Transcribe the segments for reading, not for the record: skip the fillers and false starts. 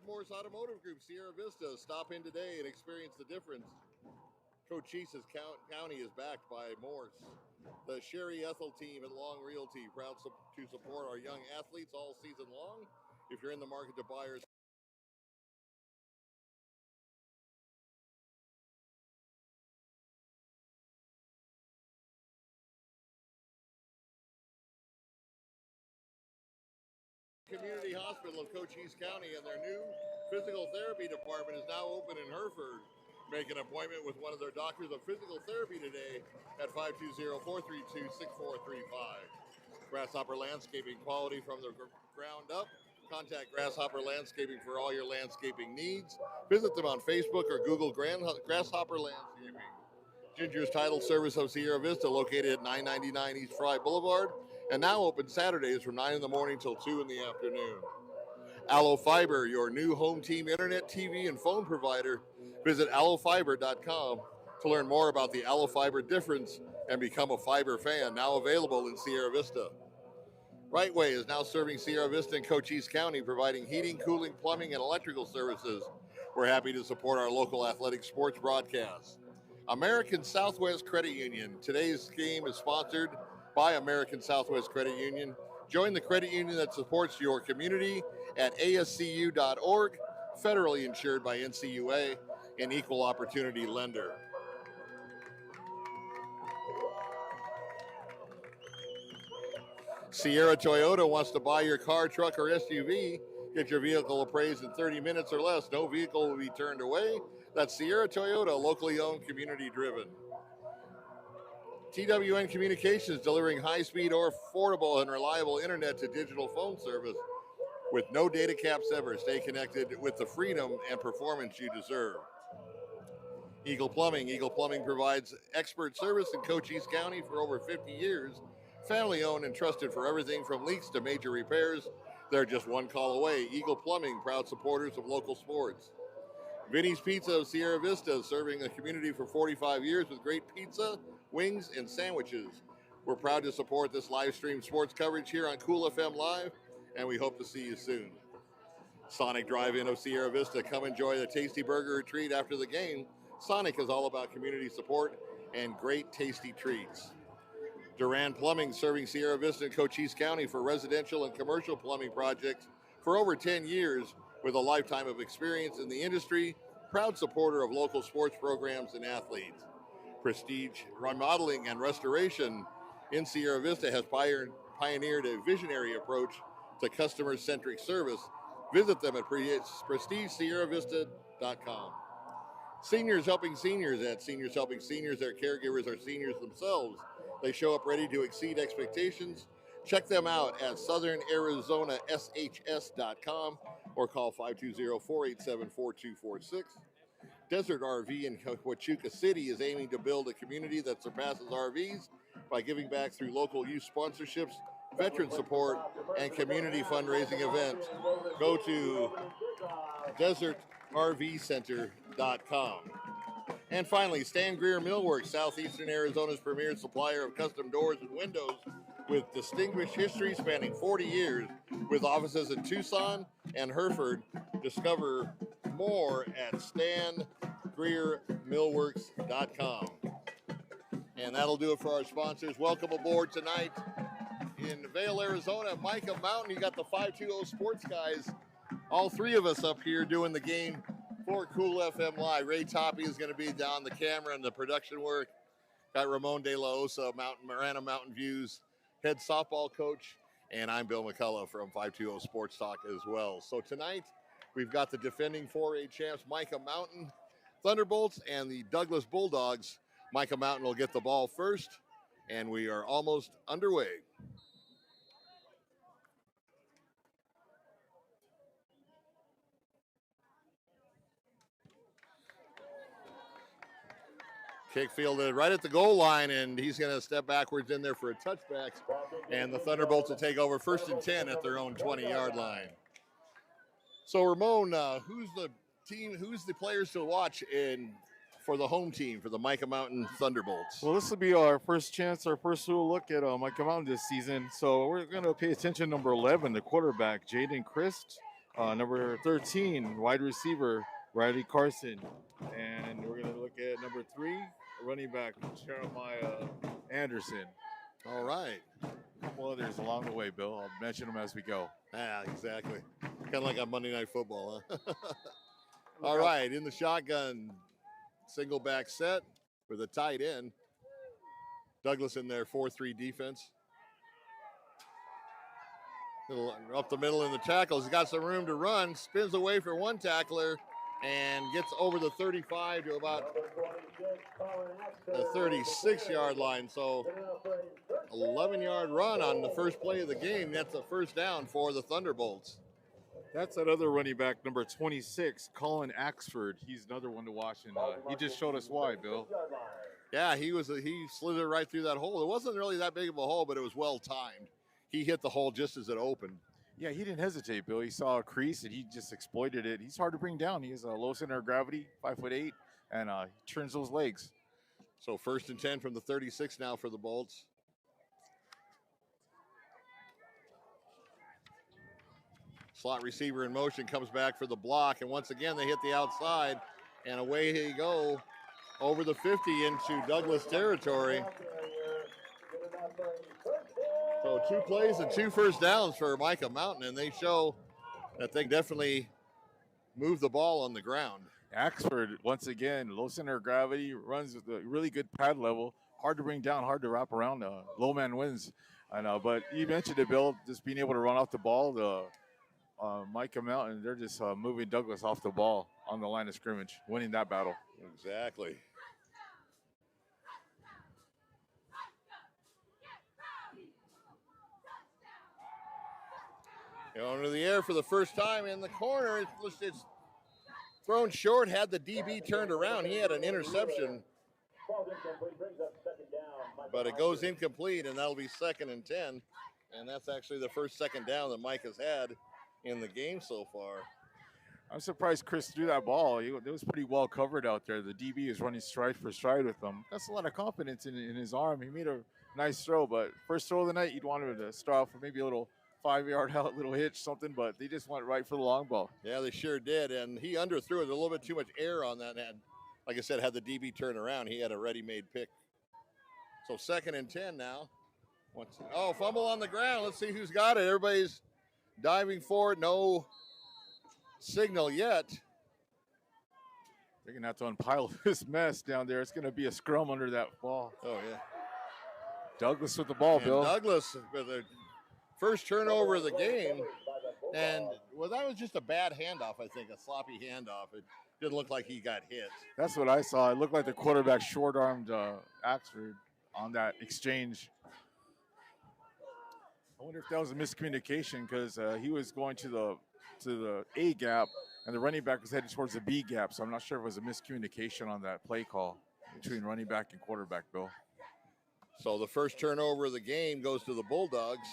at MORSE Automotive Group, Sierra Vista. Stop in today and experience the difference. COCHISE County is backed by MORSE. The Sherry ETHELL team at Long Realty, proud to support our young athletes all season long. If you're in the market to buy or Community Hospital of Cochise County and their new physical therapy department is now open in Hereford. Make an appointment with one of their doctors of physical therapy today at 520-432-6435. Grasshopper Landscaping, quality from the ground up. Contact Grasshopper Landscaping for all your landscaping needs. Visit them on Facebook or Google Grasshopper Landscaping. Ginger's Title Service of Sierra Vista, located at 999 East Fry Boulevard, and now open Saturdays from 9 in the morning till 2 in the afternoon. Allo Fiber, your new home team internet, TV, and phone provider. Visit allofiber.com to learn more about the Allo Fiber difference and become a fiber fan, now available in Sierra Vista. Right Way is now serving Sierra Vista and Cochise County, providing heating, cooling, plumbing, and electrical services. We're happy to support our local athletic sports broadcasts. American Southwest Credit Union. Today's game is sponsored by American Southwest Credit Union. Join the credit union that supports your community at ascu.org, federally insured by NCUA, an equal opportunity lender. Sierra Toyota wants to buy your car, truck, or SUV. Get your vehicle appraised in 30 minutes or less. No vehicle will be turned away. That's Sierra Toyota, locally owned, community driven. TWN Communications, delivering high-speed or affordable and reliable internet to digital phone service with no data caps ever. Stay connected with the freedom and performance you deserve. Eagle Plumbing. Eagle Plumbing provides expert service in Cochise County for over 50 years. Family owned and trusted for everything from leaks to major repairs. They're just one call away. Eagle Plumbing, proud supporters of local sports. Vinny's Pizza of Sierra Vista, serving the community for 45 years with great pizza, wings, and sandwiches. We're proud to support this live stream sports coverage here on Cool FM Live, and we hope to see you soon. Sonic Drive-In of Sierra Vista, come enjoy the tasty burger treat after the game. Sonic is all about community support and great tasty treats. Duran Plumbing, serving Sierra Vista and Cochise County for residential and commercial plumbing projects for over 10 years with a lifetime of experience in the industry, proud supporter of local sports programs and athletes. Prestige Remodeling and Restoration in Sierra Vista has pioneered a visionary approach to customer-centric service. Visit them at prestigesierravista.com. Seniors Helping Seniors. At Seniors Helping Seniors, their caregivers are seniors themselves. They show up ready to exceed expectations. Check them out at southernArizonaSHS.com or call 520-487-4246. Desert RV in Huachuca City is aiming to build a community that surpasses RVs by giving back through local youth sponsorships, veteran support, and community fundraising events. Go to desertrvcenter.com. And finally, Stan Greer Millworks, southeastern Arizona's premier supplier of custom doors and windows with distinguished history spanning 40 years, with offices in Tucson and Hereford. Discover more at stangreermillworks.com. And that'll do it for our sponsors. Welcome aboard tonight in Vail, Arizona, Mica Mountain. You got the 520 Sports guys, all three of us up here doing the game for Cool FM Live. Ray Toppy is going to be down the camera and the production work. Got Ramon De La Osa, Marana Mountain Views, head softball coach, and I'm Bill McCullough from 520 Sports Talk as well. So tonight, we've got the defending 4A champs, Mica Mountain Thunderbolts, and the Douglas Bulldogs. Mica Mountain will get the ball first, and we are almost underway. Kick fielded right at the goal line, and he's going to step backwards in there for a touchback, and the Thunderbolts will take over 1st and 10 at their own 20-yard line. So, Ramon, who's the players to watch for the home team, for the Mica Mountain Thunderbolts? Well, this will be our first look at Mica Mountain this season. So we're going to pay attention to number 11, the quarterback, Jaden Christ. Number 13, wide receiver, Riley Carson. And we're going to look at number 3, running back, Jeremiah Anderson. All right. A couple others along the way, Bill. I'll mention them as we go. Yeah, exactly. Kind of like on Monday Night Football, huh? All right, in the shotgun, single back set with a tight end. Douglas in their 4-3 defense. Up the middle in the tackles. He's got some room to run. Spins away for one tackler and gets over the 35 to about the 36-yard line. So 11-yard run on the first play of the game. That's a first down for the Thunderbolts. That's another running back, number 26, Colin Axford. He's another one to watch, and he just showed us why, Bill. Yeah, he slithered right through that hole. It wasn't really that big of a hole, but it was well timed. He hit the hole just as it opened. Yeah, he didn't hesitate, Bill. He saw a crease, and he just exploited it. He's hard to bring down. He has a low center of gravity, 5'8", and he turns those legs. So 1st and 10 from the 36 now for the Bolts. Slot receiver in motion, comes back for the block, and once again they hit the outside, and away they go over the 50 into Douglas territory. So 2 plays and 2 first downs for Mica Mountain, and they show that they definitely move the ball on the ground. Axford, once again, low center of gravity, runs with a really good pad level, hard to bring down, hard to wrap around. Low man wins. I know, but you mentioned it, Bill, just being able to run off the ball. Mica Mountain, they're just moving Douglas off the ball on the line of scrimmage, winning that battle. Exactly. Into the air for the first time in the corner. It's thrown short, had the DB turned around. He had an interception, but it goes incomplete, and that'll be 2nd and 10. And that's actually the first second down that Mike has had in the game so far. I'm surprised Chris threw that ball. It was pretty well covered out there. The DB is running stride for stride with him. That's a lot of confidence in his arm. He made a nice throw, but first throw of the night, you'd want him to start off with maybe a little 5-yard out, little hitch, something, but they just went right for the long ball. Yeah, they sure did, and he underthrew it. A little bit too much air on that, and like I said, had the DB turn around, he had a ready-made pick. So 2nd and 10 now. Fumble on the ground. Let's see who's got it. Everybody's diving for it. No signal yet. They're going to have to unpile this mess down there. It's going to be a scrum under that ball. Oh, yeah. Douglas with the ball, Bill. Douglas with a first turnover of the game. And, that was just a bad handoff, I think, a sloppy handoff. It didn't look like he got hit. That's what I saw. It looked like the quarterback short-armed Axford on that exchange. I wonder if that was a miscommunication because he was going to the A gap and the running back was headed towards the B gap. So I'm not sure if it was a miscommunication on that play call between running back and quarterback, Bill. So the first turnover of the game goes to the Bulldogs.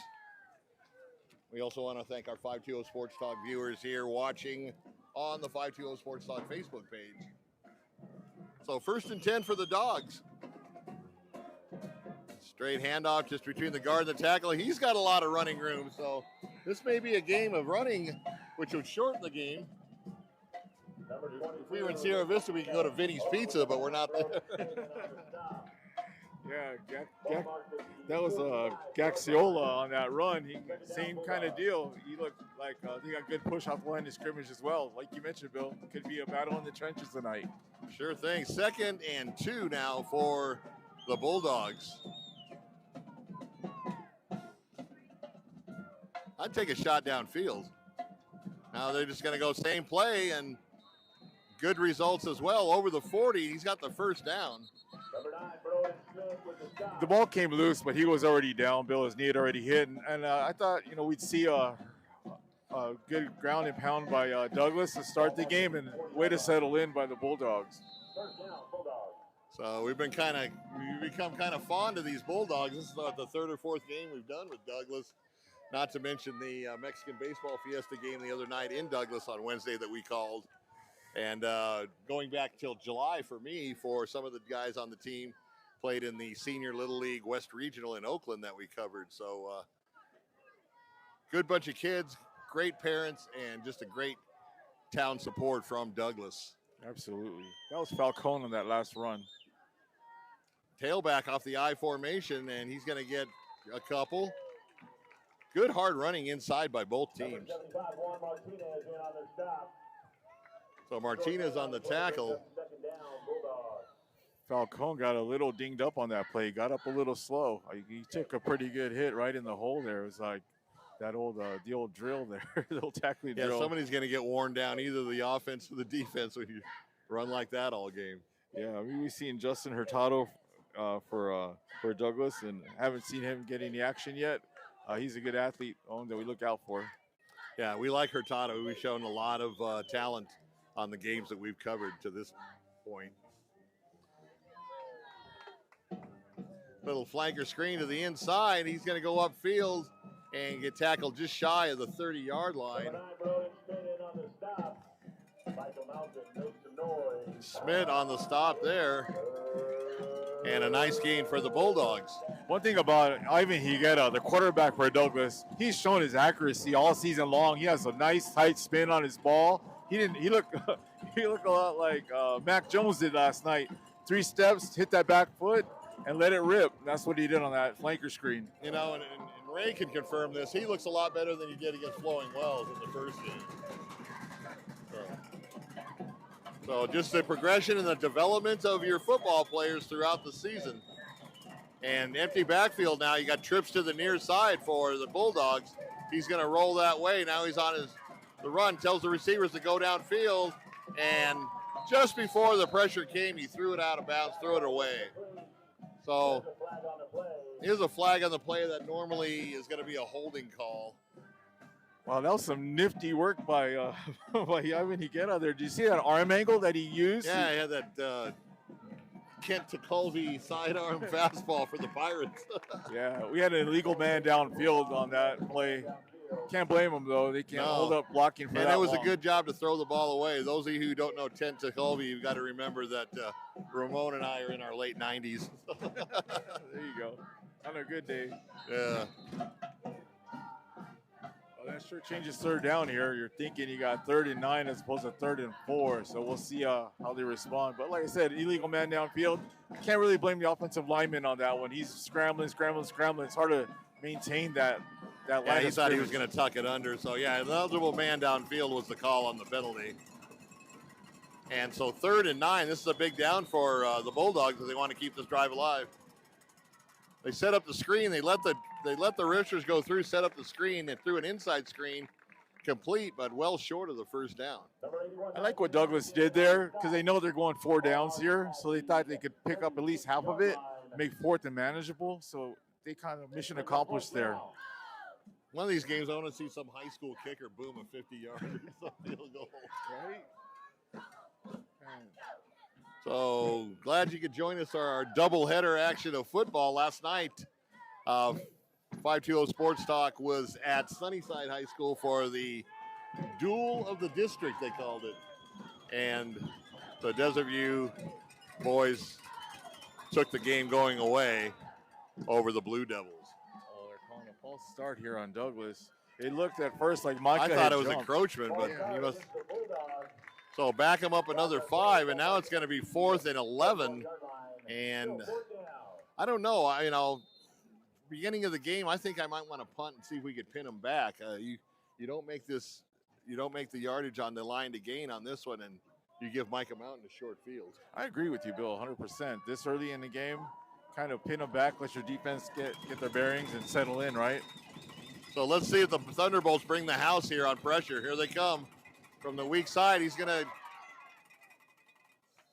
We also want to thank our 520 Sports Talk viewers here watching on the 520 Sports Talk Facebook page. So 1st and 10 for the Dogs. Straight handoff just between the guard and the tackle. He's got a lot of running room, so this may be a game of running, which would shorten the game. If we were in Sierra Vista, we could go to Vinny's Pizza, but we're not there. Yeah, that was Gaxiola on that run. Same kind of deal. He looked like he got good push off the line of scrimmage as well. Like you mentioned, Bill, could be a battle in the trenches tonight. Sure thing. 2nd and 2 now for the Bulldogs. I'd take a shot downfield. Now they're just going to go same play and good results as well. Over the 40, he's got the first down. The ball came loose, but he was already down. Bill, his knee had already hit. And I thought, we'd see a good ground and pound by Douglas to start the game and way to settle in by the Bulldogs. So we've become kind of fond of these Bulldogs. This is about the 3rd or 4th game we've done with Douglas. Not to mention the Mexican Baseball Fiesta game the other night in Douglas on Wednesday that we called. And going back till July for me, for some of the guys on the team, played in the Senior Little League West Regional in Oakland that we covered. So good bunch of kids, great parents and just a great town support from Douglas. Absolutely. That was Falcone on that last run. Tailback off the I formation, and he's going to get a couple. Good hard running inside by both teams. So Martinez on the tackle. Falcone got a little dinged up on that play. Got up a little slow. He took a pretty good hit right in the hole there. It was like that old the old drill there, the old tackling drill. Yeah, somebody's going to get worn down, either the offense or the defense, when you run like that all game. Yeah, I mean, we've seen Justin Hurtado for Douglas, and haven't seen him get any action yet. He's a good athlete that we look out for. Yeah, we like Hurtado. We've shown a lot of talent on the games that we've covered to this point. Little flanker screen to the inside. He's going to go upfield and get tackled just shy of the 30-yard line. Schmidt on the stop there. And a nice gain for the Bulldogs. One thing about Ivan Higuera, the quarterback for Douglas, he's shown his accuracy all season long. He has a nice tight spin on his ball. He looked a lot like Mac Jones did last night. 3 steps, hit that back foot, and let it rip. That's what he did on that flanker screen. You know, and Ray can confirm this. He looks a lot better than he did against Flowing Wells in the first game. So just the progression and the development of your football players throughout the season. And empty backfield now. You got trips to the near side for the Bulldogs. He's going to roll that way. Now he's on the run. Tells the receivers to go downfield. And just before the pressure came, he threw it out of bounds, threw it away. So here's a flag on the play that normally is going to be a holding call. Wow, that was some nifty work by Ivan Higuera there. Did you see that arm angle that he used? Yeah, he had that Kent Tucolvi sidearm fastball for the Pirates. Yeah, we had an illegal man downfield on that play. Can't blame them, though. They can't hold up blocking for that And it was long. a good job to throw the ball away. Those of you who don't know Kent Tucolvi, you've got to remember that Ramon and I are in our late 90s. There you go. On a good day. Yeah. Well, that sure changes third down here. You're thinking you got 3rd and 9 as opposed to 3rd and 4. So we'll see how they respond. But like I said, illegal man downfield. Can't really blame the offensive lineman on that one. He's scrambling. It's hard to maintain that line. Yeah, he thought he was going to tuck it under. So, yeah, an eligible man downfield was the call on the penalty. And so 3rd and 9, this is a big down for the Bulldogs if they want to keep this drive alive. They set up the screen. They let the Rifters go through, set up the screen, and threw an inside screen complete, but well short of the first down. I like what Douglas did there because they know they're going 4 downs here, so they thought they could pick up at least half of it, make 4th and manageable. So they kind of mission accomplished there. One of these games, I want to see some high school kicker boom a 50-yarder field goal. Right? So glad you could join us for our doubleheader action of football last night. 520 Sports Talk was at Sunnyside High School for the Duel of the District, they called it. And the Desert View boys took the game going away over the Blue Devils. Oh, they're calling a false start here on Douglas. It looked at first like Mica I thought it was encroachment, but he must. So back him up another 5, and now it's going to be 4th and 11. And I don't know. Beginning of the game, I think I might want to punt and see if we could pin him back. You don't make the yardage on the line to gain on this one, and you give Mica Mountain a short field. I agree with you, Bill, 100%. This early in the game, kind of pin them back, let your defense get their bearings and settle in, right? So let's see if the Thunderbolts bring the house here on pressure. Here they come from the weak side. He's going to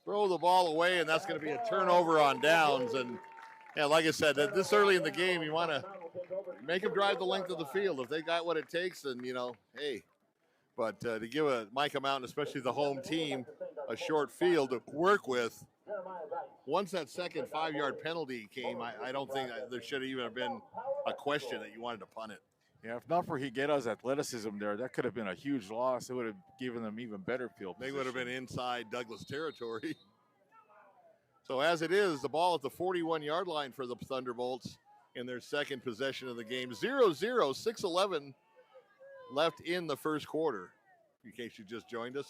throw the ball away, and that's going to be a turnover on downs. And yeah, like I said, this early in the game, you want to make them drive the length of the field. If they got what it takes, then, hey. But to give a Mica Mountain, especially the home team, a short field to work with, once that second 5-yard penalty came, I don't think there should have even been a question that you wanted to punt it. Yeah, if not for Higuera's athleticism there, that could have been a huge loss. It would have given them even better field position. They would have been inside Douglas territory. So as it is, the ball at the 41-yard line for the Thunderbolts in their second possession of the game. 0-0, 6:11 left in the first quarter, in case you just joined us.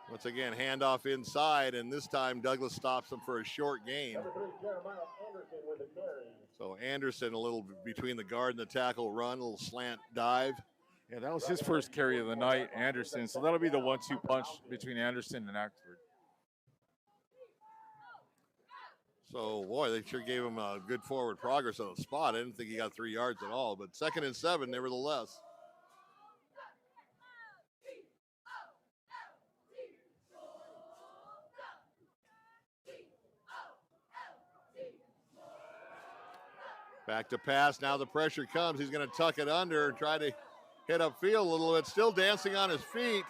Once again, handoff inside, and this time Douglas stops him for a short gain. So Anderson a little between the guard and the tackle run, a little slant dive. Yeah, that was his first carry of the night, Anderson. So that'll be the 1-2 punch between Anderson and Axford. So, boy, they sure gave him a good forward progress on the spot. I didn't think he got 3 yards at all, but 2nd and 7 nevertheless. Back to pass. Now the pressure comes. He's going to tuck it under and try to hit upfield a little bit. Still dancing on his feet.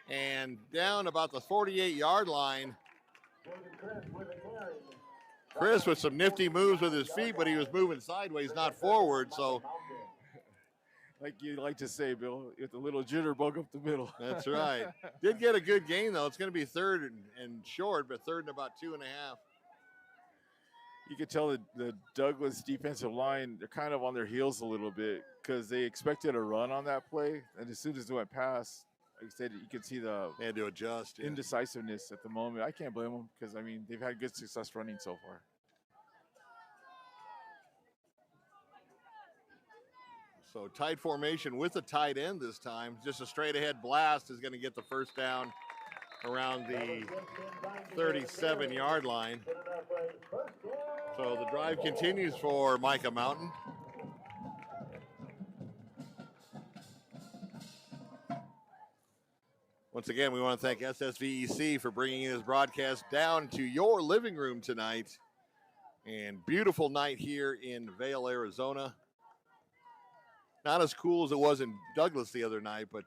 And down about the 48-yard line. Chris with some nifty moves with his feet, but he was moving sideways, not forward. So, like you like to say, Bill, with a little jitterbug up the middle. That's right. Did get a good gain, though. It's going to be 3rd and short, but 3rd and about 2.5. You could tell the Douglas defensive line, they're kind of on their heels a little bit because they expected a run on that play. And as soon as it went past, like I said, you could see they had to adjust. Yeah. Indecisiveness at the moment. I can't blame them because, I mean, they've had good success running so far. So tight formation with a tight end this time. Just a straight ahead blast is going to get the first down around the 37-yard line. So the drive continues for Mica Mountain. Once again, we want to thank SSVEC for bringing this broadcast down to your living room tonight. And beautiful night here in Vail, Arizona. Not as cool as it was in Douglas the other night, but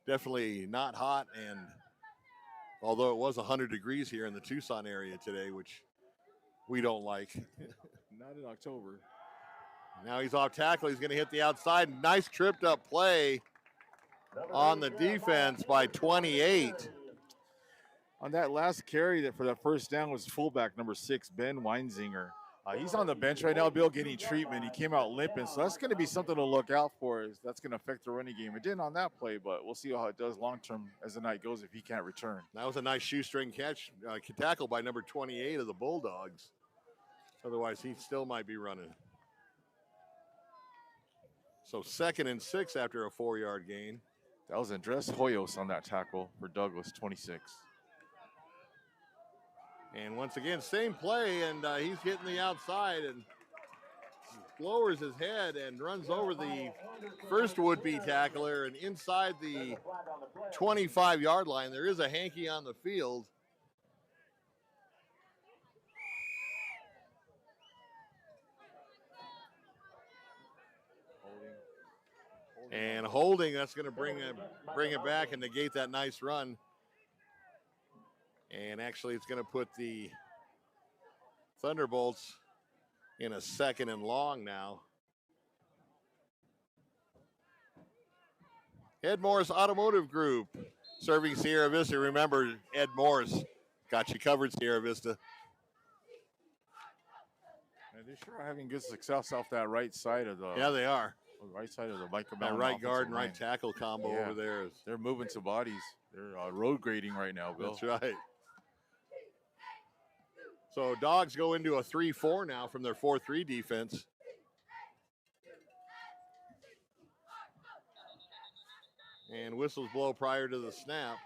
definitely not hot. And although it was 100 degrees here in the Tucson area today, which we don't like. Not in October. Now he's off tackle. He's going to hit the outside. Nice tripped up play on the defense by 28. On that last carry that for that first down was fullback number 6, Ben Weinzinger. He's on the bench right now, Bill, getting treatment. He came out limping, so that's going to be something to look out for. That's going to affect the running game. It didn't on that play, but we'll see how it does long-term as the night goes if he can't return. That was a nice shoestring catch, tackle by number 28 of the Bulldogs. Otherwise, he still might be running. So 2nd and 6 after a 4-yard gain. That was Andres Hoyos on that tackle for Douglas, 26. And once again, same play, and he's hitting the outside and lowers his head and runs over the first would-be tackler and inside the 25-yard line. There is a hanky on the field. And holding, that's going to bring it back and negate that nice run. And actually, it's going to put the Thunderbolts in a 2nd and long now. MORSE Automotive Group, serving Sierra Vista. Remember, Ed Morse got you covered, Sierra Vista. And they sure are having good success off that right side of the. Yeah, they are. Right side of the Mica That Mountain. right guard and right tackle combo over there. They're moving some bodies. They're road grading right now, Bill. That's right. So Dogs go into a 3-4 now from their 4-3 defense. And whistles blow prior to the snap.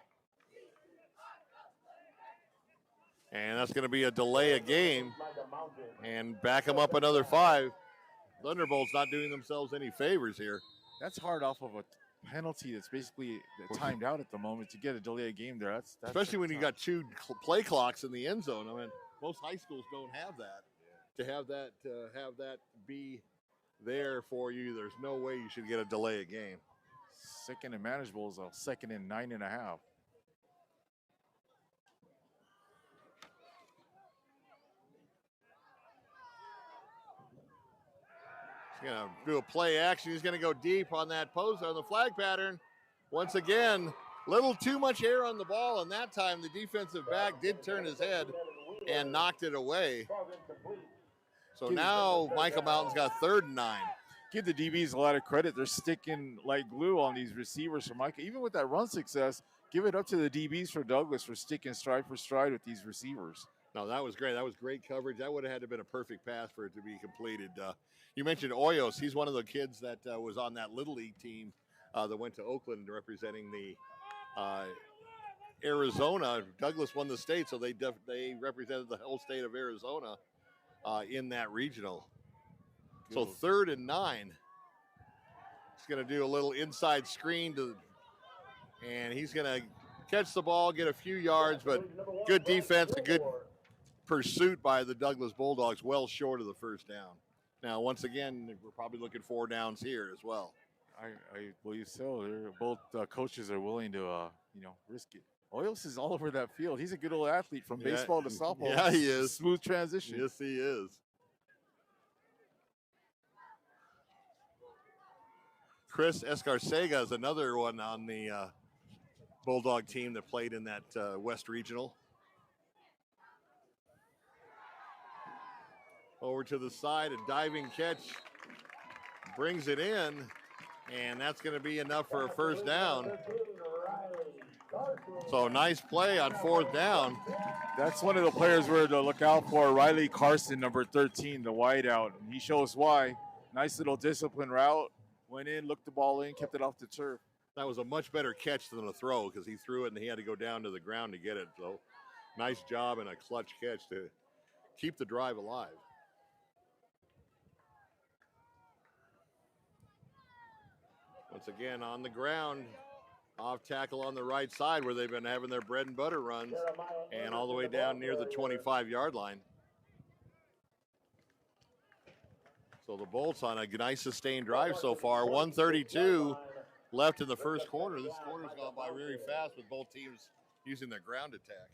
And that's going to be a delay of game. And back them up another 5. Thunderbolts not doing themselves any favors here. That's hard off of a penalty that's basically timed out at the moment to get a delay of game there. That's especially when you got 2 play clocks in the end zone. I mean, most high schools don't have that. To have that be there for you, there's no way you should get a delay of game. 2nd and manageable is a 2nd and 9.5. He's going to do a play action. He's going to go deep on that post on the flag pattern. Once again, little too much air on the ball, and that time the defensive back did turn his head and knocked it away. So now Mica Mountain's got 3rd and 9. give the DBs a lot of credit. They're sticking like glue on these receivers for Mica. Even with that run success, give it up to the DBs for Douglas for sticking stride for stride with these receivers. No, that was great. That was great coverage. That would have had to been a perfect pass for it to be completed. You mentioned Hoyos. He's one of the kids that was on that Little League team that went to Oakland representing the Arizona. Douglas won the state, so they represented the whole state of Arizona in that regional. So 3rd and 9. He's going to do a little inside screen and he's going to catch the ball, get a few yards, but good defense, a good pursuit by the Douglas Bulldogs, well short of the first down. Now, once again, we're probably looking 4 downs here as well. I believe so. Both coaches are willing to, risk it. Hoyos is all over that field. He's a good old athlete from baseball to softball. Yeah, he is. Smooth transition. Yes, he is. Chris Escarcega is another one on the Bulldog team that played in that West Regional. Over to the side, a diving catch, brings it in, and that's going to be enough for a first down. So nice play on 4th down. That's one of the players we're to look out for, Riley Carson, number 13, the wideout. He shows why. Nice little discipline route. Went in, looked the ball in, kept it off the turf. That was a much better catch than a throw because he threw it and he had to go down to the ground to get it. So nice job and a clutch catch to keep the drive alive. Once again on the ground, off tackle on the right side where they've been having their bread and butter runs and all the way down near the 25-yard line. So the Bolts on a nice sustained drive so far. 1:32 left in the first quarter. This quarter's gone by really fast with both teams using their ground attack.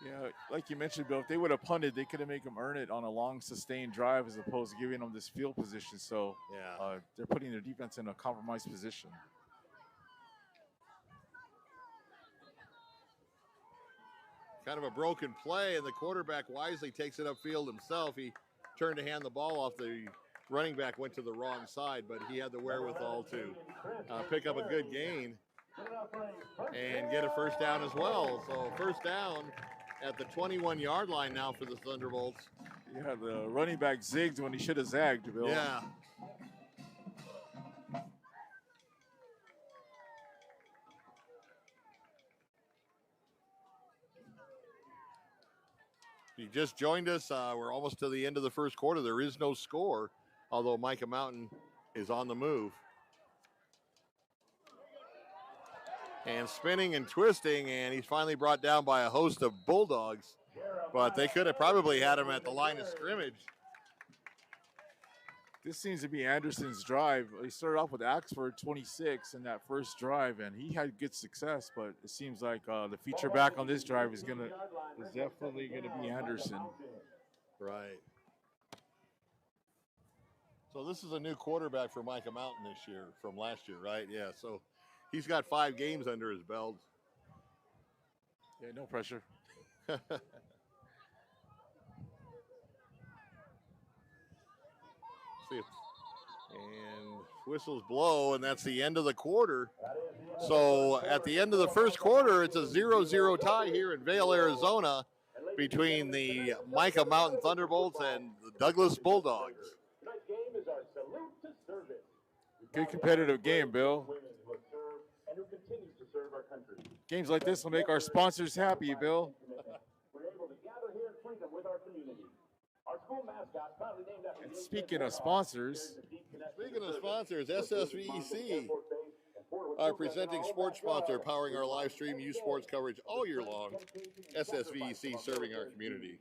Yeah, like you mentioned, Bill, if they would have punted, they could have made them earn it on a long sustained drive as opposed to giving them this field position. So yeah, they're putting their defense in a compromised position. Kind of a broken play, and the quarterback wisely takes it upfield himself. He turned to hand the ball off. The running back went to the wrong side, but he had the wherewithal to pick up a good gain and get a first down as well. So first down at the 21-yard line now for the Thunderbolts. Yeah, the running back zigged when he should have zagged, Bill. Yeah. You just joined us. We're almost to the end of the first quarter. There is no score, although Mica Mountain is on the move. And spinning and twisting, and he's finally brought down by a host of Bulldogs. But they could have probably had him at the line of scrimmage. This seems to be Anderson's drive. He started off with Axford 26 in that first drive, and he had good success. But it seems like the feature back on this drive is definitely gonna be Anderson. Right. So this is a new quarterback for Mica Mountain this year from last year, right? Yeah. So he's got 5 games under his belt. Yeah, no pressure. And whistles blow, and that's the end of the quarter. So at the end of the first quarter, it's a 0-0 tie here in Vail, Arizona between the Mica Mountain Thunderbolts and the Douglas Bulldogs. Good competitive game, Bill. Games like this will make our sponsors happy, Bill. And speaking of sponsors, SSVEC, our presenting sports sponsor, powering our live stream youth sports coverage all year long. SSVEC serving our community.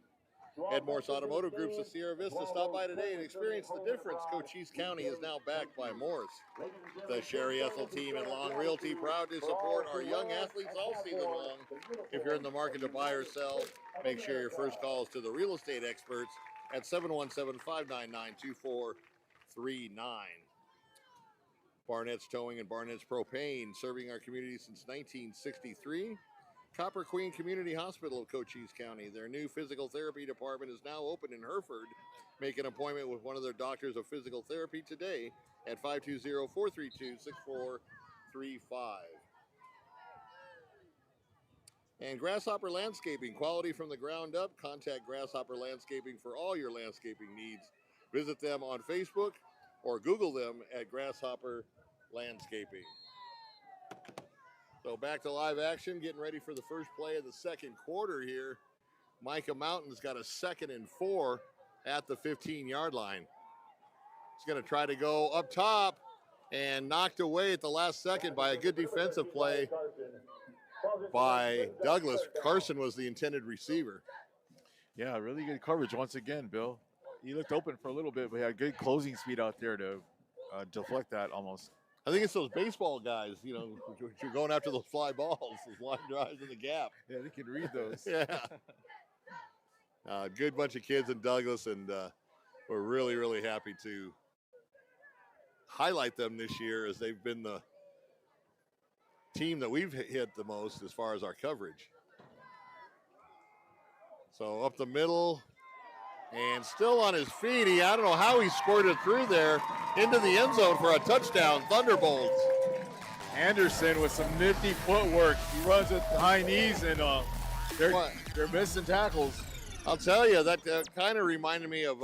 At MORSE Automotive Group's of Sierra Vista. Stop by today and experience the difference. Cochise County is now backed by MORSE. The Sherry Ethel team and Long Realty proud to support our young athletes all season long. If you're in the market to buy or sell, make sure your first call is to the real estate experts at 717-599-2439. Barnett's Towing and Barnett's Propane, serving our community since 1963. Copper Queen Community Hospital of Cochise County. Their new physical therapy department is now open in Hereford. Make an appointment with one of their doctors of physical therapy today at 520-432-6435. And Grasshopper Landscaping, quality from the ground up. Contact Grasshopper Landscaping for all your landscaping needs. Visit them on Facebook or Google them at Grasshopper Landscaping. So back to live action, getting ready for the first play of the second quarter here. Mica Mountain's got a 2nd and 4 at the 15-yard line. He's going to try to go up top and knocked away at the last second by a good defensive play by Douglas. Carson was the intended receiver. Yeah, really good coverage once again, Bill. He looked open for a little bit, but he had good closing speed out there to deflect that almost. I think it's those baseball guys, you know, you're going after those fly balls, those line drives in the gap. Yeah, they can read those. Yeah. Good bunch of kids in Douglas, and we're really, really happy to highlight them this year as they've been the team that we've hit the most as far as our coverage. So up the middle, and still on his feet. I don't know how he squirted through there into the end zone for a touchdown. Thunderbolts. Anderson with some nifty footwork. He runs with high knees, and they're missing tackles. I'll tell you, that kind of reminded me of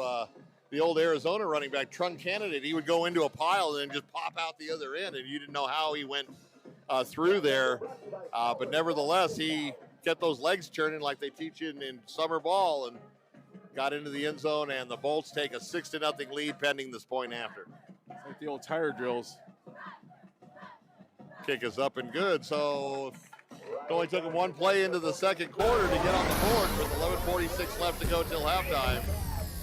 the old Arizona running back, Trunk Candidate. He would go into a pile and then just pop out the other end, and you didn't know how he went through there. But nevertheless, he kept those legs churning like they teach you in summer ball, and got into the end zone, and the Bolts take a 6-0 lead pending this point after. It's like the old tire drills. Kick is up and good, so it only took him one play into the second quarter to get on the board with 11:46 left to go till halftime.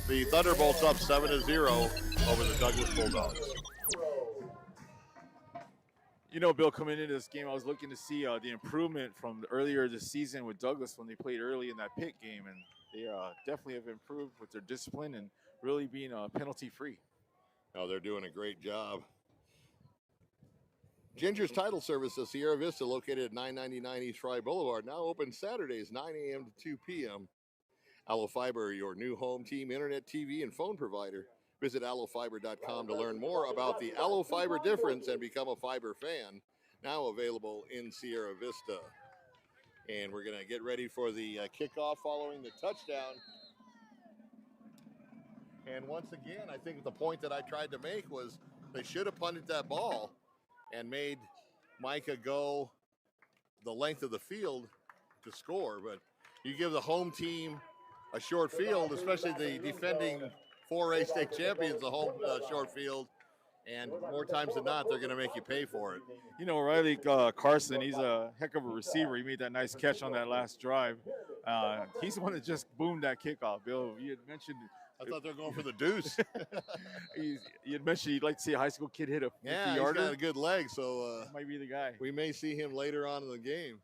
The Thunderbolts up 7-0 over the Douglas Bulldogs. You know, Bill, coming into this game, I was looking to see the improvement from earlier this season with Douglas when they played early in that Pitt game, and they definitely have improved with their discipline and really being penalty-free. Oh, they're doing a great job. Ginger's Title Service of Sierra Vista, located at 999 East Fry Boulevard, now open Saturdays, 9 a.m. to 2 p.m. Allo Fiber, your new home team internet, TV, and phone provider. Visit allofiber.com to learn more about the Allo Fiber difference and become a fiber fan. Now available in Sierra Vista. And we're going to get ready for the kickoff following the touchdown. And once again, I think the point that I tried to make was they should have punted that ball and made Mica go the length of the field to score. But you give the home team a short field, especially the defending 4A state champions, a home short field, and more times than not, they're going to make you pay for it. You know, Riley Carson, he's a heck of a receiver. He made that nice catch on that last drive. He's the one that just boomed that kickoff. Bill, you had mentioned. I thought they were going for the deuce. You had mentioned you'd like to see a high school kid hit a 50-yarder. Yeah, he's got a good leg, so might be the guy. We may see him later on in the game.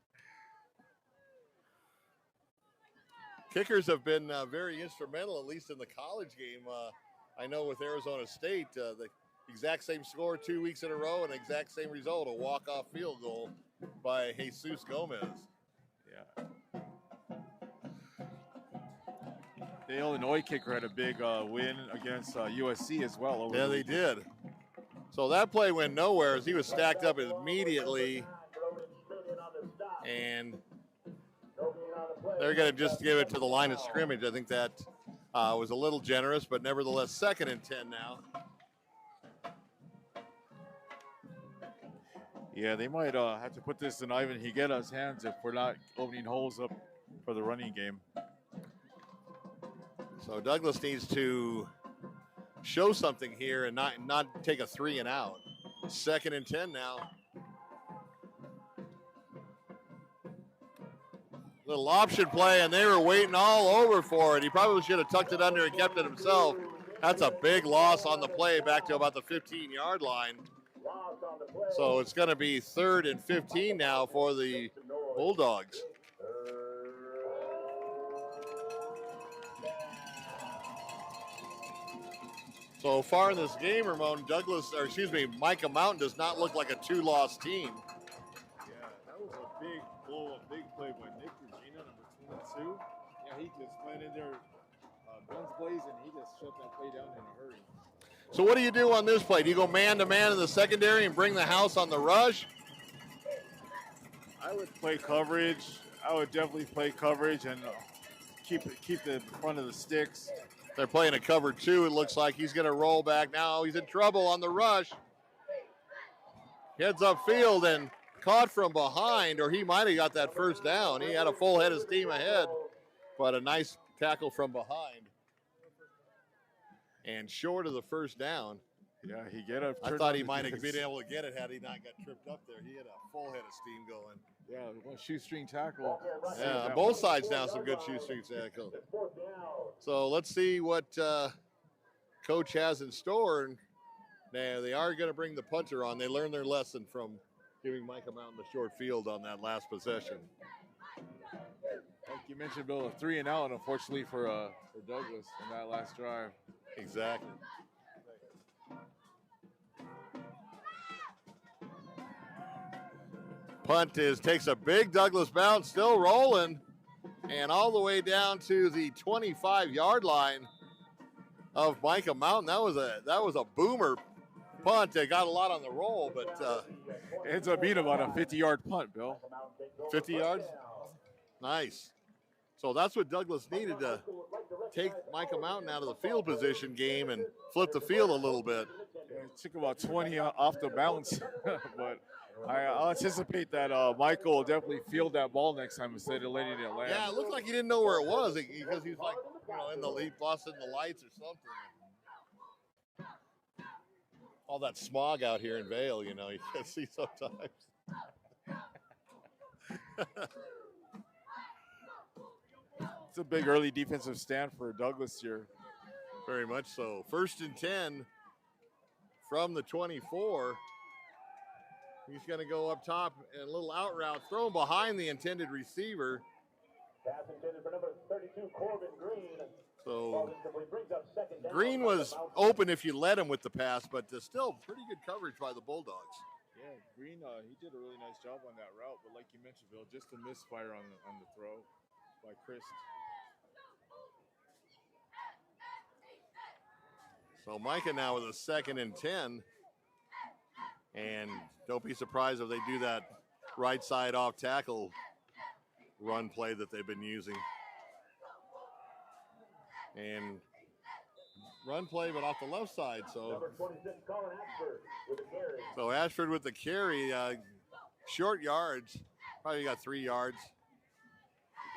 Kickers have been very instrumental, at least in the college game. I know with Arizona State, the exact same score 2 weeks in a row and exact same result, a walk-off field goal by Jesus Gomez. Yeah. The Illinois kicker had a big win against USC as well. Yeah, they did. So that play went nowhere as he was stacked up immediately. And they're going to just give it to the line of scrimmage. I think that was a little generous, but nevertheless, 2nd and 10 now. Yeah, they might have to put this in Ivan Higuera's hands if we're not opening holes up for the running game. So Douglas needs to show something here and not take a 3 and out. 2nd and 10 now. Little option play, and they were waiting all over for it. He probably should have tucked it under and kept it himself. That's a big loss on the play back to about the 15-yard line. So it's going to be 3rd and 15 now for the Bulldogs. So far in this game, Ramon, Mica Mountain does not look like a 2-loss team. Yeah, that was a big blow of big play by Nick Regina, number 22. Yeah, he just went in there, guns blazing. He just shut that play down in a hurry. So what do you do on this play? Do you go man-to-man in the secondary and bring the house on the rush? I would play coverage. I would definitely play coverage and keep the front of the sticks. They're playing a cover 2. It looks like he's going to roll back now. He's in trouble on the rush. Heads upfield and caught from behind, or he might have got that first down. He had a full head of steam ahead, but a nice tackle from behind. And short of the first down. Yeah, he get up. I thought he might have been able to get it had he not got tripped up there. He had a full head of steam going. Yeah, one shoestring tackle. Yeah, on both sides now, some good shoestring tackle. So let's see what Coach has in store. Now, they are going to bring the punter on. They learned their lesson from giving Mica Mountain the short field on that last possession. Like you mentioned, Bill, a 3 and out, unfortunately, for Douglas in that last drive. Exactly. Punt takes a big Douglas bounce, still rolling, and all the way down to the 25-yard line of Mica Mountain. That was a boomer punt. They got a lot on the roll, but it ends up being about a 50-yard punt, Bill. 50 yards? Nice. So that's what Douglas needed to take Mica Mountain out of the field position game and flip the field a little bit. Yeah, it took about 20 off the bounce, but I'll anticipate that Michael will definitely field that ball next time instead of letting it land. Yeah, it looked like he didn't know where it was because he's like, in the lead, lost in the lights or something. All that smog out here in Vail, you can see sometimes. It's a big early defensive stand for Douglas here. Very much so. 1st and 10 from the 24. He's going to go up top and a little out route thrown behind the intended receiver. Pass intended for number 32, Corbin Green. So Green was open if you let him with the pass, but still pretty good coverage by the Bulldogs. Yeah, Green, he did a really nice job on that route, but like you mentioned, Bill, just a misfire on the throw by Chris. So Mica now with a 2nd and 10. And don't be surprised if they do that right side off tackle run play that they've been using. And run play, but off the left side. So Ashford with the carry, short yards, probably got 3 yards.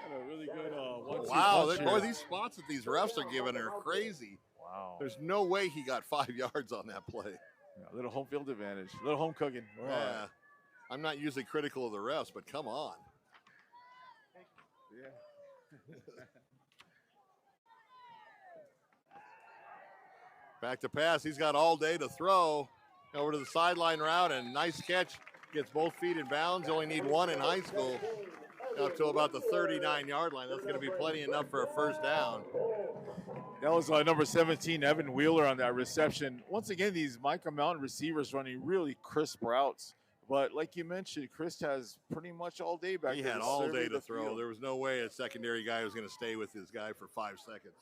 Got a really good one-two wow, punch boy, these spots that these refs are giving are crazy. Wow. There's no way he got 5 yards on that play. Yeah, a little home field advantage, a little home cooking. Yeah. Right. I'm not usually critical of the refs, but come on. Yeah. Back to pass. He's got all day to throw. Over to the sideline route, and nice catch. Gets both feet in bounds. You only need one in high school. Up to about the 39-yard line. That's going to be plenty enough for a first down. That was number 17, Evan Wheeler, on that reception. Once again, these Mica Mountain receivers running really crisp routes. But like you mentioned, Chris has pretty much all day back there. He had all day to throw. Field. There was no way a secondary guy was going to stay with his guy for 5 seconds.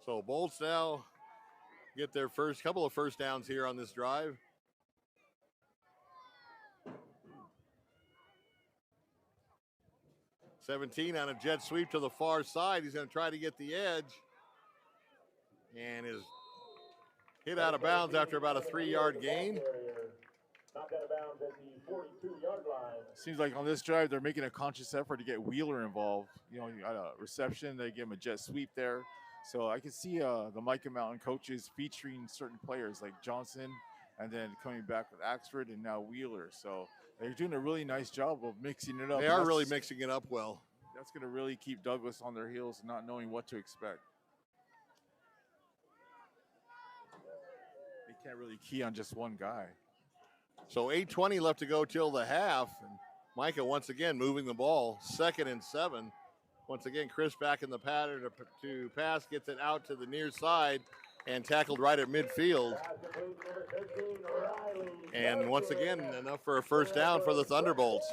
So Bolts now get their first couple of first downs here on this drive. $17 on a jet sweep to the far side. He's going to try to get the edge. And is hit out of bounds after about a 3-yard gain. Seems like on this drive, they're making a conscious effort to get Wheeler involved. You got a reception, they give him a jet sweep there. So I can see the Mica Mountain coaches featuring certain players like Johnson, and then coming back with Axford and now Wheeler. So they're doing a really nice job of mixing it up. They are really mixing it up well. That's going to really keep Douglas on their heels, not knowing what to expect. They can't really key on just one guy. So 8:20 left to go till the half. And Mica once again moving the ball, 2nd and 7. Once again, Chris back in the pattern to pass, gets it out to the near side and tackled right at midfield. And once again, enough for a first down for the Thunderbolts.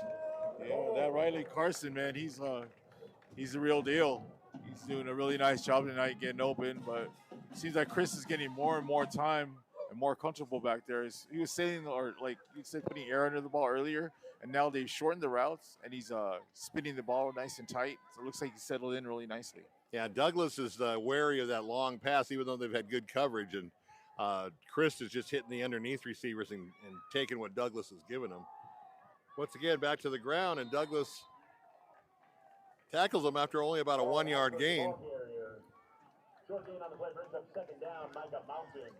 Yeah, that Riley Carson, man, he's the real deal. He's doing a really nice job tonight getting open, but it seems like Chris is getting more and more time and more comfortable back there. He was saying, or like you said, putting air under the ball earlier, and now they've shortened the routes, and he's spinning the ball nice and tight. So it looks like he settled in really nicely. Yeah, Douglas is wary of that long pass, even though they've had good coverage, and Chris is just hitting the underneath receivers and taking what Douglas has given him. Once again, back to the ground, and Douglas tackles him after only about a 1 yard gain. Short gain on the play brings up second down. Mica mounting.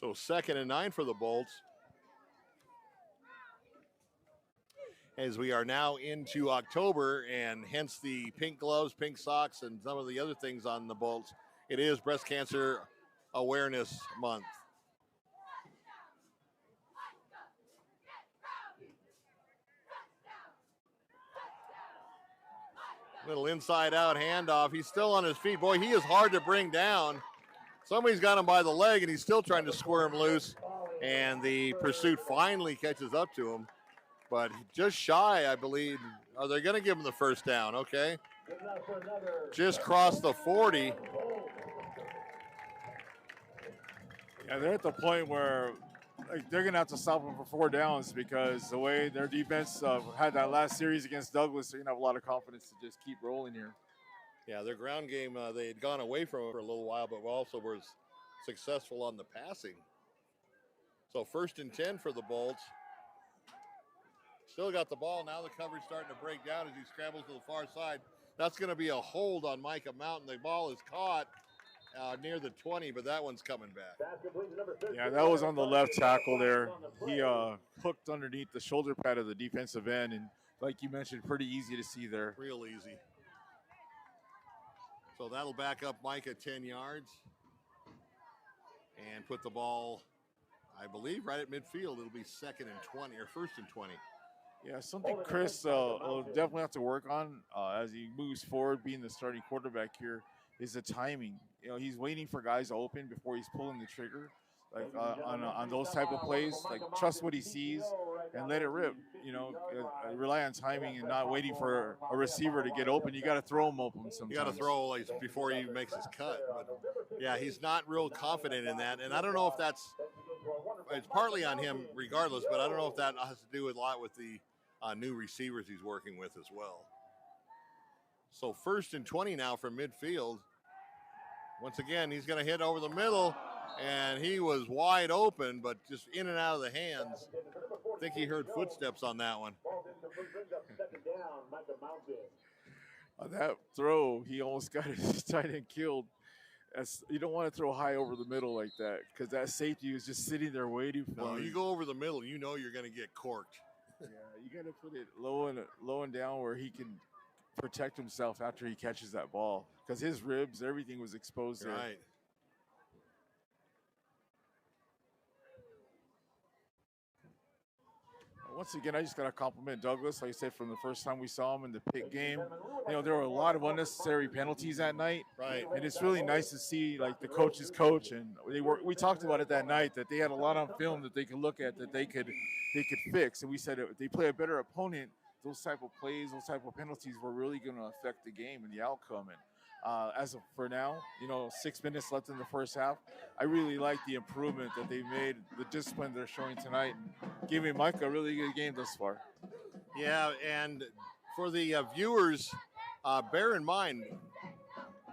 So 2nd and 9 for the Bolts. As we are now into October, and hence the pink gloves, pink socks, and some of the other things on the Bolts. It is Breast Cancer Awareness Month. Little inside out handoff. He's still on his feet. Boy, he is hard to bring down. Somebody's got him by the leg, and he's still trying to squirm loose. And the pursuit finally catches up to him. But just shy, I believe. Are they going to give him the first down? Okay. Just crossed the 40. Yeah, they're at the point where they're going to have to stop them for 4 downs, because the way their defense had that last series against Douglas, they're going to have a lot of confidence to just keep rolling here. Yeah, their ground game, they had gone away from it for a little while, but also was successful on the passing. So 1st and 10 for the Bolts. Still got the ball. Now the coverage starting to break down as he scrambles to the far side. That's going to be a hold on Mica Mountain. The ball is caught near the 20, but that one's coming back. Yeah, that was on the left tackle there. He hooked underneath the shoulder pad of the defensive end, and like you mentioned, pretty easy to see there. Real easy. So that'll back up Mica 10 yards and put the ball, I believe, right at midfield. It'll be 2nd and 20, or 1st and 20. Yeah, something Chris will definitely have to work on as he moves forward, being the starting quarterback here, is the timing. You know, he's waiting for guys to open before he's pulling the trigger. Like on those type of plays, like trust what he sees and let it rip. You know, rely on timing and not waiting for a receiver to get open. You got to throw him open sometimes. You got to throw like before he makes his cut. But yeah, he's not real confident in that, and I don't know if it's partly on him regardless, but I don't know if that has to do with a lot with the new receivers he's working with as well. So 1st and 20 now from midfield. Once again, he's going to hit over the middle, and he was wide open, but just in and out of the hands. I think he heard footsteps on that one. On that throw, he almost got his tight end killed. You don't want to throw high over the middle like that, because that safety was just sitting there waiting for him. You go over the middle, you know you're going to get corked. Yeah, you got to put it low and down where he can protect himself after he catches that ball, because his ribs, everything was exposed there. Right. Once again, I just got to compliment Douglas. Like I said, from the first time we saw him in the pit game, you know, there were a lot of unnecessary penalties that night. Right. And it's really nice to see, like, the coaches coach, and we talked about it that night, that they had a lot on film that they could look at, that they could fix. And we said if they play a better opponent, those type of plays, those type of penalties were really going to affect the game and the outcome. And as of for now, you know, 6 minutes left in the first half, I really like the improvement that they made, the discipline they're showing tonight, and giving Mica a really good game thus far. Yeah, and for the viewers, bear in mind,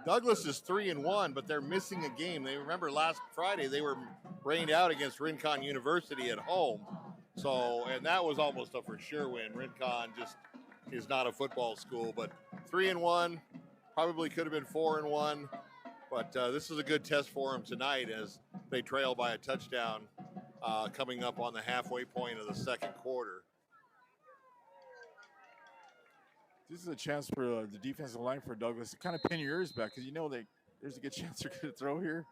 Douglas is 3-1, but they're missing a game. They remember last Friday they were rained out against Rincon University at home. So, and that was almost a for sure win. Rincon just is not a football school, but 3-1, probably could have been 4-1. But this is a good test for them tonight as they trail by a touchdown coming up on the halfway point of the second quarter. This is a chance for the defensive line for Douglas to kind of pin your ears back, because you know there's a good chance they're going to throw here.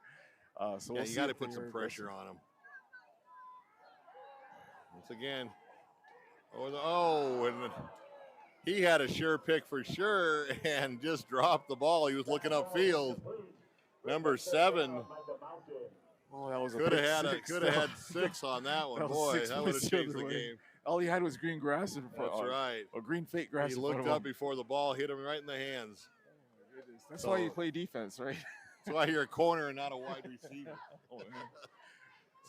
So yeah, you got to put some pressure on them. Once again, and he had a sure pick for sure and just dropped the ball. He was looking upfield. Number 7 Oh, that was Could have had 6 on that one. That was Boy, 6 that would have points the changed other the way. game. All he had was green grass in front. That's right. Or green fake grass. He in front looked of up him. before the ball hit him right in the hands. That's So- why you play defense, right? That's why you're a corner and not a wide receiver. Oh, man.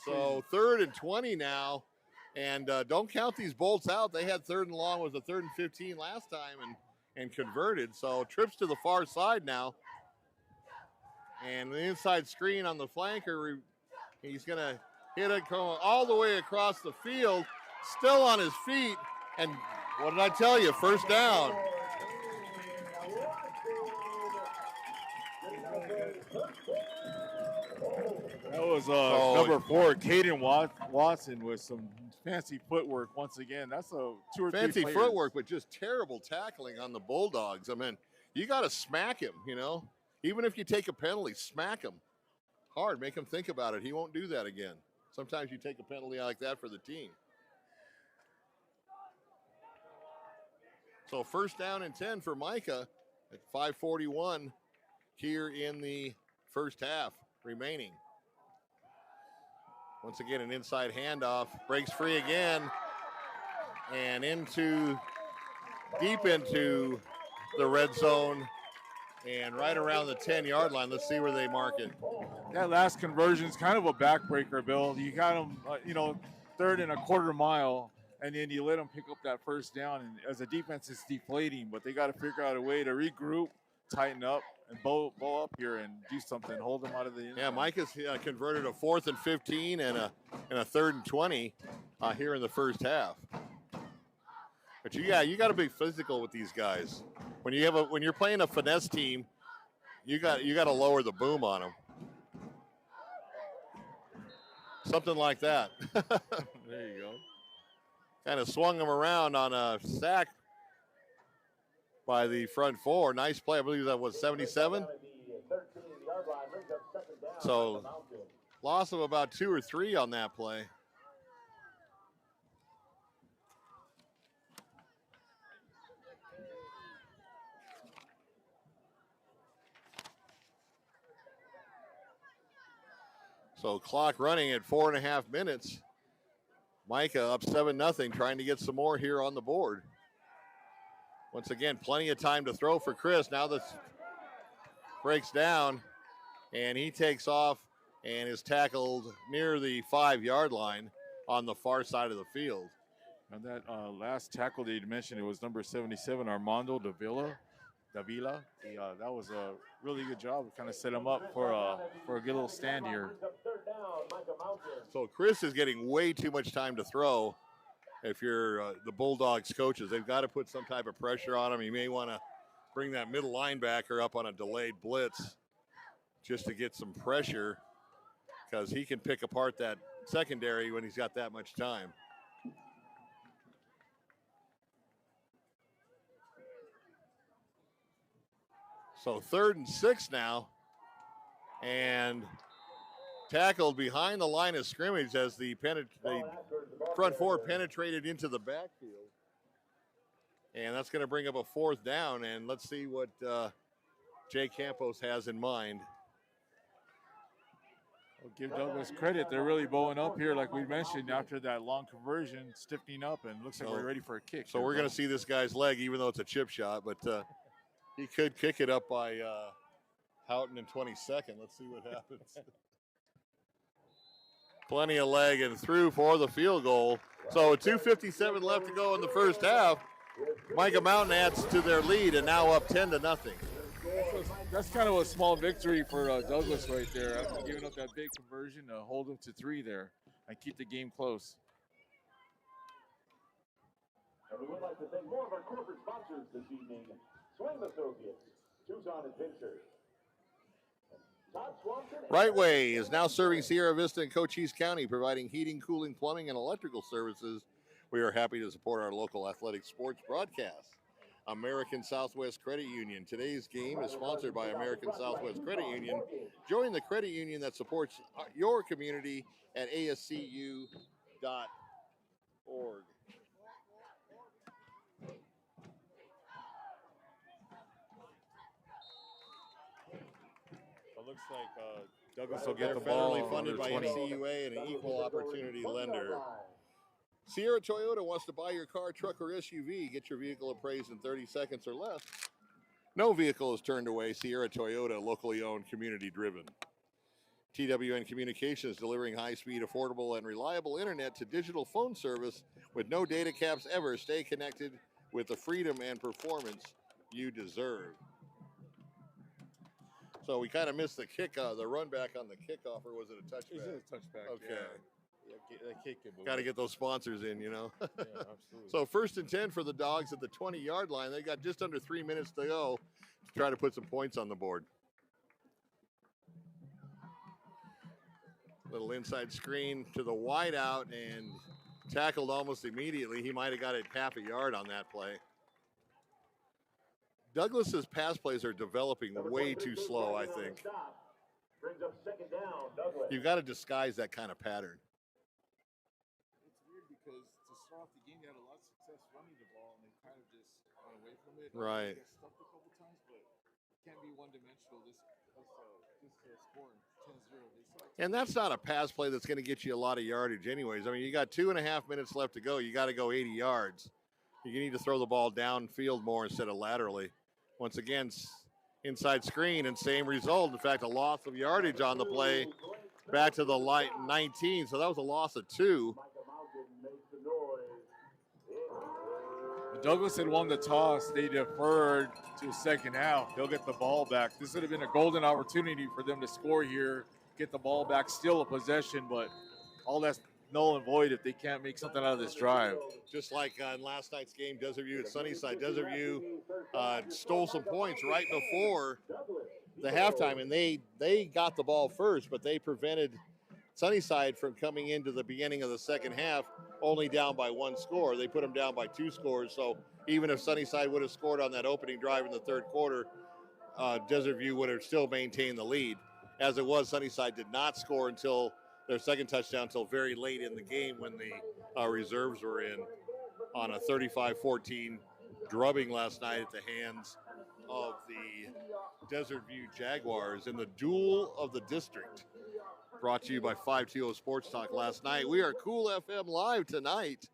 So 3rd and 20 now. And don't count these bolts out. They had 3rd and long, was a 3rd and 15 last time and converted. So trips to the far side now. And the inside screen on the flanker, he's going to hit it going all the way across the field, still on his feet. And what did I tell you? First down. That was number 4, Caden Watson, with some fancy footwork once again. That's a 2 or 3 Fancy players. footwork, but just terrible tackling on the Bulldogs. I mean, you got to smack him, you know. Even if you take a penalty, smack him hard. Make him think about it. He won't do that again. Sometimes you take a penalty like that for the team. So first down and 10 for Mica at 5:41 here in the first half remaining. Once again, an inside handoff, breaks free again, and deep into the red zone, and right around the 10-yard line. Let's see where they mark it. That last conversion is kind of a backbreaker, Bill. You got them, 3rd and a quarter mile, and then you let them pick up that first down. And as a defense, it's deflating, but they got to figure out a way to regroup, tighten up, and bow up here and do something, hold them out of the end. Yeah, Mica's converted a 4th and 15 and a 3rd and 20 here in the first half. But you got to be physical with these guys. When you're playing a finesse team, you got to lower the boom on them. Something like that. There you go. Kind of swung them around on a sack by the front 4. Nice play. I believe that was 77. So loss of about 2 or 3 on that play. So clock running at 4.5 minutes. Mica up 7-0, trying to get some more here on the board. Once again, plenty of time to throw for Chris. Now this breaks down, and he takes off and is tackled near the 5-yard line on the far side of the field. And that last tackle that you mentioned, it was number 77, Armando Davila. That was a really good job. We kind of set him up for a good little stand here. So Chris is getting way too much time to throw. If you're the Bulldogs coaches, they've got to put some type of pressure on him. You may want to bring that middle linebacker up on a delayed blitz just to get some pressure, because he can pick apart that secondary when he's got that much time. So 3rd and 6 now, and tackled behind the line of scrimmage as the front 4 penetrated into the backfield. And that's going to bring up a 4th down, and let's see what Jay Campos has in mind. I'll give Douglas credit. They're really bowing up here, like we mentioned, after that long conversion, stiffening up, and looks like we're ready for a kick. So we're going to see this guy's leg, even though it's a chip shot, but he could kick it up by Houghton in 22nd. Let's see what happens. Plenty of leg and through for the field goal. So 2:57 left to go in the first half. Mica Mountain adds to their lead and now up 10-0. That's kind of a small victory for Douglas right there, after giving up that big conversion to hold them to 3 there and keep the game close. And we would like to thank more of our corporate sponsors this evening. Swing Associates, Tucson Adventures. Right Way is now serving Sierra Vista and Cochise County, providing heating, cooling, plumbing, and electrical services. We are happy to support our local athletic sports broadcast. American Southwest Credit Union. Today's game is sponsored by American Southwest Credit Union. Join the credit union that supports your community at ascu.org. looks like Douglas will They're get the ball federally on funded their by 20. NCUA and an equal opportunity lender. Sierra Toyota wants to buy your car, truck, or SUV. Get your vehicle appraised in 30 seconds or less. No vehicle is turned away. Sierra Toyota, locally owned, community driven. TWN Communications, delivering high-speed, affordable, and reliable internet to digital phone service with no data caps ever. Stay connected with the freedom and performance you deserve. So we kind of missed the the run back on the kickoff, or was it a touchback? Is it a touchback? Okay. Yeah, that kick can move. Got to get those sponsors in, you know. Yeah, absolutely. So 1st and 10 for the Dogs at the 20-yard line. They got just under 3 minutes to go to try to put some points on the board. Little inside screen to the wideout and tackled almost immediately. He might have got it half a yard on that play. Douglas's pass plays are developing way too slow, I think. You've got to disguise that kind of pattern. It's weird because to start off the game, they had a lot of success running the ball, and they kind of just went away from it. Right. They got stuffed a couple times, but it can't be one-dimensional. This scoring 10-0. And that's not a pass play that's going to get you a lot of yardage anyways. I mean, you got 2.5 minutes left to go. You got to go 80 yards. You need to throw the ball downfield more instead of laterally. Once again, inside screen and same result. In fact, a loss of yardage on the play back to the light 19. So that was a loss of 2. Douglas had won the toss. They deferred to the second half. They'll get the ball back. This would have been a golden opportunity for them to score here, get the ball back, still a possession, but all that's null and void if they can't make something out of this drive. Just like in last night's game, Desert View at Sunnyside. Desert View stole some points right before the halftime, and they got the ball first, but they prevented Sunnyside from coming into the beginning of the second half only down by 1 score. They put them down by 2 scores, so even if Sunnyside would have scored on that opening drive in the third quarter, Desert View would have still maintained the lead. As it was, Sunnyside did not score until their second touchdown until very late in the game when the reserves were in on a 35-14 drubbing last night at the hands of the Desert View Jaguars in the duel of the district. Brought to you by 520 Sports Talk last night. We are Cool FM live tonight.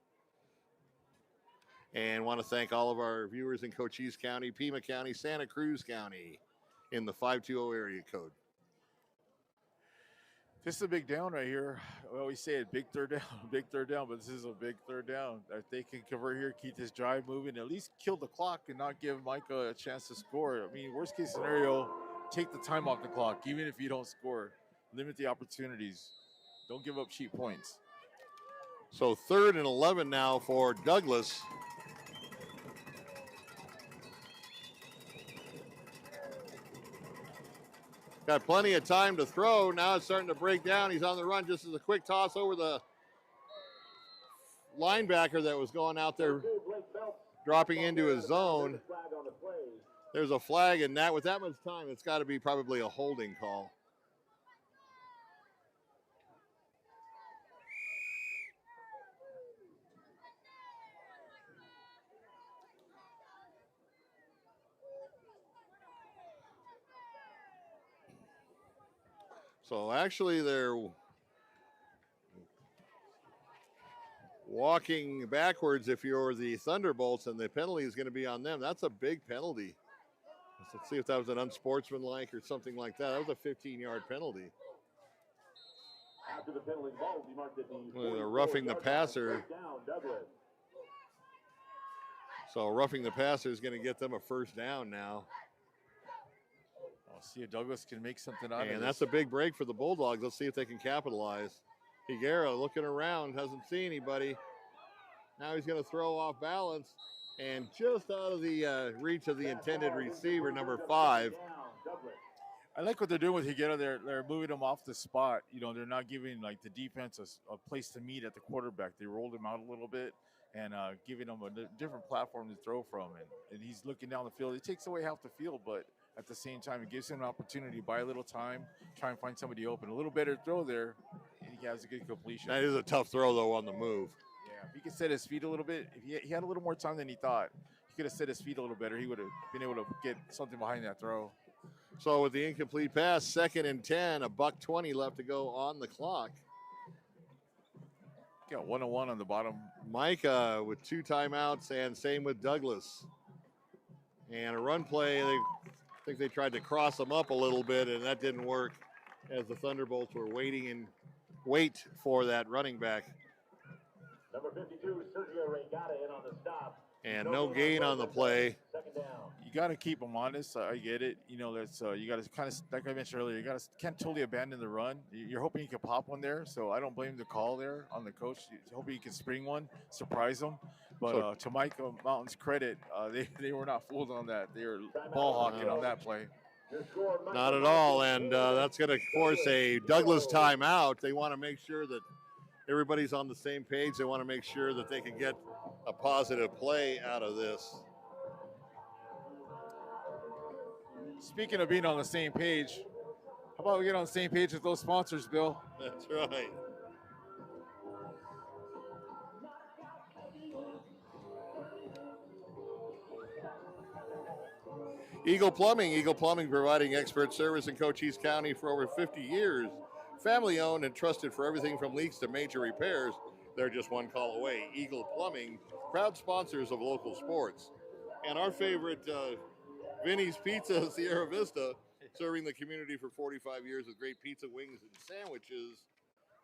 And want to thank all of our viewers in Cochise County, Pima County, Santa Cruz County in the 520 area code. This is a big down right here. We always say it, big third down, but this is a big third down. If they can convert here, keep this drive moving, at least kill the clock and not give Mica a chance to score. I mean, worst case scenario, take the time off the clock, even if you don't score. Limit the opportunities. Don't give up cheap points. So 3rd and 11 now for Douglas. Got plenty of time to throw. Now it's starting to break down. He's on the run just as a quick toss over the linebacker that was going out there, dropping into his zone. There's a flag, and that with that much time, it's got to be probably a holding call. So actually they're walking backwards if you're the Thunderbolts, and the penalty is going to be on them. That's a big penalty. Let's see if that was an unsportsmanlike or something like that. That was a 15-yard penalty. After the penalty ball, he marked it They're roughing the passer. So roughing the passer is going to get them a first down now. I'll see if Douglas can make something out of it. And that's a big break for the Bulldogs. Let's see if they can capitalize. Higuera looking around, hasn't seen anybody. Now he's going to throw off balance and just out of the reach of the intended receiver, number 5. I like what they're doing with Higuera. They're moving him off the spot. You know, they're not giving like the defense a place to meet at the quarterback. They rolled him out a little bit and giving him a different platform to throw from. And he's looking down the field. It takes away half the field, but at the same time, it gives him an opportunity to buy a little time, try and find somebody open. A little better throw there, and he has a good completion. That is a tough throw, though, on the move. Yeah, if he could set his feet a little bit, if he had a little more time than he thought, he could have set his feet a little better. He would have been able to get something behind that throw. So with the incomplete pass, 2nd and 10, a $1:20 left to go on the clock. Got 101 on the bottom. Mica with 2 timeouts, and same with Douglas. And a run play, I think they tried to cross them up a little bit, and that didn't work as the Thunderbolts were wait for that running back. Number 52, Sergio Regatta in on the stop. And no gain on the play. Second down. You got to keep them honest. I get it. You know, that's you got to kind of, like I mentioned earlier, can't totally abandon the run. You're hoping you can pop one there, so I don't blame the call there on the coach. Hoping you can spring one, surprise them. But to Mike Mountain's credit, they were not fooled on that. They were ball hawking on that play. Not at all, and that's going to force a Douglas timeout. They want to make sure that everybody's on the same page. They want to make sure that they can get a positive play out of this. Speaking of being on the same page, how about we get on the same page with those sponsors, Bill? That's right. Eagle Plumbing providing expert service in Cochise County for over 50 years. Family owned and trusted for everything from leaks to major repairs. They're just one call away. Eagle Plumbing, proud sponsors of local sports. And our favorite, Vinny's Pizza, Sierra Vista, serving the community for 45 years with great pizza, wings, and sandwiches.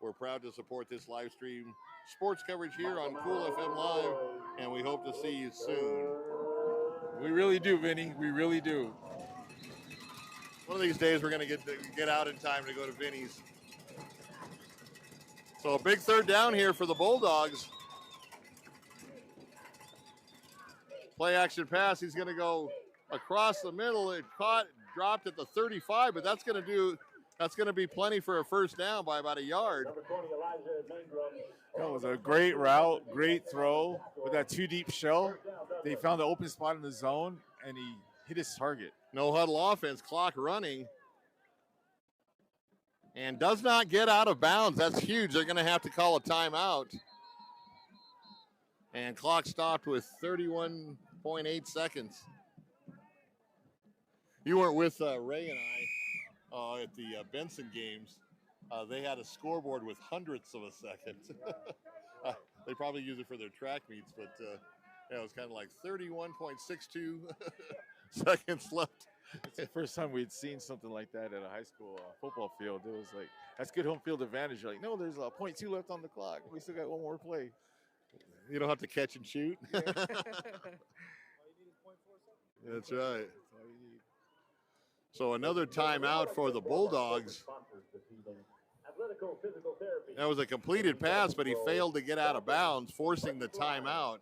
We're proud to support this live stream sports coverage here on Cool FM Live, and we hope to see you soon. We really do, Vinny. We really do. One of these days, we're going to get out in time to go to Vinny's. So a big 3rd down here for the Bulldogs. Play action pass. He's going to go across the middle. It dropped at the 35, but that's going to be plenty for a 1st down by about a yard. That was a great route, great throw with that 2 deep shell. They found the open spot in the zone, and he hit his target. No huddle offense, clock running. And does not get out of bounds. That's huge. They're going to have to call a timeout. And clock stopped with 31.8 seconds. You weren't with Ray and I at the Benson games. They had a scoreboard with hundredths of a second. They probably use it for their track meets, but yeah, it was kind of like 31.62 seconds left. It's the first time we'd seen something like that at a high school football field. It was like, that's good home field advantage. You're like, no, there's a 0.2 left on the clock. We still got one more play. You don't have to catch and shoot. Yeah. That's right. So another timeout for the Bulldogs. That was a completed pass, but he failed to get out of bounds, forcing the timeout.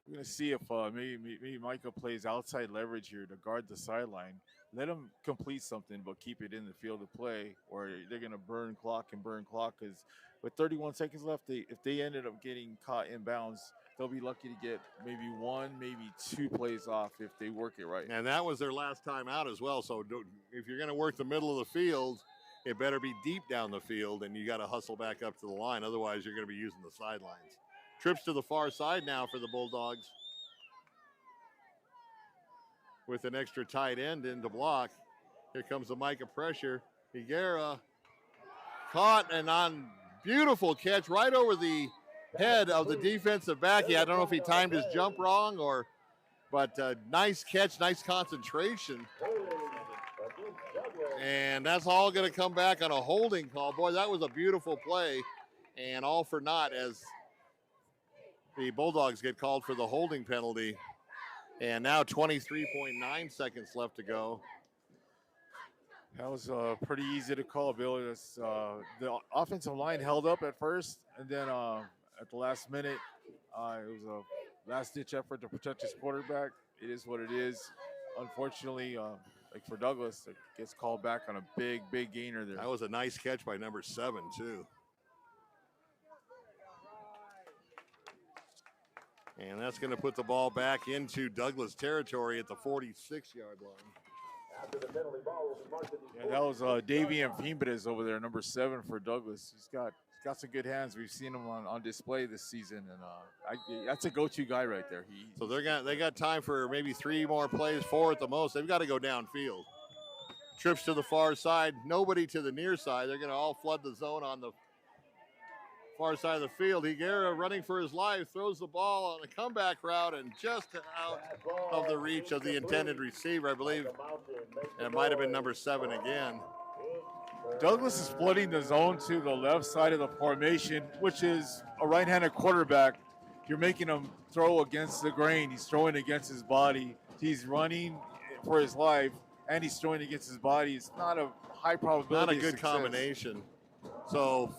We're going to see if maybe Mica plays outside leverage here to guard the sideline. Let him complete something, but keep it in the field of play, or they're going to burn clock, because with 31 seconds left, if they ended up getting caught in bounds, they'll be lucky to get maybe 1, maybe 2 plays off if they work it right. And that was their last time out as well. So if you're going to work the middle of the field, it better be deep down the field, and you got to hustle back up to the line. Otherwise, you're going to be using the sidelines. Trips to the far side now for the Bulldogs with an extra tight end in to block. Here comes the Mica pressure. Higuera caught and on beautiful catch right over the head of the defensive back. I don't know if he timed his jump wrong but nice catch, nice concentration. And that's all going to come back on a holding call. Boy, that was a beautiful play, and all for naught as the Bulldogs get called for the holding penalty. And now 23.9 seconds left to go. That was pretty easy to call, Bill. The offensive line held up at first, and then at the last minute, it was a last-ditch effort to protect his quarterback. It is what it is. Unfortunately, like for Douglas, it gets called back on a big gainer there. That was a nice catch by number 7, too. And that's going to put the ball back into Douglas territory at the 46-yard line. Yeah, that was Davian Fimbres over there, number 7 for Douglas. He's got some good hands. We've seen him on display this season, and that's a go-to guy right there. So they got time for maybe 3 more plays, 4 at the most. They've got to go downfield. Trips to the far side, nobody to the near side. They're going to all flood the zone on the far side of the field. Higuera running for his life, throws the ball on a comeback route and just out of the reach of the intended receiver, I believe. And it might have been number 7 again. Douglas is flooding the zone to the left side of the formation, which is a right-handed quarterback. You're making him throw against the grain. He's throwing against his body. He's running for his life, and he's throwing against his body. It's not a high probability. Not a good combination. So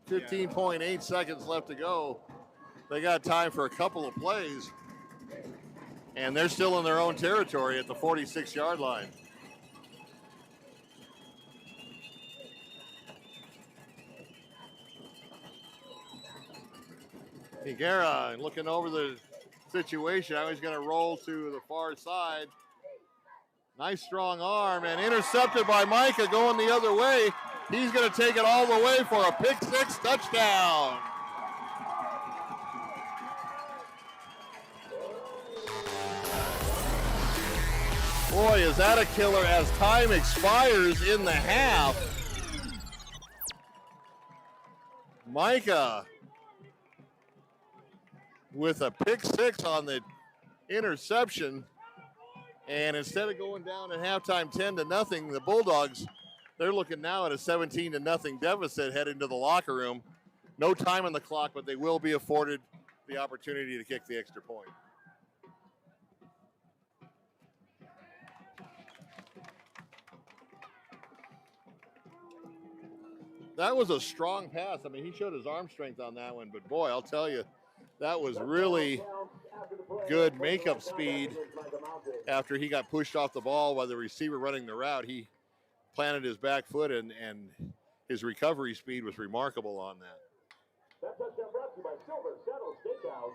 15.8 seconds left to go. They got time for a couple of plays, and they're still in their own territory at the 46-yard line. Higuera looking over the situation. Now he's going to roll to the far side. Nice strong arm and intercepted by Mica going the other way. He's going to take it all the way for a pick-6 touchdown. Boy, is that a killer as time expires in the half. Mica with a pick-6 on the interception. And instead of going down at halftime 10-0, the Bulldogs, they're looking now at a 17-0 deficit heading to the locker room. No time on the clock, but they will be afforded the opportunity to kick the extra point. That was a strong pass. I mean, he showed his arm strength on that one, but boy, I'll tell you, that was really good makeup speed. After he got pushed off the ball by the receiver running the route, he planted his back foot, and his recovery speed was remarkable on that. That touchdown brought to you by Silver Saddle Steakhouse.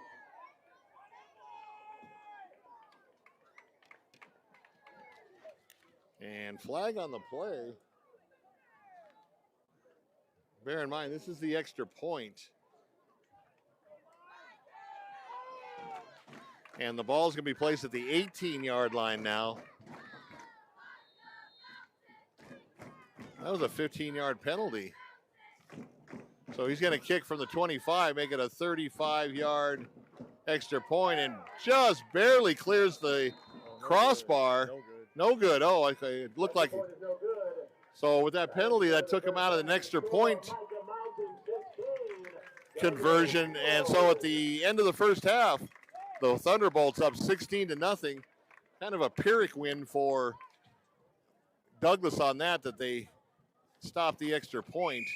And flag on the play. Bear in mind, this is the extra point. And the ball's going to be placed at the 18-yard line now. That was a 15-yard penalty. So he's going to kick from the 25, make it a 35-yard extra point, and just barely clears the crossbar. No good. Oh, it looked like. So with that penalty, that took him out of an extra point conversion. And so at the end of the first half, the Thunderbolts up 16-0. Kind of a Pyrrhic win for Douglas on that they stopped the extra point.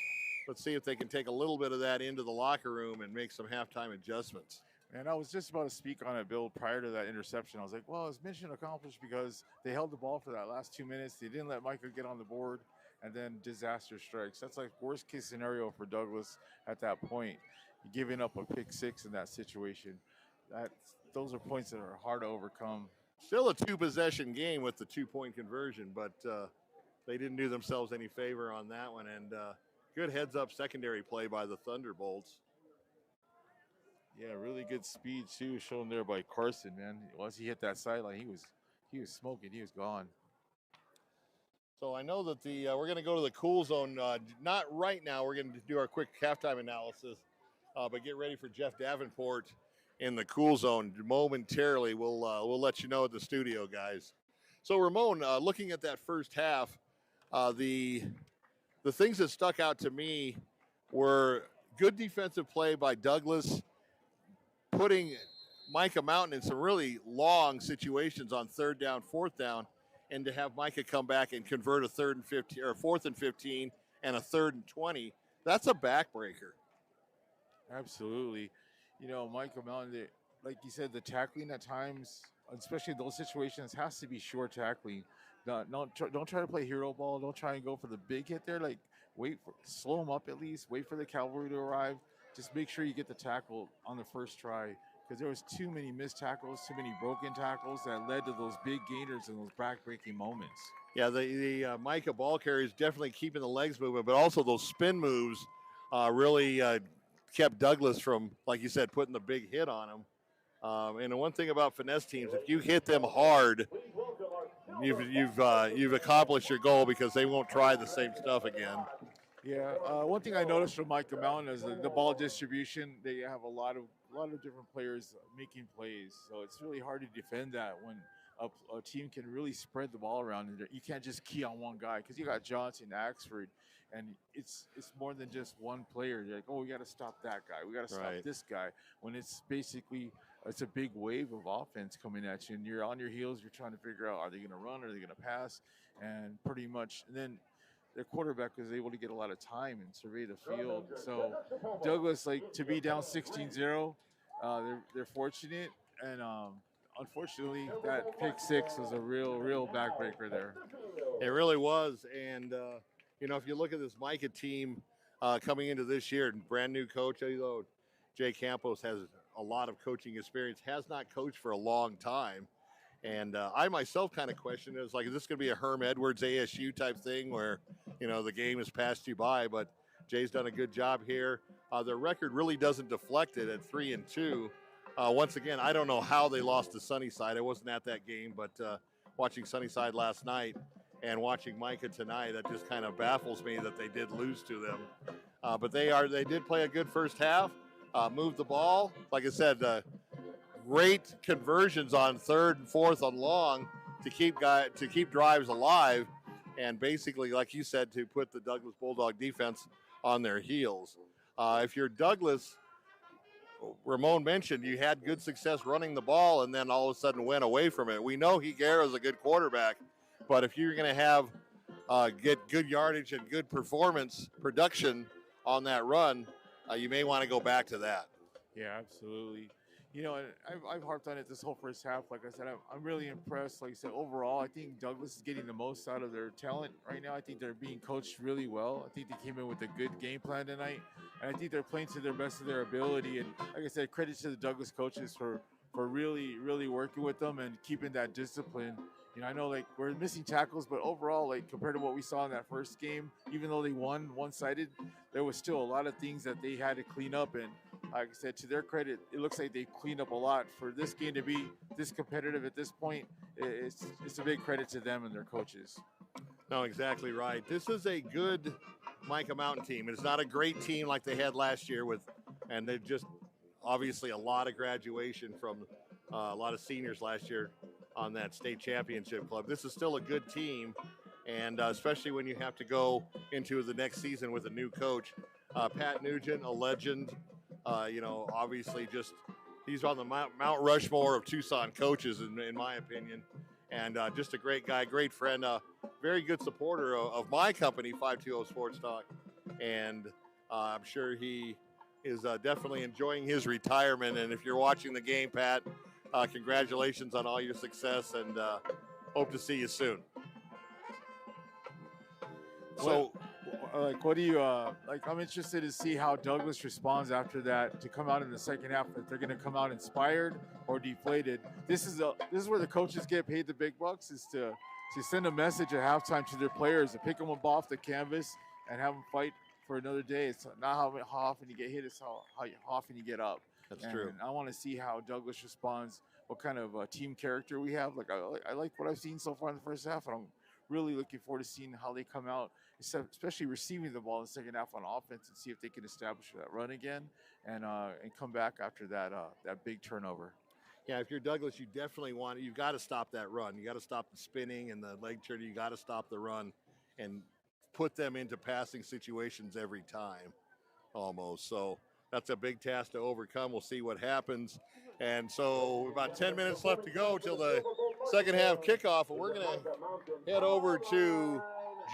Let's see if they can take a little bit of that into the locker room and make some halftime adjustments. And I was just about to speak on it, Bill, prior to that interception. I was like, well, it's mission accomplished because they held the ball for that last 2 minutes. They didn't let Mica get on the board, and then disaster strikes. That's like worst case scenario for Douglas at that point. Giving up a pick-6 in that situation. Those are points that are hard to overcome. Still a 2-possession game with the 2-point conversion, but they didn't do themselves any favor on that one. And good heads-up secondary play by the Thunderbolts. Yeah, really good speed too, shown there by Carson, man. Once he hit that sideline, he was smoking. He was gone. So I know that we're going to go to the cool zone. Not right now. We're going to do our quick halftime analysis, but get ready for Jeff Davenport in the cool zone momentarily. We'll let you know at the studio, guys. So Ramon, looking at that first half, the things that stuck out to me were good defensive play by Douglas, putting Mica Mountain in some really long situations on 3rd down, 4th down, and to have Mica come back and convert a 3rd and 15 or 4th and 15 and a 3rd and 20. That's a backbreaker. Absolutely. You know, Mica Mountain, like you said, the tackling at times, especially in those situations, has to be short tackling. Don't try to play hero ball. Don't try and go for the big hit there. Like, slow them up at least. Wait for the cavalry to arrive. Just make sure you get the tackle on the first try, because there was too many missed tackles, too many broken tackles that led to those big gainers and those back-breaking moments. Yeah, the Mica ball carrier is definitely keeping the legs moving, but also those spin moves really kept Douglas from, like you said, putting the big hit on him. And the one thing about finesse teams, if you hit them hard, you've accomplished your goal because they won't try the same stuff again. Yeah, one thing I noticed from Mica Mountain is the ball distribution. They have a lot of different players making plays, so it's really hard to defend that when a team can really spread the ball around. And you can't just key on one guy because you got Johnson, Axford, and it's more than just one player. You're like, oh, we got to stop that guy. We got to stop this guy. When it's basically it's a big wave of offense coming at you, and you're on your heels. You're trying to figure out, are they going to run? Are they going to pass? And pretty much, and then their quarterback was able to get a lot of time and survey the field. So Douglas, like, to be down 16-0, they're fortunate. And unfortunately, that pick six was a real backbreaker there. It really was. And, if you look at this Mica team coming into this year, brand new coach, although Jay Campos has a lot of coaching experience, has not coached for a long time. And I myself kind of questioned it. It's like, is this going to be a Herm Edwards ASU type thing where, the game has passed you by? But Jay's done a good job here. Their record really doesn't deflect it at 3-2. Once again, I don't know how they lost to Sunnyside. I wasn't at that game, but watching Sunnyside last night and watching Mica tonight, that just kind of baffles me that they did lose to them. But they did play a good first half, moved the ball. Like I said, great conversions on third and fourth on long to keep drives alive, and basically, like you said, to put the Douglas Bulldog defense on their heels. If you're Douglas, Ramon mentioned you had good success running the ball and then all of a sudden went away from it. We know Higuera's a good quarterback, but if you're going to have get good yardage and good production on that run, you may want to go back to that. Yeah, absolutely. I've harped on it this whole first half. Like I said, I'm really impressed. Like I said, overall, I think Douglas is getting the most out of their talent right now. I think they're being coached really well. I think they came in with a good game plan tonight, and I think they're playing to the best of their ability. And like I said, credit to the Douglas coaches for really working with them and keeping that discipline. I know, like, we're missing tackles, but overall, like, compared to what we saw in that first game, even though they won one-sided, there was still a lot of things that they had to clean up. And like I said, to their credit, it looks like they cleaned up a lot. For this game to be this competitive at this point, it's a big credit to them and their coaches. No, exactly right. This is a good Mica Mountain team. It's not a great team like they had last year and they're just obviously a lot of graduation from a lot of seniors last year on that state championship club. This is still a good team, and especially when you have to go into the next season with a new coach. Pat Nugent, a legend, obviously he's on the Mount Rushmore of Tucson coaches, in my opinion, and just a great guy, great friend, very good supporter of my company, 520 Sports Talk, and I'm sure he is definitely enjoying his retirement. And if you're watching the game, Pat, congratulations on all your success, and hope to see you soon. So, what do you I'm interested to see how Douglas responds after that, to come out in the second half. If they're going to come out inspired or deflated. This is where the coaches get paid the big bucks, is to send a message at halftime to their players, to pick them up off the canvas and have them fight for another day. It's not how often you get hit, it's how often you get up. That's true. I want to see how Douglas responds, what kind of team character we have. Like, I like what I've seen so far in the first half, and I'm really looking forward to seeing how they come out, especially receiving the ball in the second half on offense, and see if they can establish that run again and come back after that big turnover. Yeah, if you're Douglas, you've got to stop that run. You got to stop the spinning and the leg turn. You got to stop the run and put them into passing situations every time, almost. So that's a big task to overcome. We'll see what happens. And so about 10 minutes left to go till the second half kickoff. And we're going to head over to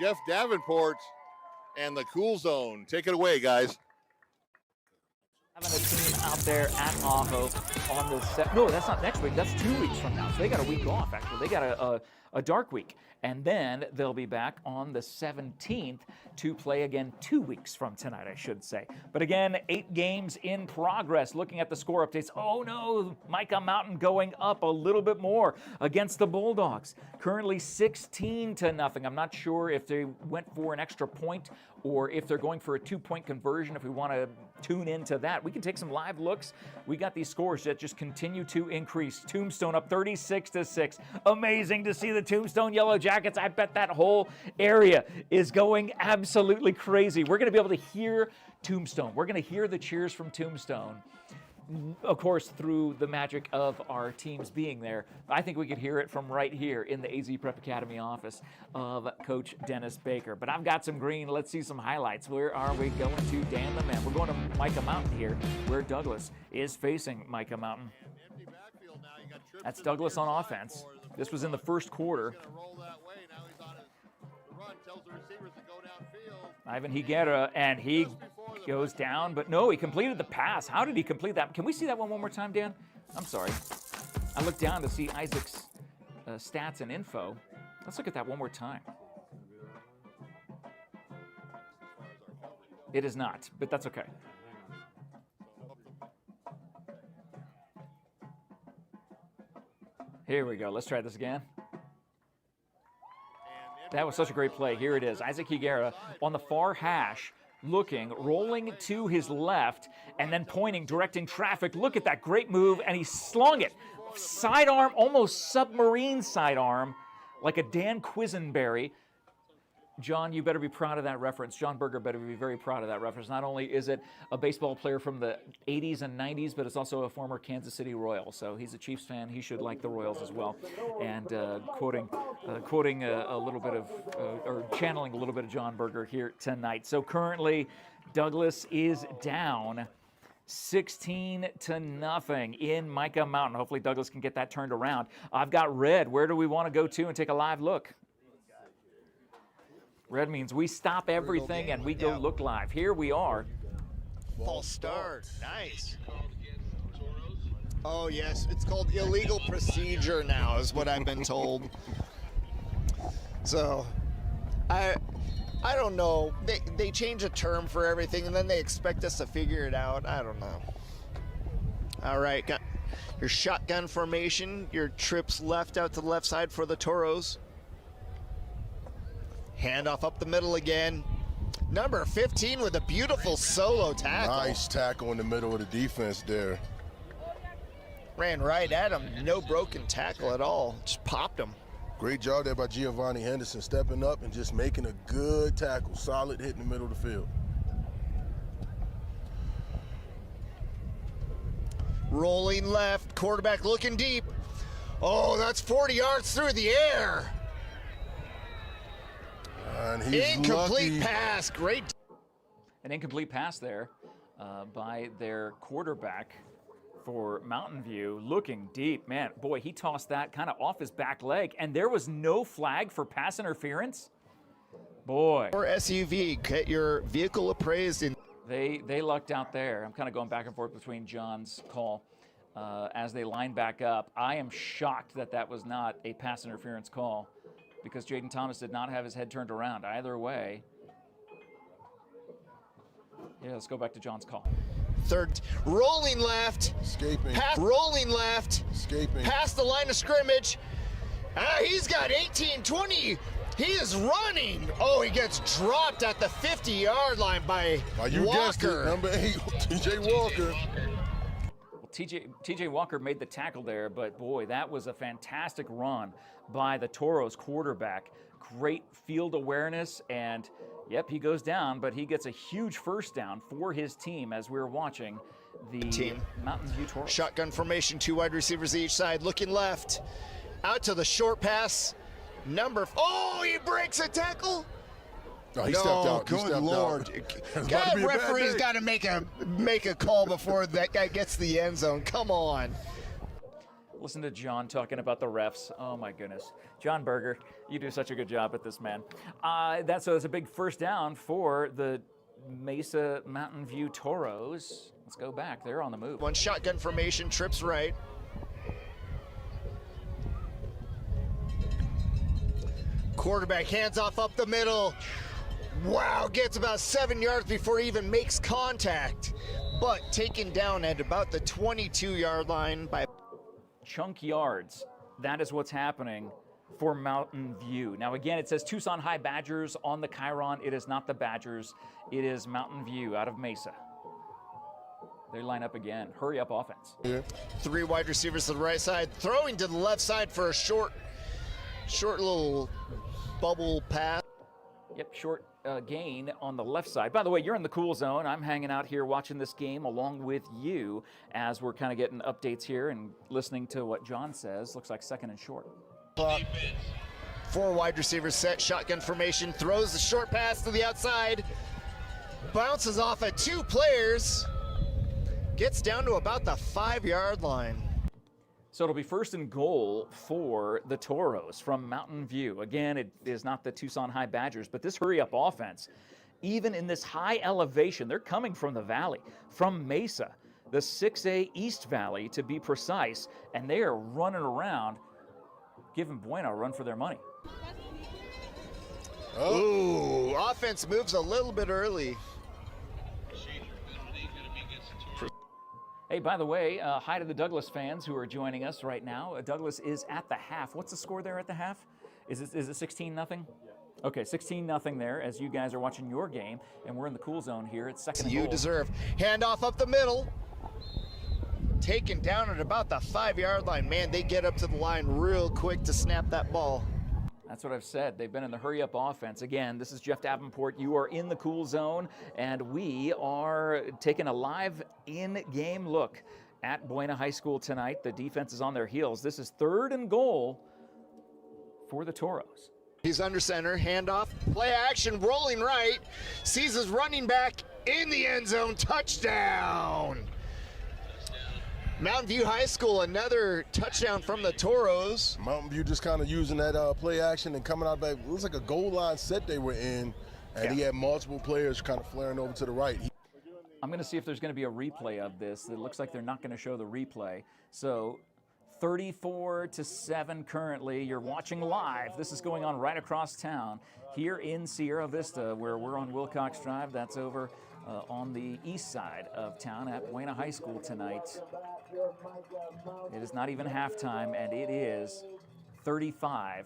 Jeff Davenport and the Cool Zone. Take it away, guys. Having a team out there at Ajo on the no, that's not next week. That's 2 weeks from now. So they got a week off, actually. They got a dark week. And then they'll be back on the 17th to play again 2 weeks from tonight, I should say. But again, 8 games in progress. Looking at the score updates. Oh no, Mica Mountain going up a little bit more against the Bulldogs. Currently 16-0. I'm not sure if they went for an extra point or if they're going for a 2-point conversion. If we want to tune into that, we can take some live looks. We got these scores that just continue to increase. Tombstone up 36-6. Amazing to see the Tombstone Yellow Jackets. I bet that whole area is going absolutely crazy. We're going to be able to hear Tombstone. We're going to hear the cheers from Tombstone, of course, through the magic of our teams being there. I think we could hear it from right here in the AZ Prep Academy office of Coach Dennis Baker. But I've got some green. Let's see some highlights. Where are we going to, Dan the Man? We're going to Mica Mountain here, where Douglas is facing Mica Mountain. That's Douglas on offense. This was in the first quarter. Ivan Higuera, and he goes down, but no, he completed the pass. How did he complete that? Can we see that one more time, Dan? I'm sorry. I looked down to see Isaac's stats and info. Let's look at that one more time. It is not, but that's okay. Here we go. Let's try this again. That was such a great play. Here it is. Isaac Higuera on the far hash, looking, rolling to his left, and then pointing, directing traffic. Look at that great move, and he slung it. Sidearm, almost submarine sidearm, like a Dan Quisenberry. John, you better be proud of that reference. John Berger better be very proud of that reference. Not only is it a baseball player from the 80s and 90s, but it's also a former Kansas City Royal. So he's a Chiefs fan. He should like the Royals as well. And quoting a little bit of, or channeling a little bit of John Berger here tonight. So currently, Douglas is down 16-0 in Mica Mountain. Hopefully Douglas can get that turned around. I've got red. Where do we want to go to and take a live look? Red means we stop everything and we go look live. Here we are. False start. Nice. Oh, yes. It's called illegal procedure now, is what I've been told. So, I don't know. They change a term for everything, and then they expect us to figure it out. I don't know. All right. Got your shotgun formation. Your trips left out to the left side for the Toros. Handoff up the middle again. Number 15 with a beautiful solo tackle. Nice tackle in the middle of the defense there. Ran right at him. No broken tackle at all. Just popped him. Great job there by Giovanni Henderson, stepping up and just making a good tackle. Solid hit in the middle of the field. Rolling left. Quarterback looking deep. Oh, that's 40 yards through the air. And he's incomplete lucky. Pass. Great. An incomplete pass there by their quarterback for Mountain View. Looking deep. Man, boy, he tossed that kind of off his back leg. And there was no flag for pass interference. Boy. Or SUV. Get your vehicle appraised. They lucked out there. I'm kind of going back and forth between John's call as they line back up. I am shocked that that was not a pass interference call, because Jaden Thomas did not have his head turned around. Either way. Yeah, let's go back to John's call. Third, rolling left. Escaping. Rolling left. Escaping. Past the line of scrimmage. He's got 18, 20. He is running. Oh, he gets dropped at the 50-yard line by you Walker. guessed it, number 8, T.J. Walker. Well, TJ Walker made the tackle there, but boy, that was a fantastic run by the Toros quarterback. Great field awareness, and yep, he goes down, but he gets a huge first down for his team as we're watching the team. Mountain View Toros. Shotgun formation, 2 wide receivers each side, looking left. Out to the short pass. Oh, he breaks a tackle. No, he stepped out. Good Lord. God, referee's got to make a call before that guy gets the end zone. Come on. Listen to John talking about the refs. Oh, my goodness. John Berger, you do such a good job at this, man. That's a big first down for the Mesa Mountain View Toros. Let's go back. They're on the move. One shotgun formation, trips right. Quarterback hands off up the middle. Wow, gets about 7 yards before he even makes contact. But taken down at about the 22-yard line by chunk yards. That is what's happening for Mountain View. Now again, it says Tucson High Badgers on the Chiron. It is not the Badgers. It is Mountain View out of Mesa. They line up again. Hurry up offense. Yeah. 3 wide receivers to the right side, throwing to the left side for a short Short little bubble pass. Yep, short gain on the left side. By the way, you're in the cool zone. I'm hanging out here watching this game along with you as we're kind of getting updates here and listening to what John says. Looks like second and short. Four wide receivers set, shotgun formation, throws the short pass to the outside, bounces off of two players, gets down to about the 5-yard line. So it'll be first and goal for the Toros from Mountain View. Again, it is not the Tucson High Badgers, but this hurry-up offense, even in this high elevation, they're coming from the valley, from Mesa, the 6A East Valley to be precise, and they are running around, giving Buena a run for their money. Ooh, offense moves a little bit early. Hey, by the way, hi to the Douglas fans who are joining us right now. Douglas is at the half. What's the score there at the half? Is it 16-0? Yeah. Okay, 16-0 there as you guys are watching your game, and we're in the cool zone here. It's second and goal. You deserve. Handoff up the middle. Taken down at about the 5-yard line. Man, they get up to the line real quick to snap that ball. That's what I've said. They've been in the hurry-up offense. Again, this is Jeff Davenport. You are in the cool zone, and we are taking a live in-game look at Buena High School tonight. The defense is on their heels. This is third and goal for the Toros. He's under center, handoff, play action, rolling right, sees his running back in the end zone, touchdown! Mountain View High School, another touchdown from the Toros. Mountain View just kind of using that play action and coming out back. It looks like a goal line set they were in, and he had multiple players kind of flaring over to the right. I'm going to see if there's going to be a replay of this. It looks like they're not going to show the replay. So 34-7 currently. You're watching live. This is going on right across town here in Sierra Vista, where we're on Wilcox Drive. That's over on the east side of town at Buena High School tonight. It is not even halftime, and it is 35-7.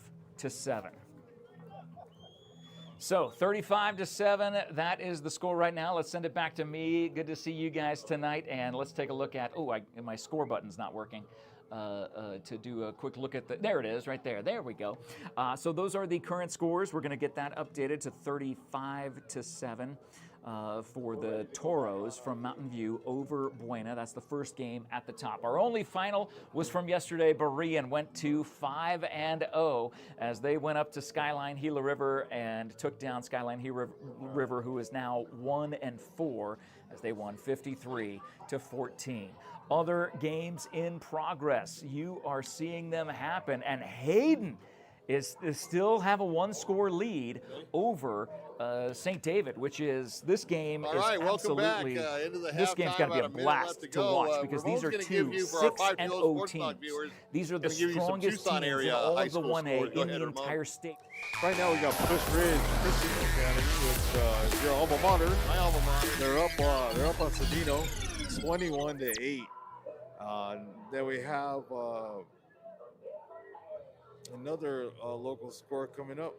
So 35-7, that is the score right now. Let's send it back to me. Good to see you guys tonight, and let's take a look at, my score button's not working. To do a quick look at there it is right there. There we go. So those are the current scores. We're going to get that updated to 35-7. For the Toros from Mountain View over Buena. That's the first game at the top. Our only final was from yesterday. Berean went to 5-0 as they went up to Skyline Gila River and took down Skyline Gila River, who is now 1-4 as they won 53-14. Other games in progress. You are seeing them happen, and Hayden is still have a one-score lead over St. David, which is this game. All is right, welcome back absolutely into the this game's got to be a blast to watch because these are two 6-0 teams. These are the strongest teams in all of the 1A in the entire state. Right now we got Bush Ridge Christian Academy with your alma mater. My alma mater. They're up on Cedino, 21-8. Then we have another local score coming up.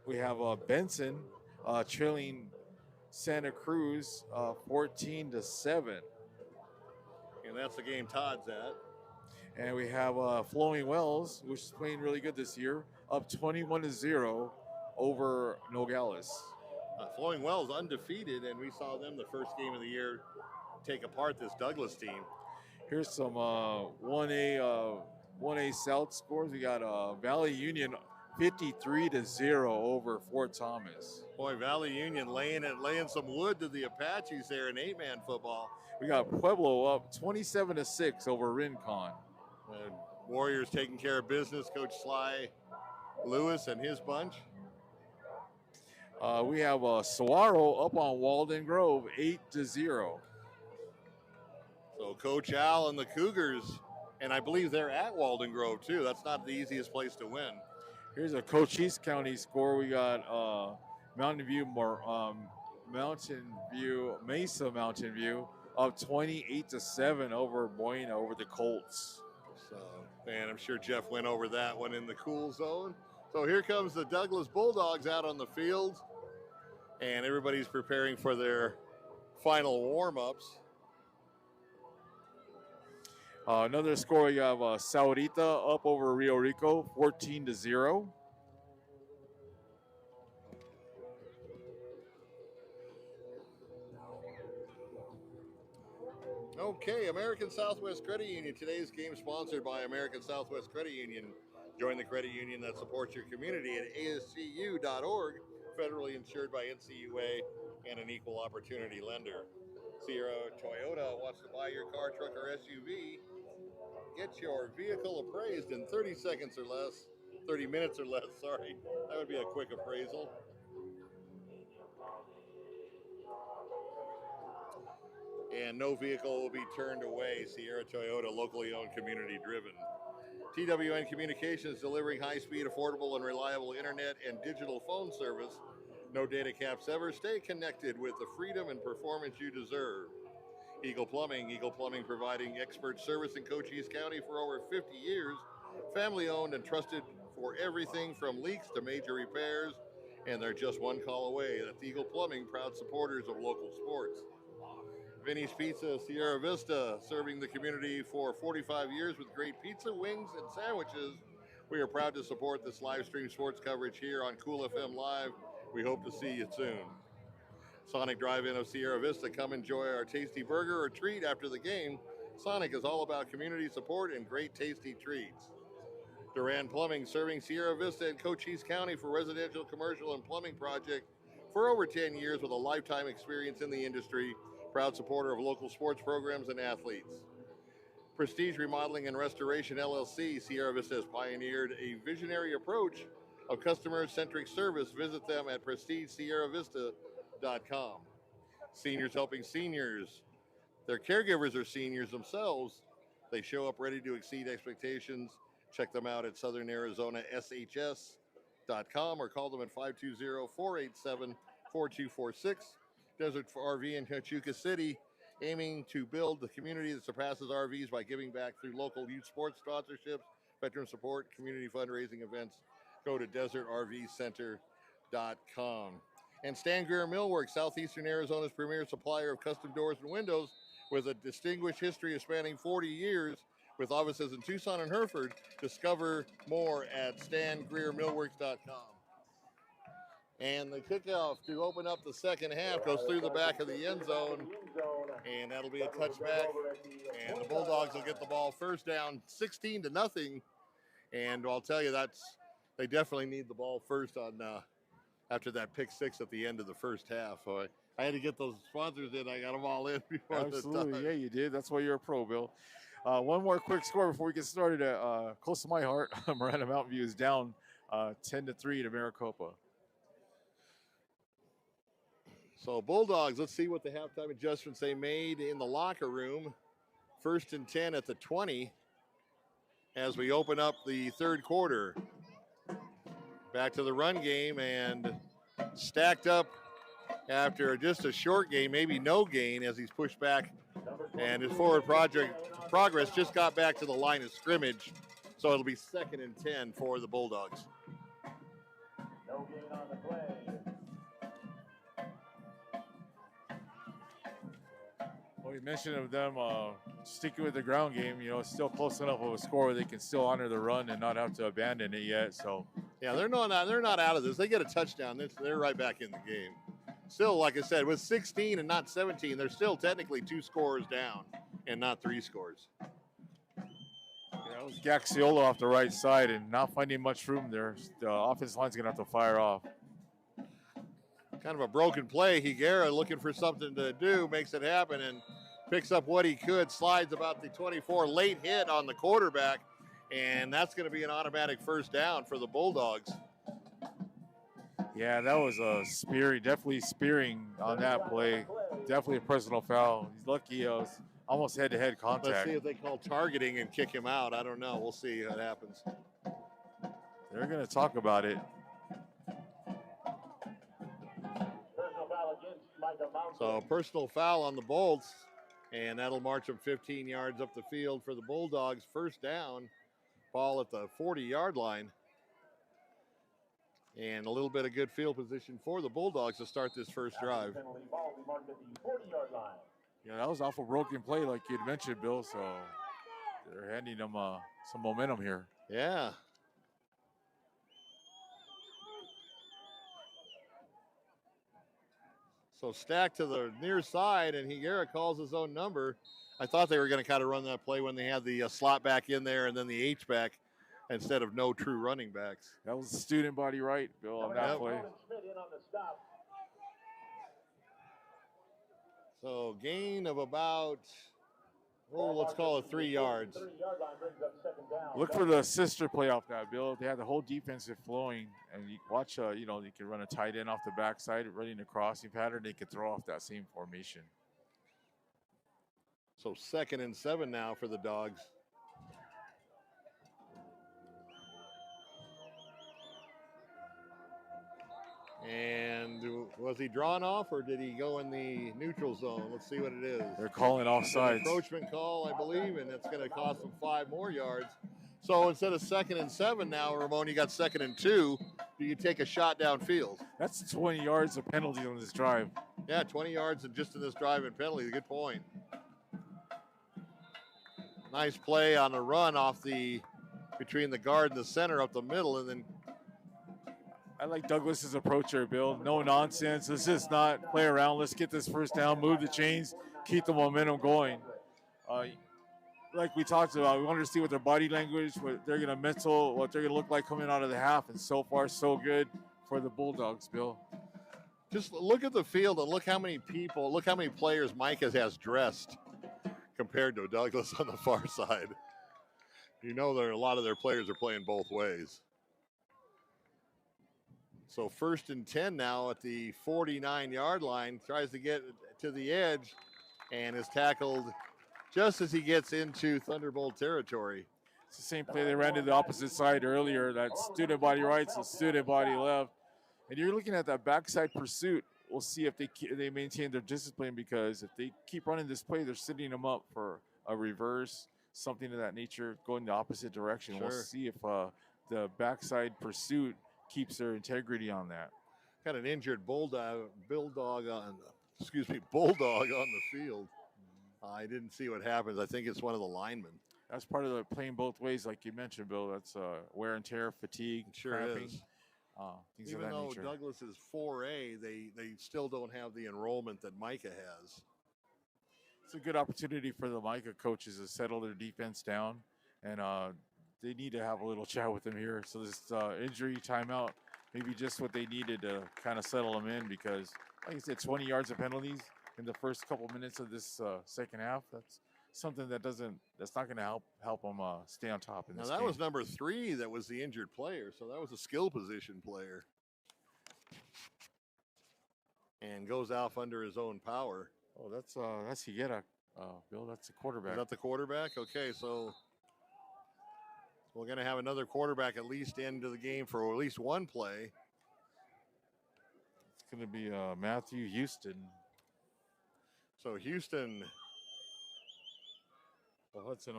We have Benson trailing Santa Cruz 14-7. And that's the game Todd's at. And we have Flowing Wells, which is playing really good this year, up 21-0 over Nogales. Flowing Wells undefeated, and we saw them the first game of the year take apart this Douglas team. Here's some 1A South scores. We got Valley Union 53-0 over Fort Thomas. Boy, Valley Union laying some wood to the Apaches there in 8-man football. We got Pueblo up 27-6 over Rincon. Warriors taking care of business. Coach Sly Lewis and his bunch. We have Saguaro up on Walden Grove 8-0. So Coach Al and the Cougars, and I believe they're at Walden Grove too. That's not the easiest place to win. Here's a Cochise County score. We got Mountain View, Mesa Mountain View up 28-7 over Buena over the Colts. So, man, I'm sure Jeff went over that one in the cool zone. So here comes the Douglas Bulldogs out on the field, and everybody's preparing for their final warm-ups. Another score, you have Saurita up over Rio Rico, 14-0. Okay, American Southwest Credit Union. Today's game sponsored by American Southwest Credit Union. Join the credit union that supports your community at ascu.org, federally insured by NCUA and an equal opportunity lender. Sierra Toyota wants to buy your car, truck, or SUV. Get your vehicle appraised in 30 seconds or less, 30 minutes or less, sorry. That would be a quick appraisal. And no vehicle will be turned away. Sierra Toyota, locally owned, community driven. TWN Communications, delivering high-speed, affordable, and reliable internet and digital phone service. No data caps ever. Stay connected with the freedom and performance you deserve. Eagle Plumbing providing expert service in Cochise County for over 50 years. Family-owned and trusted for everything from leaks to major repairs. And they're just one call away. That's Eagle Plumbing, proud supporters of local sports. Vinny's Pizza, Sierra Vista, serving the community for 45 years with great pizza, wings, and sandwiches. We are proud to support this live stream sports coverage here on Cool FM Live. We hope to see you soon. Sonic Drive-In of Sierra Vista, come enjoy our tasty burger or treat after the game. Sonic is all about community support and great tasty treats. Duran Plumbing, serving Sierra Vista and Cochise County for residential, commercial, and plumbing projects for over 10 years with a lifetime experience in the industry. Proud supporter of local sports programs and athletes. Prestige Remodeling and Restoration LLC, Sierra Vista has pioneered a visionary approach of customer-centric service. Visit them at prestigesierravista.com. Seniors helping seniors. Their caregivers are seniors themselves. They show up ready to exceed expectations. Check them out at southernArizonaSHS.com or call them at 520-487-4246. Desert RV in Pachuca City, aiming to build the community that surpasses RVs by giving back through local youth sports sponsorships, veteran support, community fundraising events. Go to desertrvcenter.com. And Stan Greer Millwork, southeastern Arizona's premier supplier of custom doors and windows with a distinguished history of spanning 40 years with offices in Tucson and Hereford. Discover more at stangreermillworks.com. And the kickoff to open up the second half goes through the back of the end zone, and that'll be a touchback. And the Bulldogs will get the ball first down, 16-0. And I'll tell you, they definitely need the ball first on after that pick six at the end of the first half. So I had to get those sponsors in. I got them all in before Absolutely, the time. yeah, you did. That's why you're a pro, Bill. One more quick score before we get started. Close to my heart, Miranda Mountain View is down 10-3 to Maricopa. So Bulldogs, let's see what the halftime adjustments they made in the locker room. 1st and 10 at the 20 as we open up the third quarter. Back to the run game and stacked up after just a short gain, maybe no gain as he's pushed back. And his forward progress just got back to the line of scrimmage. So it'll be 2nd and 10 for the Bulldogs. No gain on the play. Well, you mentioned of them sticking with the ground game. You know, it's still close enough of a score where they can still honor the run and not have to abandon it yet. So, yeah, they're not out of this. They get a touchdown, they're right back in the game. Still, like I said, with 16 and not 17, they're still technically 2 scores down and not 3 scores. Yeah, it was Gaxiola off the right side and not finding much room there. The offensive line's going to have to fire off. Kind of a broken play. Higuera looking for something to do, makes it happen, and picks up what he could, slides about the 24, late hit on the quarterback, and that's going to be an automatic first down for the Bulldogs. Yeah, that was a definitely spearing on that play. Definitely a personal foul. He's lucky it was almost head-to-head contact. Let's see if they call targeting and kick him out. I don't know. We'll see what happens. They're going to talk about it. So personal foul on the Bolts, and that'll march them 15 yards up the field for the Bulldogs. First down, ball at the 40-yard line. And a little bit of good field position for the Bulldogs to start this first drive. Yeah, that was off a broken play like you'd mentioned, Bill. So they're handing them some momentum here. Yeah. So stacked to the near side, and Higuera calls his own number. I thought they were going to kind of run that play when they had the slot back in there and then the H back instead of no true running backs. That was student body right, Bill, on that play. So gain of about, let's call it 3 yards. Look for the sister play off that, Bill. They had the whole defensive flowing, and you watch, you can run a tight end off the backside, running a crossing pattern. They could throw off that same formation. So 2nd and 7 now for the Dogs. And was he drawn off or did he go in the neutral zone? Let's see what it is. They're calling offsides. Encroachment call, I believe, and it's going to cost them 5 more yards. So instead of 2nd and 7 now, Ramon, you got 2nd and 2. Do you take a shot downfield? That's 20 yards of penalty on this drive. Yeah, 20 yards just in this drive and penalty. Good point. Nice play on the run off between the guard and the center up the middle, and then I like Douglas's approach here, Bill. No nonsense. Let's just not play around. Let's get this first down, move the chains, keep the momentum going. Like we talked about, we wanted to see what their body language, what they're going to look like coming out of the half. And so far, so good for the Bulldogs, Bill. Just look at the field and look how many players Mica has dressed compared to Douglas on the far side. You know, a lot of their players are playing both ways. So 1st and 10 now at the 49-yard line. Tries to get to the edge and is tackled just as he gets into Thunderbolt territory. It's the same play they ran to the opposite side earlier. That student body right, so student body left. And you're looking at that backside pursuit. We'll see if they maintain their discipline, because if they keep running this play, they're setting them up for a reverse, something of that nature, going the opposite direction. Sure. We'll see if the backside pursuit keeps their integrity on that. Got an injured bulldog on the field. I didn't see what happens. I think it's one of the linemen. That's part of the playing both ways, like you mentioned, Bill. That's wear and tear, fatigue, sure cramping, is. Things Even of that though nature. Douglas is 4A, they still don't have the enrollment that Mica has. It's a good opportunity for the Mica coaches to settle their defense down, and they need to have a little chat with them here. So this injury timeout, maybe just what they needed to kind of settle them in, because, like I said, 20 yards of penalties in the first couple minutes of this second half. That's something that's not going to help them stay on top in this Now that game. was number 3 that was the injured player, so that was a skill position player. And goes off under his own power. Oh, that's Higuera, Bill. That's the quarterback. Is that the quarterback? Okay, so we're going to have another quarterback at least into the game for at least one play. It's going to be Matthew Houston. So Houston. Hudson.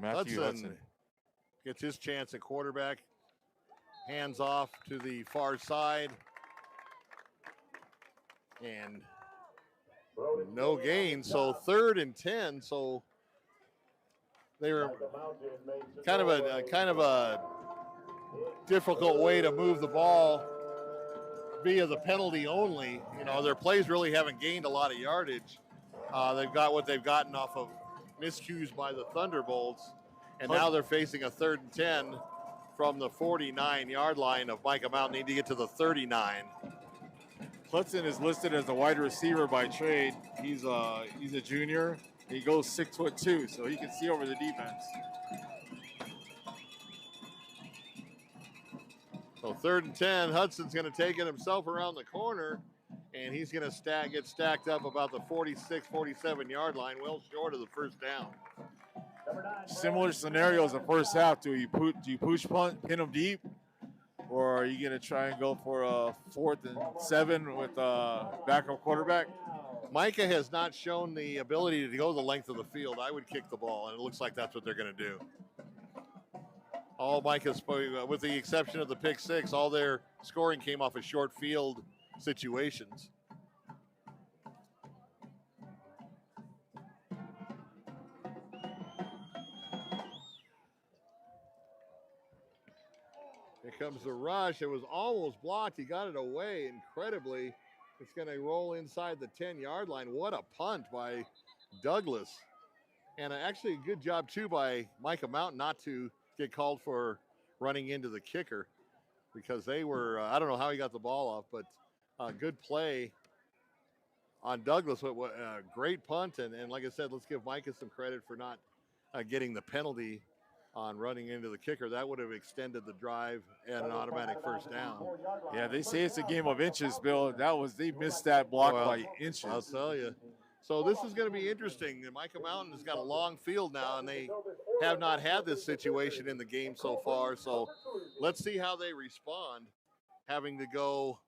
Matthew Hudson. Gets his chance at quarterback. Hands off to the far side. And no gain. So 3rd and 10. So they were kind of a difficult way to move the ball via the penalty only. You know, their plays really haven't gained a lot of yardage. They've got what they've gotten off of miscues by the Thunderbolts, and now they're facing a 3rd and 10 from the 49-yard line of Mica Mountain. Need to get to the 39. Hudson is listed as a wide receiver by trade. He's a junior. He goes 6'2", so he can see over the defense. So 3rd and 10, Hudson's going to take it himself around the corner, and he's going to get stacked up about the 46, 47-yard line, well short of the first down. Similar scenarios the first half. Do you push punt, pin them deep, or are you going to try and go for a 4th and 7 with a backup quarterback? Mica has not shown the ability to go the length of the field. I would kick the ball, and it looks like that's what they're going to do. All Mica's, with the exception of the pick 6, all their scoring came off of short field situations. Here comes the rush. It was almost blocked. He got it away incredibly. It's going to roll inside the 10-yard line. What a punt by Douglas. And actually a good job, too, by Mica Mountain not to get called for running into the kicker because they were, I don't know how he got the ball off, but good play on Douglas. What a great punt. And like I said, let's give Mica some credit for not getting the penalty on running into the kicker. That would have extended the drive and an automatic first down. Yeah, they say it's a game of inches, Bill. They missed that block by inches. I'll tell you. So this is going to be interesting. Mica Mountain has got a long field now, and they have not had this situation in the game so far. So let's see how they respond, having to go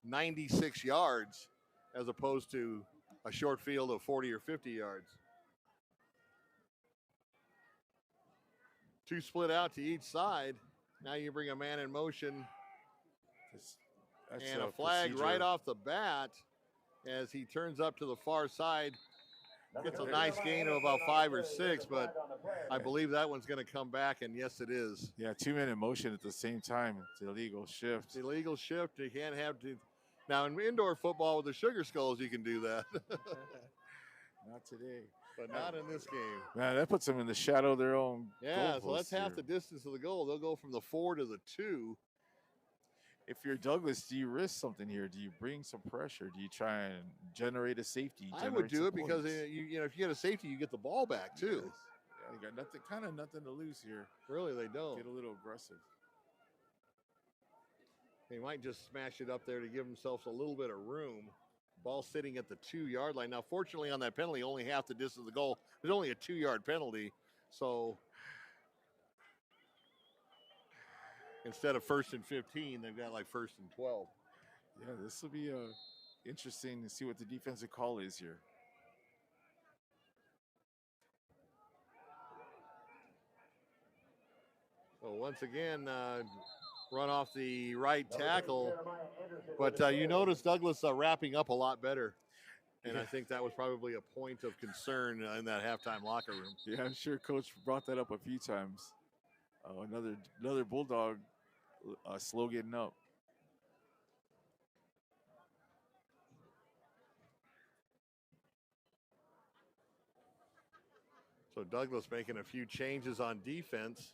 96 yards as opposed to a short field of 40 or 50 yards. Two split out to each side. Now you bring a man in motion. And a flag procedure right off the bat as he turns up to the far side. Gets a nice gain of about 5 or 6, but I believe that one's going to come back, and yes, it is. Yeah, 2-minute motion at the same time. It's illegal shift. It's illegal shift. You can't have to. Now, in indoor football with the Sugar Skulls, you can do that. Not today. But not in this game. Man, that puts them in the shadow of their own. Yeah, so that's half the distance of the goal. They'll go from the 4 to the 2. If you're Douglas, do you risk something here? Do you bring some pressure? Do you try and generate a safety? I would do it because you know, if you get a safety, you get the ball back too. Yes. Yeah, you got nothing to lose here. Really, they don't. Get a little aggressive. They might just smash it up there to give themselves a little bit of room. Ball sitting at the 2-yard line. Now, fortunately, on that penalty, only half the distance of the goal. There's only a 2-yard penalty, so instead of 1st and 15, they've got like 1st and 12. Yeah, this will be interesting to see what the defensive call is here. So once again, run off the right tackle, but you notice Douglas wrapping up a lot better. And I think that was probably a point of concern in that halftime locker room. Yeah, I'm sure Coach brought that up a few times. Another Bulldog slow getting up. So Douglas making a few changes on defense.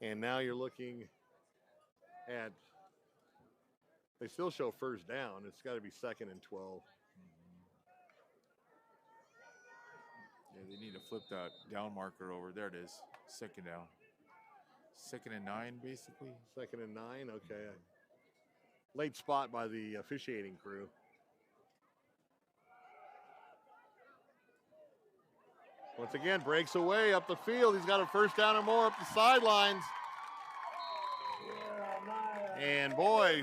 And now you're looking at, they still show first down. It's got to be 2nd and 12. Yeah, they need to flip that down marker over. There it is. 2nd down. 2nd and 9, basically. 2nd and 9, okay. Late spot by the officiating crew. Once again, breaks away up the field. He's got a first down or more up the sidelines. And boy,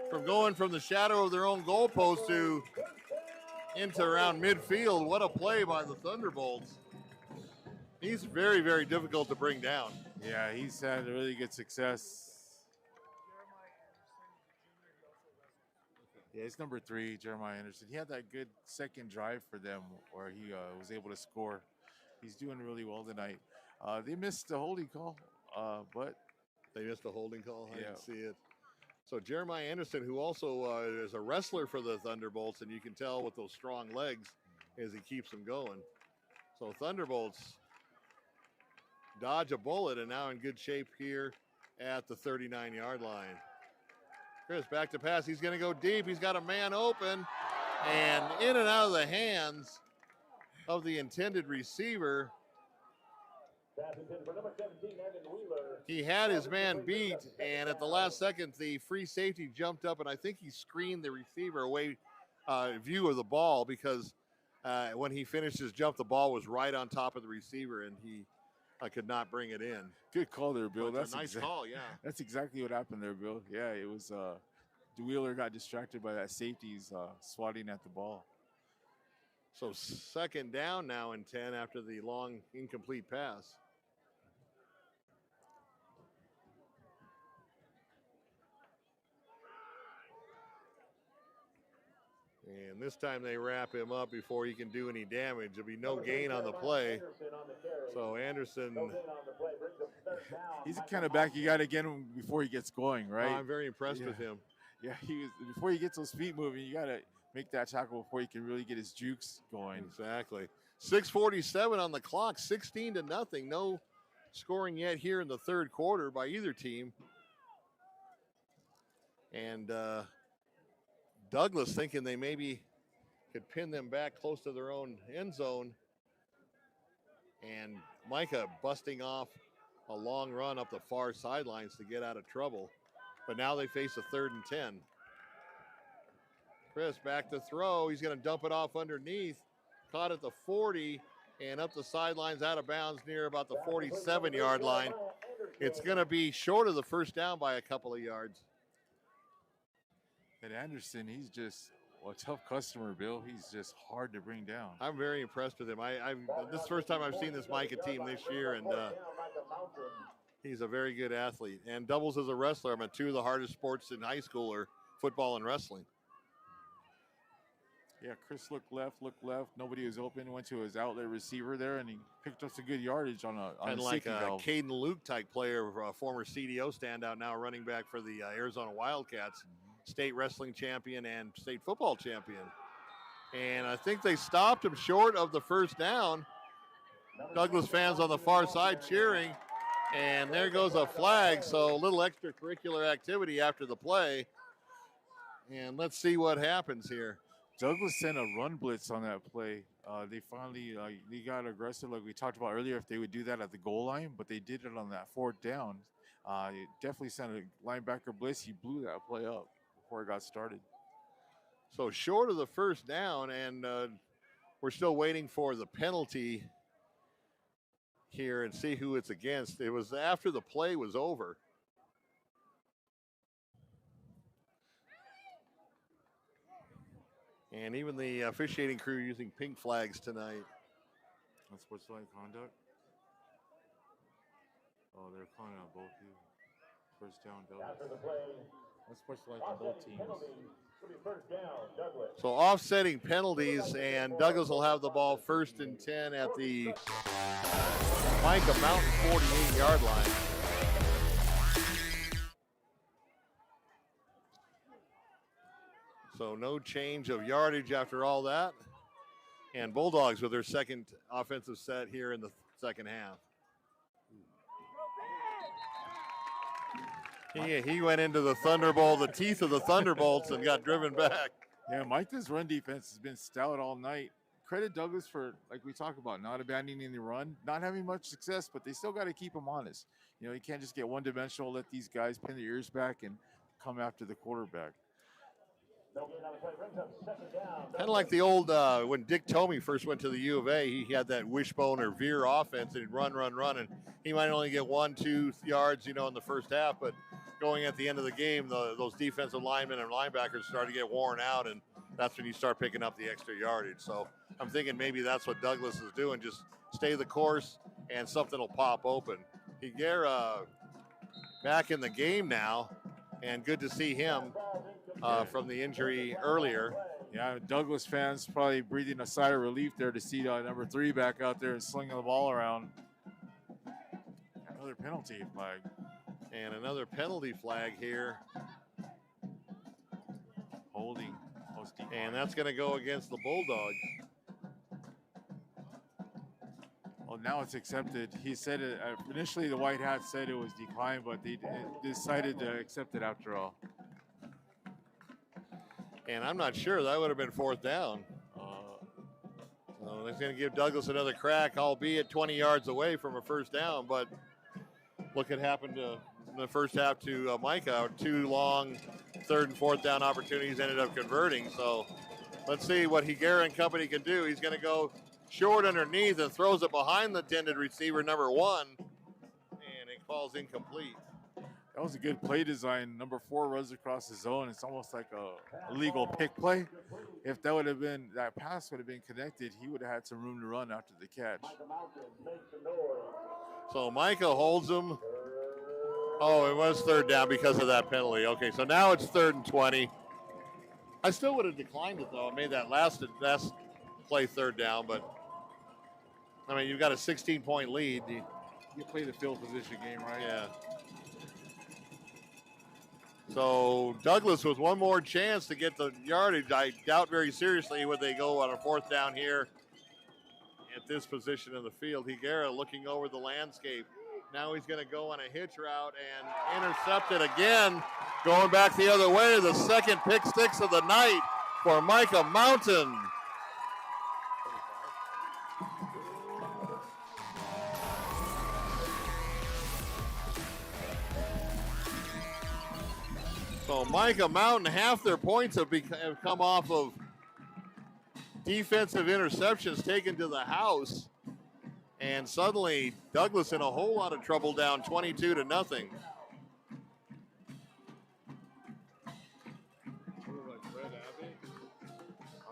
from going from the shadow of their own goalpost to into around midfield, what a play by the Thunderbolts. He's very, very difficult to bring down. Yeah, he's had really good success. Yeah, it's number 3, Jeremiah Anderson. He had that good second drive for them where he was able to score. He's doing really well tonight. They missed the holding call, but they missed a holding call. I didn't see it. So Jeremiah Anderson, who also is a wrestler for the Thunderbolts, and you can tell with those strong legs as he keeps them going. So Thunderbolts dodge a bullet and now in good shape here at the 39-yard line. Chris, back to pass. He's going to go deep. He's got a man open, and in and out of the hands of the intended receiver. He had his man beat, and at the last second, the free safety jumped up, and I think he screened the receiver away view of the ball because when he finished his jump, the ball was right on top of the receiver, and he could not bring it in. Good call there, Bill. That's a nice call, yeah. That's exactly what happened there, Bill. Yeah, it was DeWheeler got distracted by that safety's swatting at the ball. So 2nd down now and 10 after the long incomplete pass. And this time they wrap him up before he can do any damage. There'll be no gain on the play. So Anderson, he's the kind of back you got to get him before he gets going, right? I'm very impressed with him. Yeah, before he gets those feet moving, you got to make that tackle before he can really get his jukes going. Exactly. 6:47 on the clock, 16-0. No scoring yet here in the third quarter by either team. And Douglas thinking they maybe could pin them back close to their own end zone. And Mica busting off a long run up the far sidelines to get out of trouble. But now they face a 3rd and 10. Chris back to throw. He's going to dump it off underneath. Caught at the 40 and up the sidelines out of bounds near about the 47-yard line. It's going to be short of the first down by a couple of yards. And Anderson, he's just a tough customer, Bill. He's just hard to bring down. I'm very impressed with him. This is the first time I've seen this Mica team this year, and he's a very good athlete. And doubles as a wrestler. I'm at 2 of the hardest sports in high school are football and wrestling. Yeah, Chris looked left. Nobody was open. Went to his outlet receiver there, and he picked up some good yardage on a like a valve. Caden Luke type player, former CDO standout, now running back for the Arizona Wildcats, state wrestling champion and state football champion. And I think they stopped him short of the first down. Douglas fans on the far side cheering, and there goes a flag. So a little extracurricular activity after the play. And let's see what happens here. Douglas sent a run blitz on that play. They finally they got aggressive, like we talked about earlier, if they would do that at the goal line, but they did it on that 4th down. It definitely sent a linebacker blitz. He blew that play up before it got started. So short of the first down, and we're still waiting for the penalty here and see who it's against. It was after the play was over. And even the officiating crew using pink flags tonight. On sportsmanlike conduct? Oh, they're calling out both of you. First down, Douglas. That's sportsmanlike on both teams. So offsetting penalties, and Douglas will have the ball 1st and 10 at the Mica Mountain 48-yard line. So no change of yardage after all that. And Bulldogs with their second offensive set here in the second half. He went into the Thunderbolt, the teeth of the Thunderbolts, and got driven back. Yeah, Mica's run defense has been stout all night. Credit Douglas for, like we talk about, not abandoning the run, not having much success, but they still got to keep him honest. You know, you can't just get one-dimensional, let these guys pin their ears back and come after the quarterback. Kind of like the old, when Dick Tomey first went to the U of A, he had that wishbone or veer offense, and he'd run, and he might only get 1-2 yards, in the first half, but going at the end of the game, those defensive linemen and linebackers start to get worn out, and that's when you start picking up the extra yardage. So I'm thinking maybe that's what Douglas is doing, just stay the course, and something will pop open. Higuera back in the game now, and good to see him. From the injury earlier. Yeah, Douglas fans probably breathing a sigh of relief there to see number 3 back out there and slinging the ball around. Another penalty flag. And another penalty flag here. Holding. And that's going to go against the Bulldogs. Well, now it's accepted. He said it, initially the White Hat said it was declined, but they decided to accept it after all. And I'm not sure that would have been 4th down. So that's going to give Douglas another crack, albeit 20 yards away from a first down. But look what happened in the first half to Mica. 2 long 3rd and 4th down opportunities ended up converting. So let's see what Higuera and company can do. He's going to go short underneath and throws it behind the intended receiver, number 1. And it falls incomplete. That was a good play design. Number 4 runs across the zone. It's almost like a legal pick play. If that would have been, that pass would have been connected, he would have had some room to run after the catch. So Mica holds him. Oh, it was 3rd down because of that penalty. Okay, so now it's 3rd and 20. I still would have declined it, though. I made that last play third down, but, I mean, you've got a 16-point lead. You play the field position game, right? Yeah. So Douglas with one more chance to get the yardage. I doubt very seriously would they go on a fourth down here at this position in the field. Higuera looking over the landscape. Now he's going to go on a hitch route and intercepted again, going back the other way. The second pick six of the night for Mica Mountain. So Mica Mountain, half their points have come off of defensive interceptions taken to the house. And suddenly Douglas in a whole lot of trouble, down 22-0. On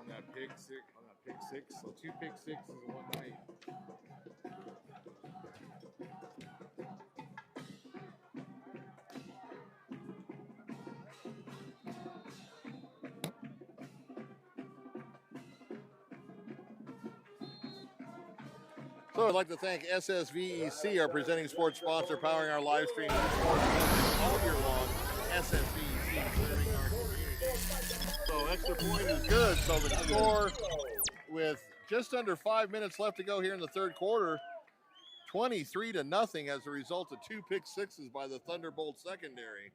that pick six. So 2 pick sixes in one night. So I'd like to thank SSVEC, our presenting sports sponsor, powering our live stream all year long. SSVEC serving our community. So extra point is good. So the score, with just under 5 minutes left to go here in the third quarter, 23-0 as a result of 2 pick sixes by the Thunderbolt secondary.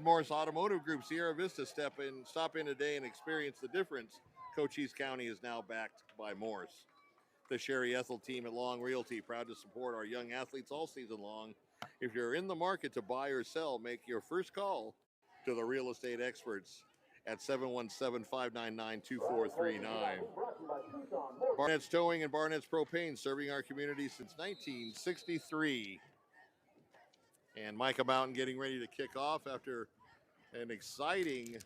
MORSE Automotive Group, Sierra Vista, stop in today and experience the difference. Cochise County is now backed by Morse. The Sherry ETHELL team at Long Realty, proud to support our young athletes all season long. If you're in the market to buy or sell, make your first call to the real estate experts at 717-599-2439. Barnett's Towing and Barnett's Propane, serving our community since 1963. And Mica Mountain getting ready to kick off after an exciting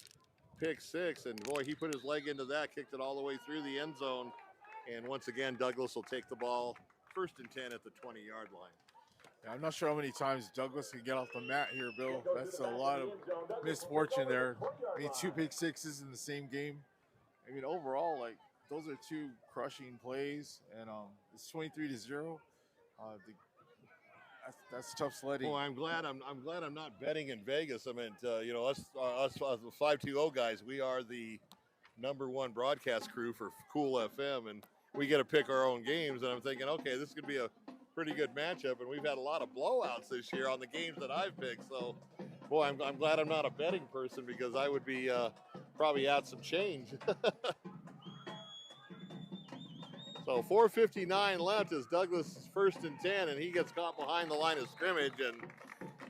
pick six. And boy, he put his leg into that, kicked it all the way through the end zone. And once again, Douglas will take the ball 1st and 10 at the 20-yard line. Yeah, I'm not sure how many times Douglas can get off the mat here, Bill. That's a lot of misfortune there. I mean, 2 pick sixes in the same game. I mean, overall, like, those are 2 crushing plays, and it's 23-0. That's tough sledding. Well, I'm glad I'm not betting in Vegas. I mean, you know, us the 520 guys, we are the #1 broadcast crew for Cool FM, and we get to pick our own games. And I'm thinking, okay, this could be a pretty good matchup. And we've had a lot of blowouts this year on the games that I've picked. So, boy, I'm glad I'm not a betting person, because I would be probably out some change. So 4:59 left as Douglas is 1st and 10, and he gets caught behind the line of scrimmage, and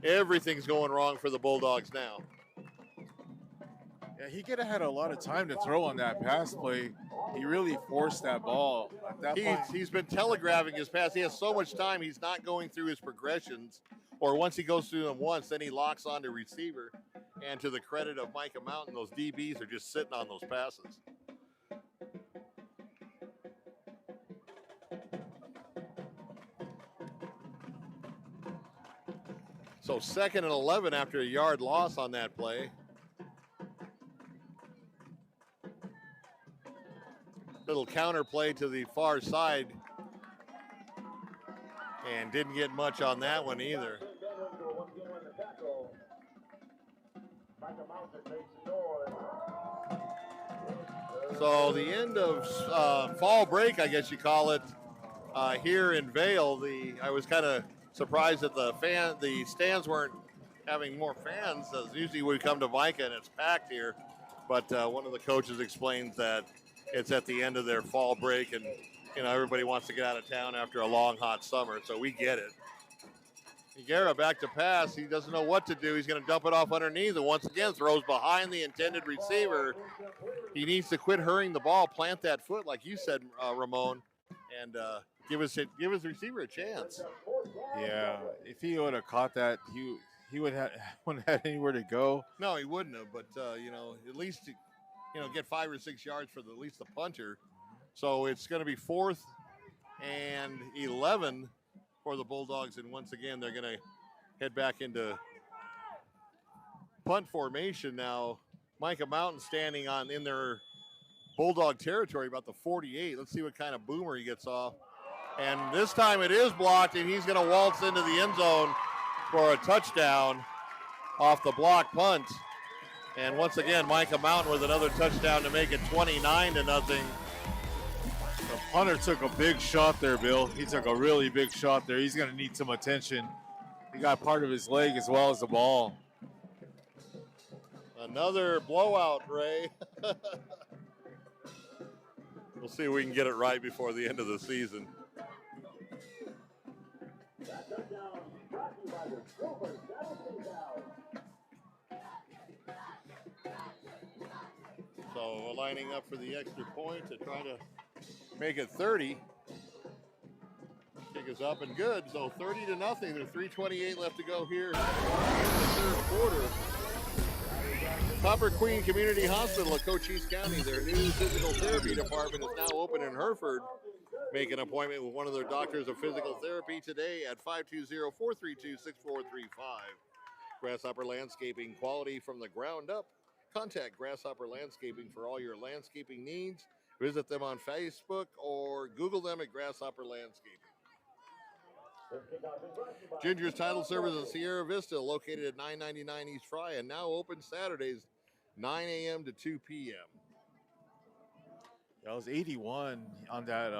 everything's going wrong for the Bulldogs now. Yeah, he could have had a lot of time to throw on that pass play. He really forced that ball. At that point, He's been telegraphing his pass. He has so much time, he's not going through his progressions. Or once he goes through them once, then he locks on to receiver. And to the credit of Mica Mountain, those DBs are just sitting on those passes. So 2nd and 11 after a yard loss on that play. Little counter play to the far side, and didn't get much on that one either. So the end of fall break, I guess you call it, here in Vail. I was kind of surprised that the stands weren't having more fans. Usually we come to Mica and it's packed here, but one of the coaches explains that it's at the end of their fall break, and you know, everybody wants to get out of town after a long, hot summer, so we get it. Higuera back to pass. He doesn't know what to do. He's going to dump it off underneath, and once again throws behind the intended receiver. He needs to quit hurrying the ball, plant that foot, like you said, Ramon, and give his receiver a chance. Yeah, if he would have caught that, he wouldn't have had anywhere to go. No, he wouldn't have, but you know, at least get 5 or 6 yards for at least the punter. So it's going to be 4th and 11 for the Bulldogs, and once again they're going to head back into punt formation now. Mica Mountain standing in their Bulldog territory, about the 48. Let's see what kind of boomer he gets off. And this time it is blocked, and he's going to waltz into the end zone for a touchdown off the block punt. And once again, Mica Mountain with another touchdown to make it 29-0. The punter took a big shot there, Bill. He took a really big shot there. He's going to need some attention. He got part of his leg as well as the ball. Another blowout, Ray. We'll see if we can get it right before the end of the season. So we're lining up for the extra point to try to make it 30. Kick is up and good. So 30-0. There's 3:28 left to go here in the third quarter. Copper Queen Community Hospital of Cochise County, their new physical therapy department is now open in Hereford. Make an appointment with one of their doctors of physical therapy today at 520-432-6435. Grasshopper Landscaping, quality from the ground up. Contact Grasshopper Landscaping for all your landscaping needs. Visit them on Facebook or Google them at Grasshopper Landscaping. Ginger's Title Service in Sierra Vista, located at 999 East Fry, and now open Saturdays, 9 a.m. to 2 p.m. That was 81 on that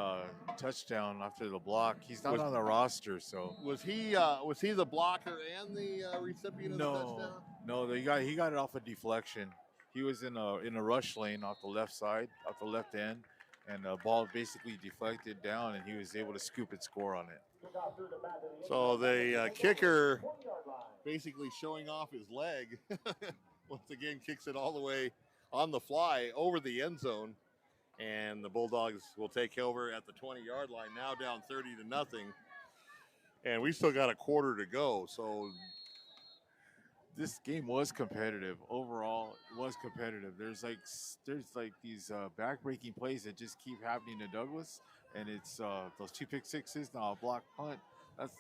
touchdown after the block. He's not on the roster, so. Was he the blocker and the recipient of the touchdown? No, he got it off a deflection. He was in a rush lane off the left side, off the left end, and the ball basically deflected down, and he was able to scoop and score on it. So the kicker basically showing off his leg. Once again, kicks it all the way on the fly over the end zone. And the Bulldogs will take over at the 20-yard line, now down 30-0. And we still got a quarter to go. So this game was competitive. Overall, it was competitive. There's like these back-breaking plays that just keep happening to Douglas. And it's those 2 pick sixes, now a block punt. That's,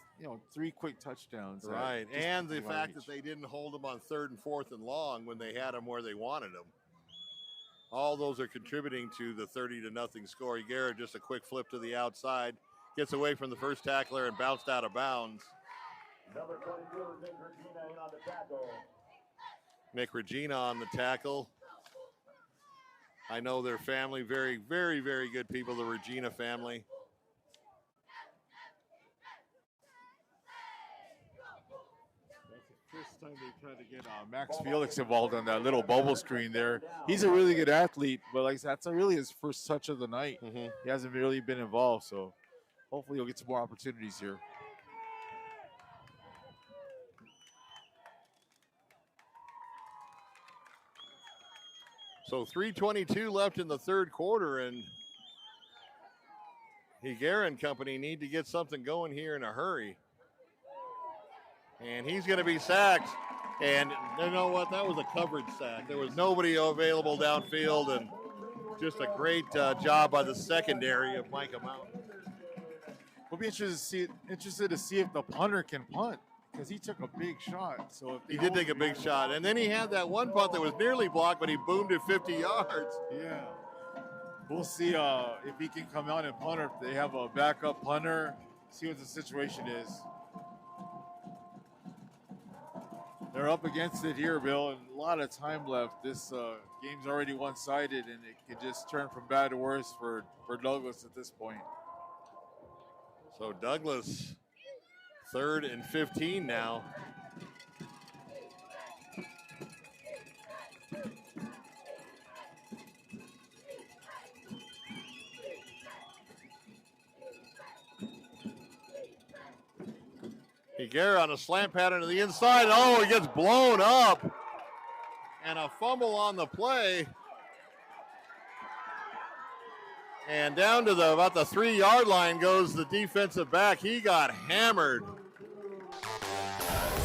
3 quick touchdowns. Right, and the fact that they didn't hold them on 3rd and 4th and long when they had them where they wanted them. All those are contributing to the 30-0 score. Garrett, just a quick flip to the outside, gets away from the first tackler and bounced out of bounds. Number 22 is Nick Regina in on the tackle. Nick Regina on the tackle. I know their family, very, very, very good people, the Regina family. That's the first time they tried to get Max Felix involved on that little bubble screen there. He's a really good athlete, but that's really his first touch of the night. Mm-hmm. He hasn't really been involved, so hopefully he'll get some more opportunities here. So 3:22 left in the third quarter, and Higuera and company need to get something going here in a hurry. And he's going to be sacked. And you know what? That was a coverage sack. There was nobody available downfield, and just a great job by the secondary of Mica Mountain. We'll be interested to see if the punter can punt, because he took a big shot. So if he did take a big shot. And then he had that one punt that was nearly blocked, but he boomed it 50 yards. Yeah. We'll see if he can come out and punt, or if they have a backup punter, see what the situation is. They're up against it here, Bill, and a lot of time left. This game's already one-sided, and it could just turn from bad to worse for Douglas at this point. So Douglas, 3rd and 15 now. Higuera on a slant pattern to the inside. Oh, he gets blown up. And a fumble on the play. And down to about the 3-yard line goes the defensive back. He got hammered.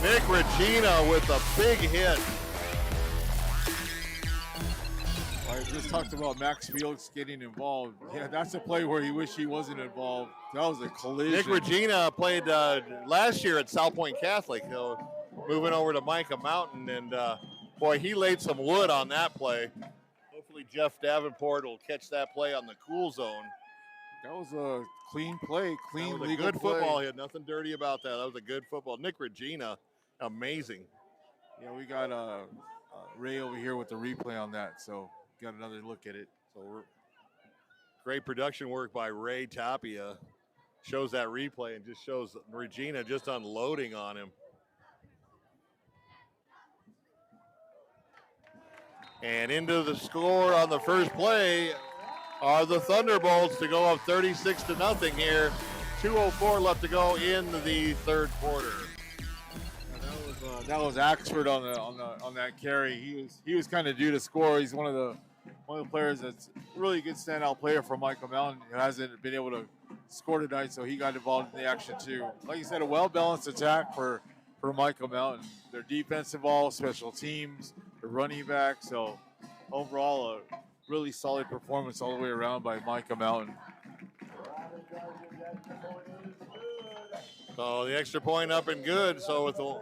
Nick Regina with a big hit. I just talked about Max Felix getting involved. Yeah, that's a play where he wished he wasn't involved. That was a collision. Nick Regina played last year at South Point Catholic, moving over to Mica Mountain, and Boy, he laid some wood on that play. Hopefully Jeff Davenport will catch that play on the cool zone. That was a clean play, clean That was a legal good play. football hit. Nothing dirty about that. That was a good football. Nick Regina, amazing. Yeah, we got Ray over here with the replay on that, so got another look at it. So great production work by Ray Tapia. Shows that replay and just shows Regina just unloading on him. And into the score on the first play are the Thunderbolts to go up 36-0 here. 2:04 left to go in the third quarter. That was Axford on that carry. He was kind of due to score. He's one of the players that's really good standout player for Mica Mountain who hasn't been able to score tonight, so he got involved in the action too. Like you said, a well-balanced attack for Mica Mountain. Their defensive all, special teams, the running back. So overall, a really solid performance all the way around by Mica Mountain. So the extra point up and good. So with the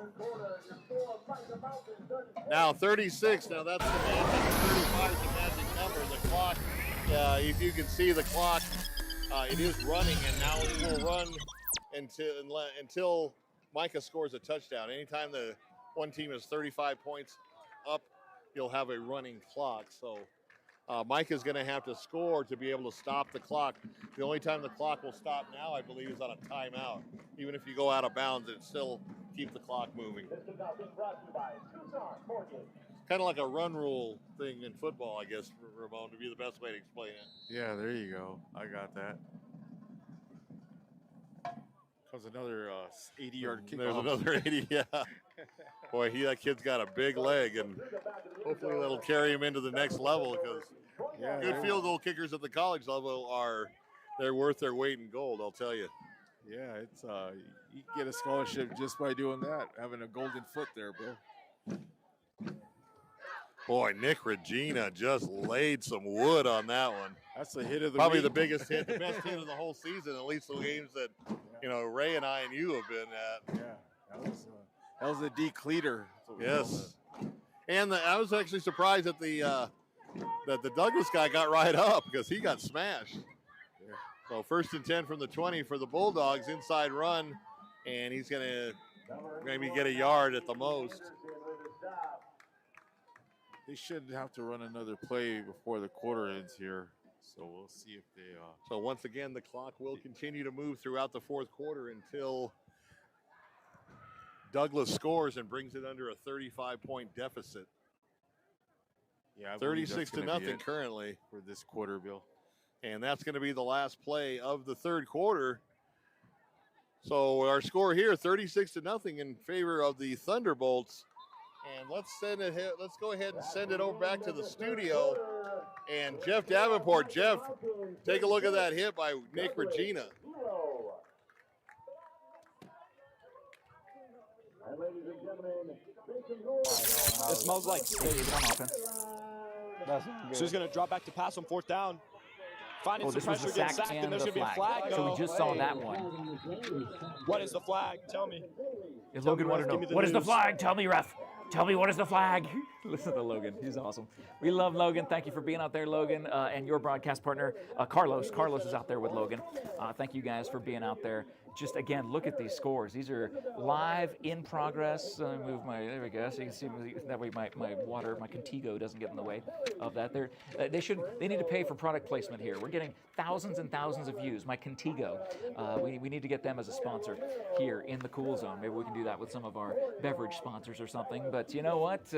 now 36. Now that's the magic. 35 is the magic number. The clock. If you can see the clock, it is running, and now it will run until Mica scores a touchdown. Anytime the one team is 35 points up, you'll have a running clock. So Mica's going to have to score to be able to stop the clock. The only time the clock will stop now, I believe, is on a timeout. Even if you go out of bounds, it still keep the clock moving. Kind of like a run rule thing in football, I guess, Ramon, to be the best way to explain it. Yeah, there you go. I got that. Comes another 80-yard kickoff. There's another 80, yeah. Boy, that kid's got a big leg, and hopefully that'll carry him into the next level because good field goal kickers at the college level they're worth their weight in gold, I'll tell you. Yeah, it's you get a scholarship just by doing that, having a golden foot there, bro. Boy, Nick Regina just laid some wood on that one. That's the hit of the Probably week. the biggest hit, the best hit of the whole season, at least the games that Ray and I and you have been at. Yeah, that was a decleater. Yes, and I was actually surprised that the Douglas guy got right up because he got smashed. Yeah. So 1st and 10 from the 20 for the Bulldogs, inside run, and he's going to maybe get a yard at the most. They shouldn't have to run another play before the quarter ends here. So we'll see if they. So once again, the clock will continue to move throughout the fourth quarter until Douglas scores and brings it under a 35-point deficit. Yeah, 36-0 currently for this quarter, Bill. And that's going to be the last play of the third quarter. So our score here, 36-0 in favor of the Thunderbolts. And let's go ahead and send it over back to the studio. And Jeff Davenport, Jeff, take a look at that hit by Nick Regina. It smells like so he's going to drop back to pass on fourth down. Finding some this was pressure, the getting sack sacked, and and there's the going to be a flag. flag. So we just saw that hey. one. What is the flag? Tell me. If Logan wanted to know, what is the flag? Tell me, ref. Tell me, what is the flag? Listen to Logan. He's awesome. We love Logan. Thank you for being out there, Logan, and your broadcast partner, Carlos. Carlos is out there with Logan. Thank you guys for being out there. Just, again, look at these scores. These are live, in progress. Let me move there we go. So you can see that way my water, my Contigo doesn't get in the way of that. They need to pay for product placement here. We're getting thousands and thousands of views. My Contigo, we need to get them as a sponsor here in the Cool Zone. Maybe we can do that with some of our beverage sponsors or something. But you know what?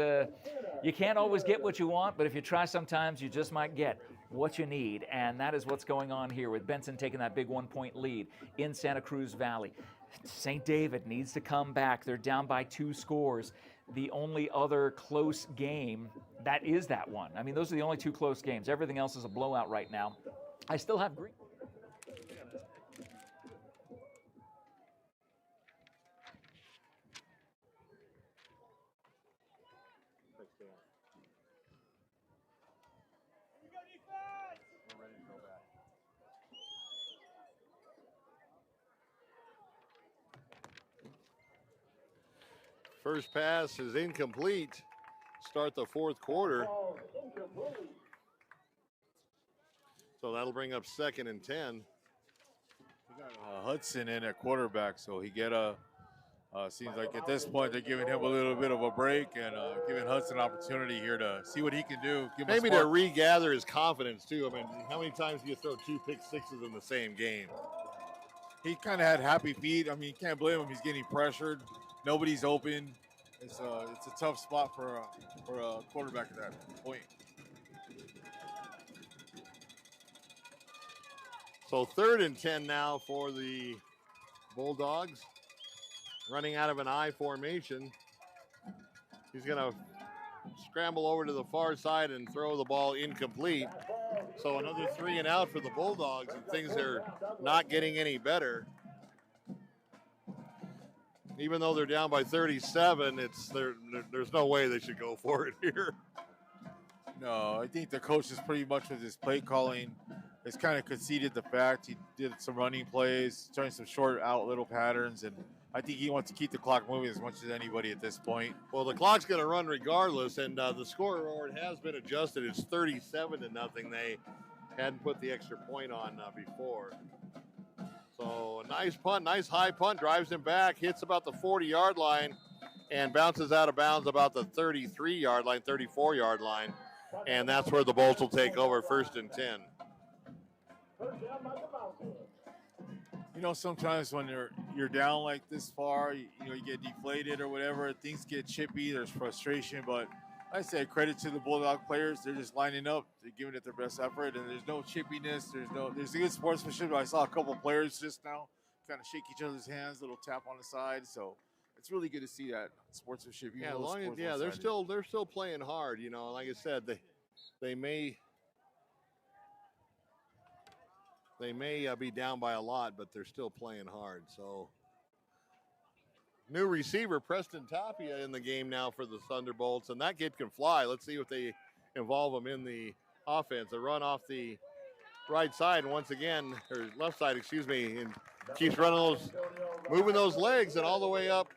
You can't always get what you want, but if you try sometimes, you just might get what you need, and that is what's going on here with Benson taking that big 1-point lead in Santa Cruz Valley. St. David needs to come back. They're down by 2 scores. The only other close game, that is that one. I mean, those are the only 2 close games. Everything else is a blowout right now. I still have green. First pass is incomplete. start the fourth quarter. So that'll bring up 2nd and 10. We got Hudson in at quarterback, so he get a. Seems like at this point they're giving him a little bit of a break and giving Hudson an opportunity here to see what he can do. Maybe to regather his confidence too. I mean, how many times do you throw 2 pick sixes in the same game? He kind of had happy feet. I mean, you can't blame him. He's getting pressured. Nobody's open. It's a tough spot for a quarterback at that point. So 3rd and 10 now for the Bulldogs. Running out of an I formation. He's going to scramble over to the far side and throw the ball incomplete. So another 3 and out for the Bulldogs, and things are not getting any better. Even though they're down by 37, there's no way they should go for it here. No, I think the coach is pretty much with his play calling. It's kind of conceded the fact he did some running plays, trying some short out little patterns, and I think he wants to keep the clock moving as much as anybody at this point. Well, the clock's going to run regardless, and the scoreboard has been adjusted. It's 37-0. They hadn't put the extra point on before. So a nice punt, nice high punt, drives him back, hits about the 40-yard line, and bounces out of bounds about the 33-yard line, 34-yard line. And that's where the Bolts will take over, 1st and 10. You know, sometimes when you're down like this far, you get deflated or whatever, things get chippy, there's frustration, but I say credit to the Bulldog players. They're just lining up, they're giving it their best effort, and there's no chippiness, there's a good sportsmanship. I saw a couple of players just now kind of shake each other's hands, little tap on the side, so it's really good to see that sportsmanship. Yeah, they're still playing hard, you know. Like I said, they may be down by a lot, but they're still playing hard. So, new receiver Preston Tapia in the game now for the Thunderbolts, and that kid can fly. Let's see if they involve him in the offense. A run off the right side, and once again, or left side, excuse me, and keeps running moving those legs, and all the way up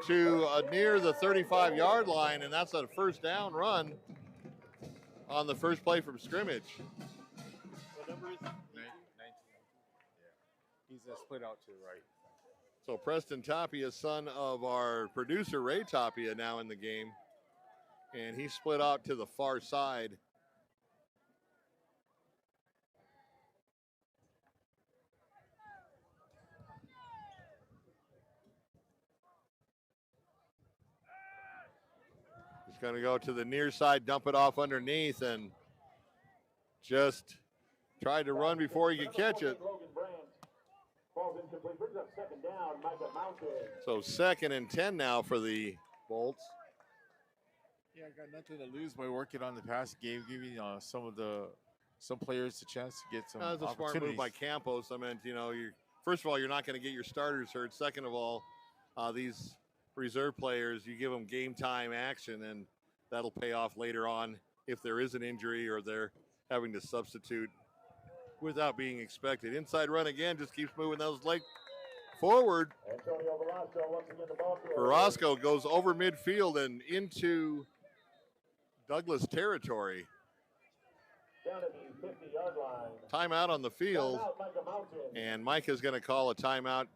to near the 35-yard line, and that's a 1st down run on the first play from scrimmage. What number is it? 19. Yeah. He's split out to the right. So Preston Tapia, son of our producer Ray Tapia, now in the game. And he split out to the far side. He's going to go to the near side, dump it off underneath, and just tried to run before he could catch it. So 2nd and 10 now for the Bolts. Yeah, I got nothing to lose by working on the pass game, giving some players a chance to get some That's a smart move by Campos. I mean, first of all, you're not going to get your starters hurt. Second of all, these reserve players, you give them game time action, and that'll pay off later on if there is an injury or they're having to substitute without being expected. Inside run again, just keeps moving those legs forward. Verosco goes over midfield and into Douglas territory. Timeout on the field, and Mica's going to call a timeout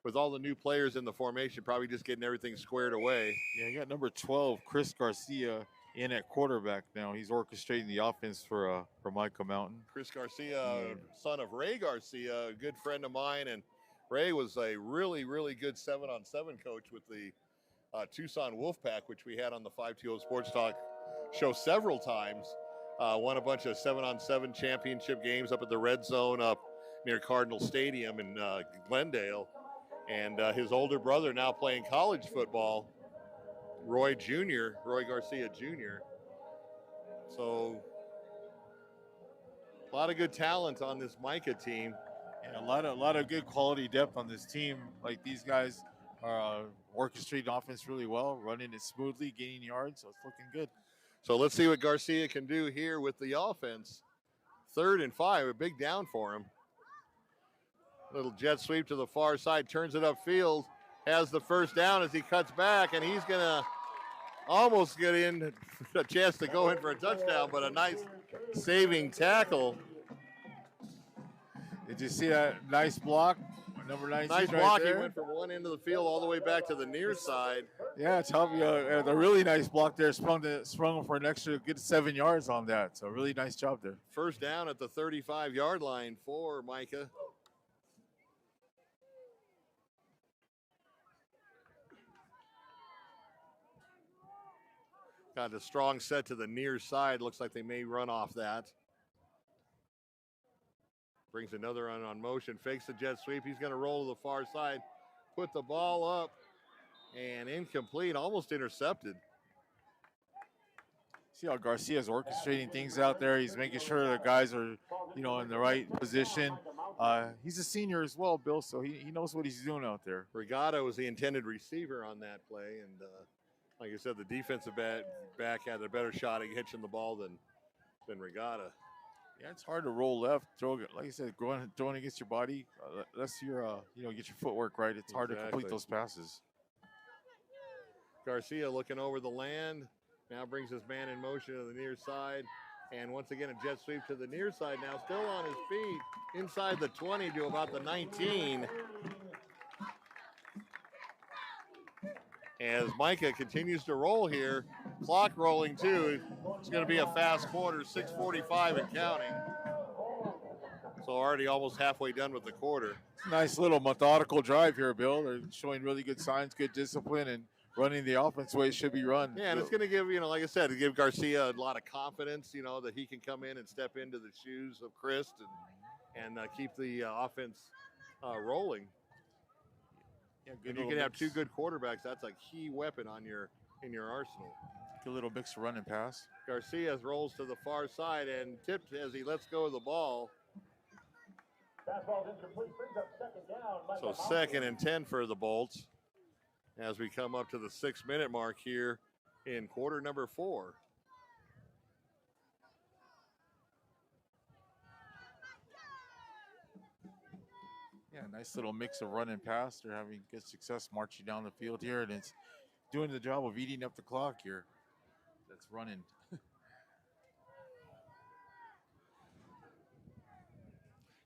with all the new players in the formation, probably just getting everything squared away. Yeah, you got number 12, Chris Garcia, in at quarterback now. He's orchestrating the offense for Mica Mountain. Chris Garcia, son of Ray Garcia, a good friend of mine, and Ray was a really, really good 7-on-7 coach with the Tucson Wolfpack, which we had on the 520 Sports Talk show several times. Won a bunch of 7-on-7 championship games up at the Red Zone up near Cardinal Stadium in Glendale. And his older brother now playing college football, Roy Garcia Jr. So a lot of good talent on this Mica team. And a lot of good quality depth on this team. Like, these guys are orchestrating offense really well, running it smoothly, gaining yards, so it's looking good. So let's see what Garcia can do here with the offense. 3rd and 5, a big down for him. Little jet sweep to the far side, turns it upfield, has the 1st down as he cuts back, and he's going to almost get in a chance to go in for a touchdown, but a nice saving tackle. Did you see that nice block? Number 19 Nice right block. there. He went from one end of the field all the way back to the near side. Yeah, tell me, the really nice block there sprung for an extra good 7 yards on that. So really nice job there. First down at the 35-yard line for Mica. Got a strong set to the near side. Looks like they may run off that. Brings another run on motion. Fakes the jet sweep. He's going to roll to the far side. Put the ball up. And incomplete. Almost intercepted. See how Garcia's orchestrating things out there. He's making sure the guys are, in the right position. He's a senior as well, Bill, so he knows what he's doing out there. Regatta was the intended receiver on that play. And like I said, the defensive back had a better shot at hitching the ball than Regatta. Yeah, it's hard to roll left, throw, like I said, throwing against your body. Unless you're, get your footwork right, it's hard to complete those passes. Garcia looking over the land. Now brings his man in motion to the near side. And once again, a jet sweep to the near side. Now still on his feet, inside the 20 to about the 19. As Mica continues to roll here, clock rolling too. It's going to be a fast quarter, 6:45 and counting. So already almost halfway done with the quarter. Nice little methodical drive here, Bill. They're showing really good signs, good discipline, and running the offense the way it should be run. Yeah, and it's going to give, like I said, to give Garcia a lot of confidence, that he can come in and step into the shoes of Christ and keep the offense rolling. Yeah, and you can have two good quarterbacks. That's a key weapon in your arsenal. Good little mix of run and pass. Garcia rolls to the far side and tipped as he lets go of the ball. So 2nd and 10 for the Bolts as we come up to the 6-minute mark here in quarter number 4. Yeah, nice little mix of run and pass. They're having good success marching down the field here, and it's doing the job of eating up the clock here. That's running.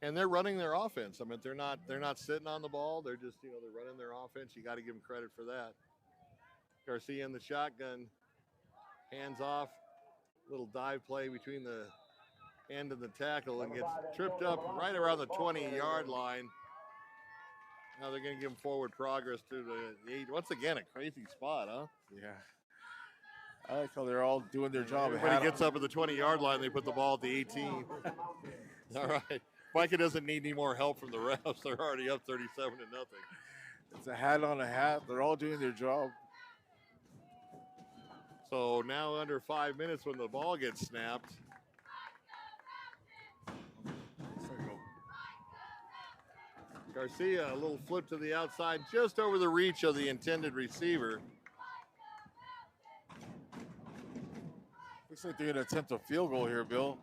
And they're running their offense. I mean, they're not sitting on the ball. They're just, they're running their offense. You got to give them credit for that. Garcia in the shotgun, hands off, little dive play between the end and the tackle, and gets tripped up right around the 20-yard line. Now they're going to give him forward progress to the 8. Once again, a crazy spot, huh? Yeah. I like how they're all doing their job. Everybody gets up at the 20-yard line, they put the ball at the 18. All right. Mica doesn't need any more help from the refs. They're already up 37-0. It's a hat on a hat. They're all doing their job. So now under 5 minutes when the ball gets snapped. Garcia, a little flip to the outside, just over the reach of the intended receiver. Looks like they're going to attempt a field goal here, Bill.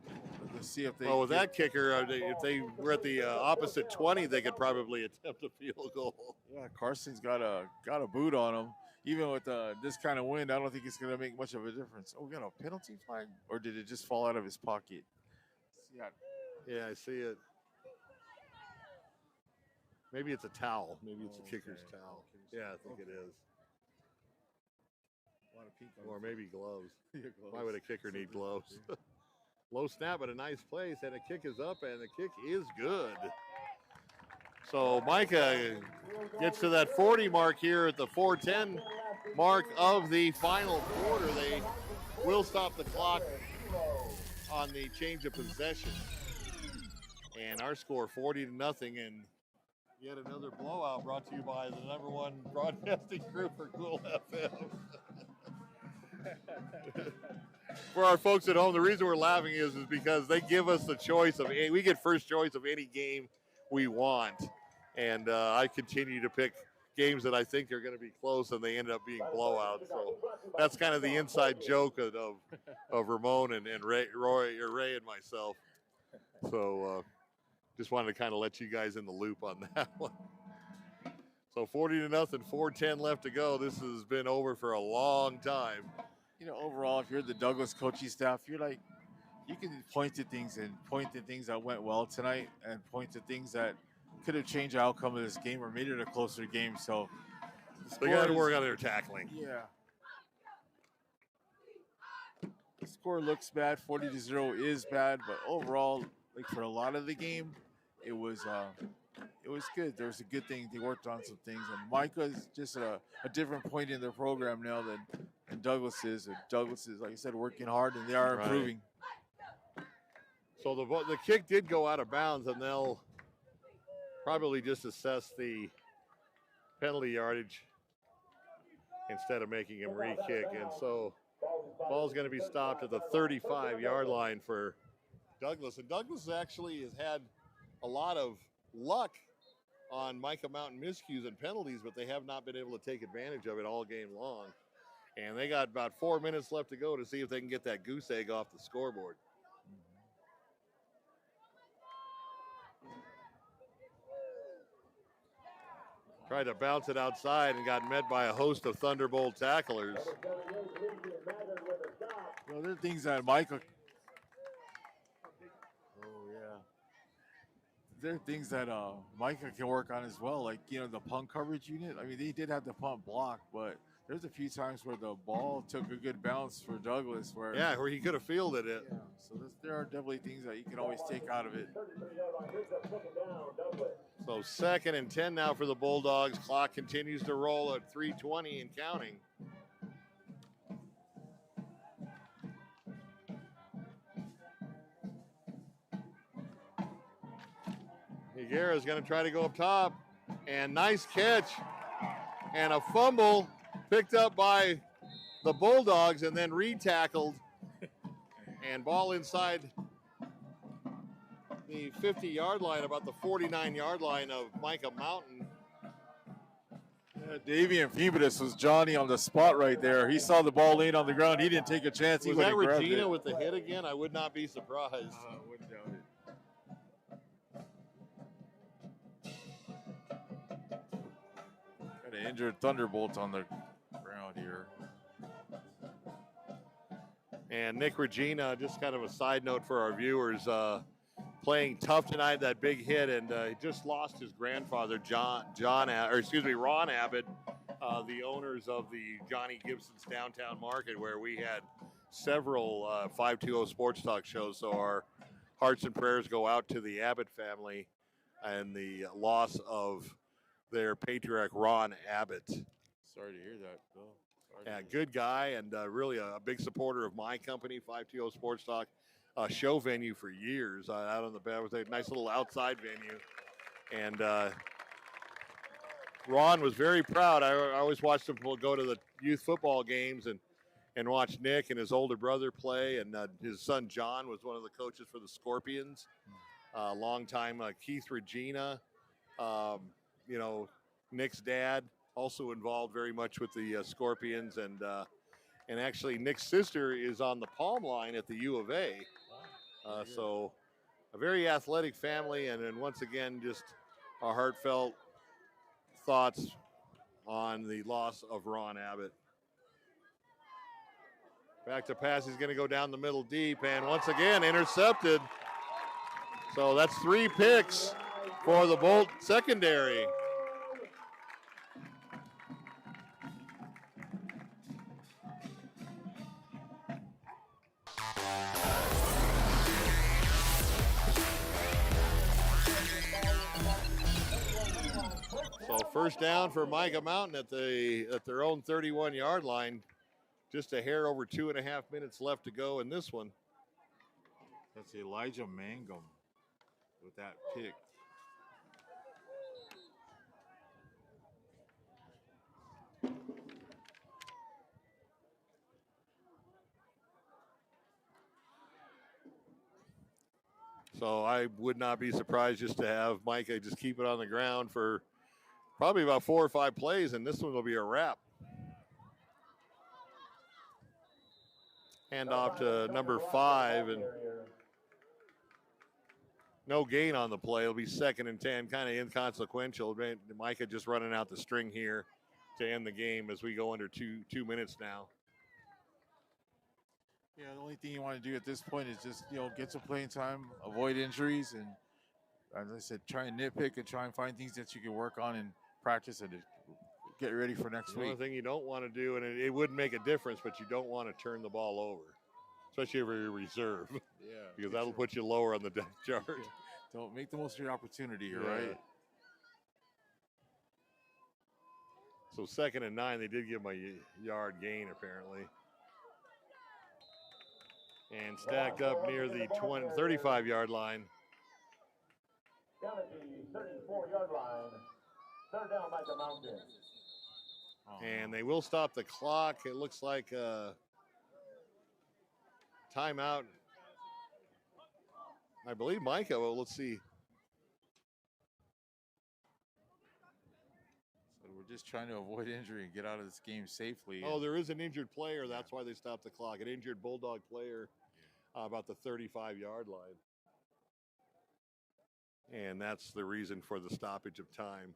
Let's see if they. Well, with that kicker, if they were at the opposite 20, they could probably attempt a field goal. Yeah, Carson's got a boot on him. Even with this kind of wind, I don't think it's going to make much of a difference. Oh, we got a penalty flag, or did it just fall out of his pocket? Yeah, I see it. Maybe it's a towel. Maybe it's a kicker's towel. Yeah, I think it is. Or maybe gloves. Why would a kicker need gloves? Low snap at a nice place, and a kick is up, and the kick is good. So Mica gets to that 40 mark here at the 4:10 mark of the final quarter. They will stop the clock on the change of possession. And our score 40-0, and yet another blowout brought to you by the #1 broadcasting group for Cool FM. For our folks at home, the reason we're laughing is because they give us the choice of, we get first choice of any game we want. And I continue to pick games that I think are going to be close, and they end up being blowouts. So that's kind of the inside joke of Ramon and Ray and myself. So just wanted to kind of let you guys in the loop on that one. So 40-0, 4:10 left to go. This has been over for a long time. You know, overall, if you're the Douglas coaching staff, you're like, you can point to things that went well tonight and point to things that could have changed the outcome of this game or made it a closer game. So They got to work on their tackling. Yeah. The score looks bad. 40-0 is bad, but overall, like for a lot of the game, it was good. There was a good thing. They worked on some things, and Mica is just a different point in their program now than Douglas is. And Douglas is, like I said, working hard, and they are improving. So the kick did go out of bounds, and they'll probably just assess the penalty yardage instead of making him re-kick. And so ball's going to be stopped at the 35-yard line for Douglas. And Douglas actually has had a lot of luck on Mica Mountain miscues and penalties, but they have not been able to take advantage of it all game long. And they got about 4 minutes left to go to see if they can get that goose egg off the scoreboard. Tried to bounce it outside and got met by a host of Thunderbolt tacklers. Well, there are things that Mica. There are things that Mica can work on as well, like, you know, the punt coverage unit. I mean, they did have the punt block, but there's a few times where the ball took a good bounce for Douglas. Where he could have fielded it. Yeah, so there are definitely things that you can always take out of it. So 2nd and 10 now for the Bulldogs. Clock continues to roll at 3:20 and counting. Higuera is going to try to go up top, and nice catch, and a fumble picked up by the Bulldogs and then re-tackled, and ball inside the 50-yard line, about the 49-yard line of Mica Mountain. Davian Phoebus was Johnny on the spot right there. He saw the ball laying on the ground. He didn't take a chance. Was that Regina with the hit again? I would not be surprised. Wouldn't doubt it. Got an injured Thunderbolt on the ground here. And Nick Regina, just kind of a side note for our viewers, playing tough tonight, that big hit, and he just lost his grandfather, Ron Abbott, the owners of the Johnny Gibson's Downtown Market, where we had several 520 Sports Talk shows. So our hearts and prayers go out to the Abbott family and the loss of their patriarch, Ron Abbott. Sorry to hear that, Bill. Yeah, good guy, and really a big supporter of my company, 520 Sports Talk. Show venue for years out on the bed with a nice little outside venue. And Ron was very proud. I always watched him go to the youth football games and watch Nick and his older brother play. And his son John was one of the coaches for the Scorpions. Long time. Keith Regina, Nick's dad, also involved very much with the Scorpions. And actually Nick's sister is on the Palm line at the U of A. So a very athletic family, and once again, just our heartfelt thoughts on the loss of Ron Abbott. Back to pass, he's going to go down the middle deep, and once again, intercepted. So that's 3 picks for the Bolt secondary. So first down for Mica Mountain at their own 31-yard line. Just a hair over 2.5 minutes left to go in this one. That's Elijah Mangum with that pick. So I would not be surprised just to have Mica just keep it on the ground for probably about 4 or 5 plays, and this one will be a wrap. Hand off to number 5, and No gain on the play. It'll be 2nd and 10, kind of inconsequential. Mica just running out the string here to end the game as we go under two minutes now. Yeah, the only thing you want to do at this point is just, get some playing time, avoid injuries, and as I said, try and nitpick and try and find things that you can work on in practice and get ready for next The week. only thing you don't want to do, and it would make a difference, but you don't want to turn the ball over, especially if you're reserve. Yeah. Because that'll put you lower on the depth chart. Yeah. Don't make the most of your opportunity here, Yeah. right? So 2nd and 9, they did give him a yard gain apparently. And stacked up near the 35-yard line. Down at the 34-yard line. 3rd down by the Mountain. And they will stop the clock. It looks like a timeout. I believe Mica, well, let's see. So we're just trying to avoid injury and get out of this game safely. Oh, there is an injured player. That's why they stopped the clock. An injured Bulldog player about the 35-yard line. And that's the reason for the stoppage of time.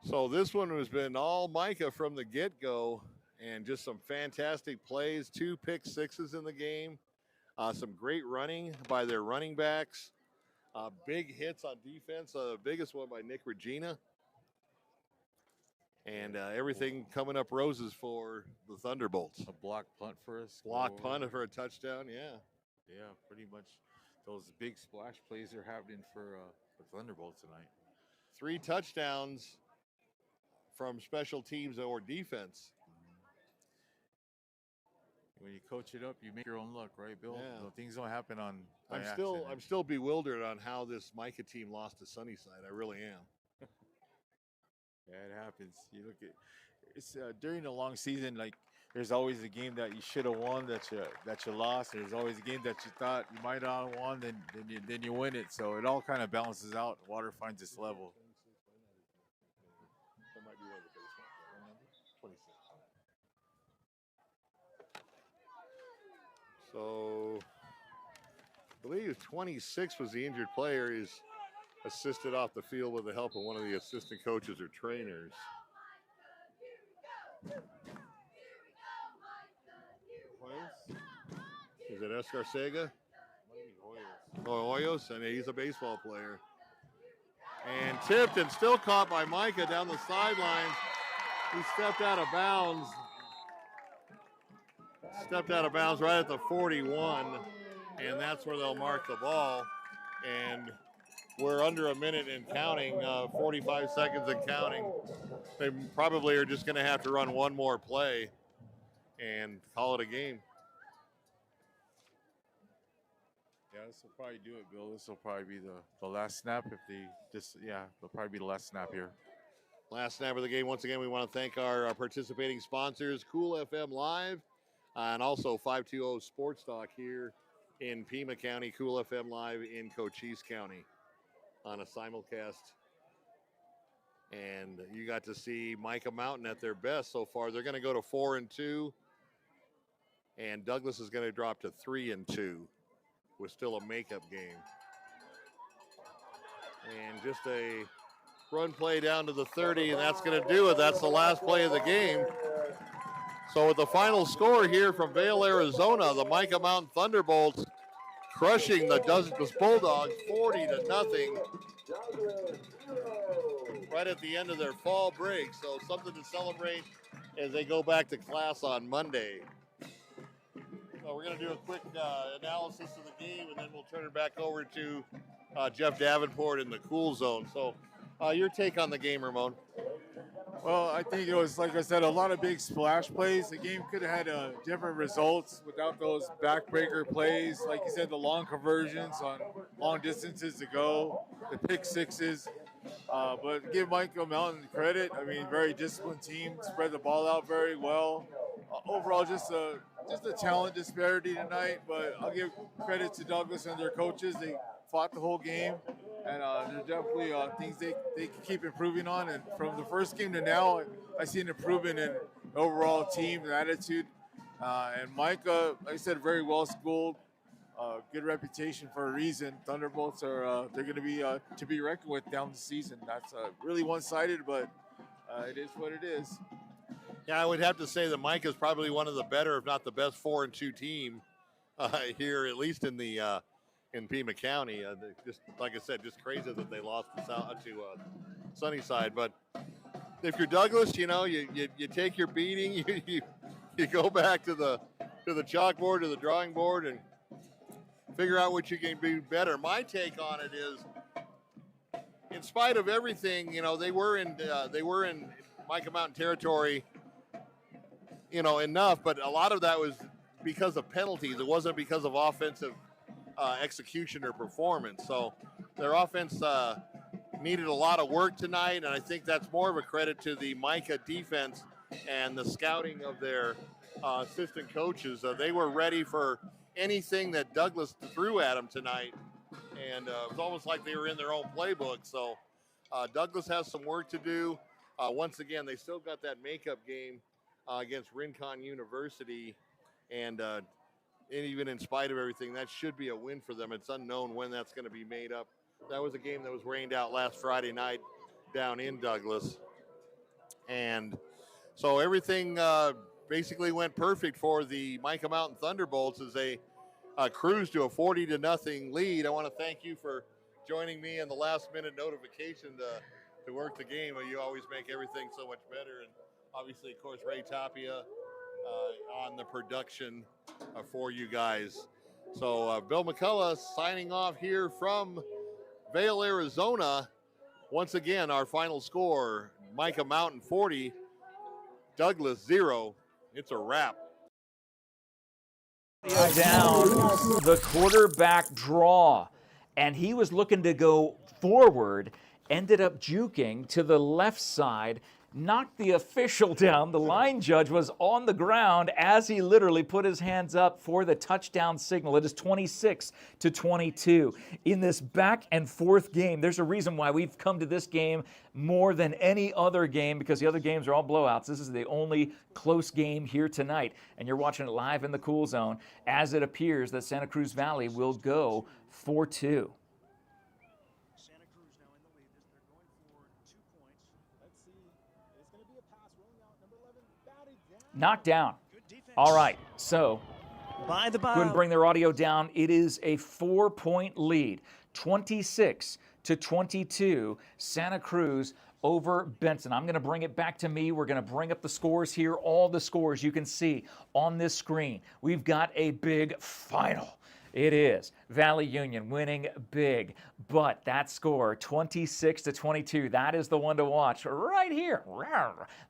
So this one has been all Mica from the get-go, and just some fantastic plays. 2 pick sixes in the game. Some great running by their running backs. Big hits on defense. The biggest one by Nick Regina. And everything coming up roses for the Thunderbolts. A block punt for us. Block punt for a touchdown, yeah. Yeah, pretty much those big splash plays are happening for Thunderbolts tonight. 3 touchdowns from special teams or defense. When you coach it up, you make your own luck, right, Bill? Yeah. Things don't happen on. I'm still bewildered on how this Mica team lost to Sunnyside. I really am. Yeah, it happens. You look at it's during the long season. Like there's always a game that you should have won that you lost. There's always a game that you thought you might not have won, then you win it. So it all kind of balances out. Water finds its level. That might be one of the baseball players. 26. So I believe 26 was the injured player. He's assisted off the field with the help of one of the assistant coaches or trainers. Is it Escarcega? Oh, Hoyos, and he's a baseball player. And tipped and still caught by Mica down the sidelines. He stepped out of bounds. Stepped out of bounds right at the 41, and that's where they'll mark the ball. And we're under a minute and counting, 45 seconds and counting. They probably are just going to have to run one more play and call it a game. Yeah, this will probably do it, Bill. This will probably be the last snap it'll probably be the last snap here. Last snap of the game. Once again, we want to thank our participating sponsors, Cool FM Live, and also 520 Sports Talk here in Pima County, Cool FM Live in Cochise County on a simulcast. And you got to see Mica Mountain at their best so far. They're going to go to 4-2, and Douglas is going to drop to 3-2 with still a makeup game. And just a run play down to the 30, and that's going to do it. That's the last play of the game. So with the final score here from Vail, Arizona, the Mica Mountain Thunderbolts crushing the Douglas Bulldogs 40-0 right at the end of their fall break. So something to celebrate as they go back to class on Monday. So we're going to do a quick analysis of the game, and then we'll turn it back over to Jeff Davenport in the cool zone. So your take on the game, Ramon? Well, I think it was, like I said, a lot of big splash plays. The game could have had different results without those backbreaker plays. Like you said, the long conversions on long distances to go, the pick sixes. But give Mica Mountain credit. I mean, very disciplined team, spread the ball out very well. Overall, just a talent disparity tonight. But I'll give credit to Douglas and their coaches. They fought the whole game, and there's definitely things they can keep improving on. And from the first game to now, I see an improvement in overall team attitude. And Mica, like I said, very well schooled, good reputation for a reason. Thunderbolts are they're going to be reckoned with down the season. That's really one-sided, but it is what it is. Yeah, I would have to say that Mica is probably one of the better, if not the best, 4-2 team here, at least in the in Pima County. Just like I said, just crazy that they lost to Sunnyside. But if you're Douglas, you know, you take your beating, you go back to the chalkboard, to the drawing board, and figure out what you can do better. My take on it is, in spite of everything, you know, they were in Mica Mountain territory, you know, enough, but a lot of that was because of penalties. It wasn't because of offensive execution or performance. So their offense needed a lot of work tonight, and I think that's more of a credit to the Mica defense and the scouting of their assistant coaches. They were ready for anything that Douglas threw at them tonight, and it was almost like they were in their own playbook. So Douglas has some work to do. Once again, they still got that makeup game against Rincon University, and even in spite of everything, that should be a win for them. It's unknown when that's going to be made up. That was a game that was rained out last Friday night down in Douglas, and so everything basically went perfect for the Mica Mountain Thunderbolts as they cruise to a 40-0 lead. I want to thank you for joining me in the last-minute notification to work the game. You always make everything so much better, and obviously, of course, Ray Tapia on the production for you guys. So Bill McCullough signing off here from Vail, Arizona. Once again, our final score, Mica Mountain 40, Douglas 0. It's a wrap. Down the quarterback draw, and he was looking to go forward, ended up juking to the left side, knocked the official down. The line judge was on the ground as he literally put his hands up for the touchdown signal. It is 26-22. In this back and forth game, there's a reason why we've come to this game more than any other game, because the other games are all blowouts. This is the only close game here tonight, and you're watching it live in the Cool Zone as it appears that Santa Cruz Valley will go 4-2. Knocked down. All right, so go ahead and bring their audio down. It is a 4-point lead, 26-22, Santa Cruz over Benson. I'm going to bring it back to me. We're going to bring up the scores here, all the scores you can see on this screen. We've got a big final. It is Valley Union winning big, but that score, 26-22, that is the one to watch right here.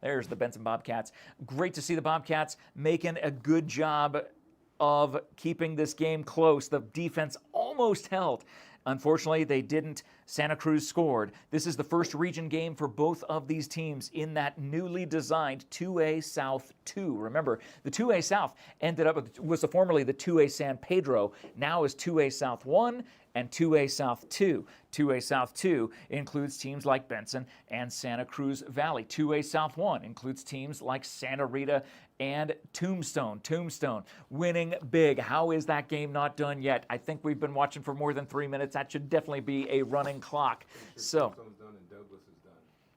There's the Benson Bobcats. Great to see the Bobcats making a good job of keeping this game close. The defense almost held. Unfortunately, they didn't. Santa Cruz scored. This is the first region game for both of these teams in that newly designed 2A South 2. Remember, the 2A South was formerly the 2A San Pedro, now is 2A South 1 and 2A South 2. 2A South 2 includes teams like Benson and Santa Cruz Valley. 2A South 1 includes teams like Santa Rita and Tombstone. Tombstone winning big. How is that game not done yet? I think we've been watching for more than 3 minutes. That should definitely be a running clock. So,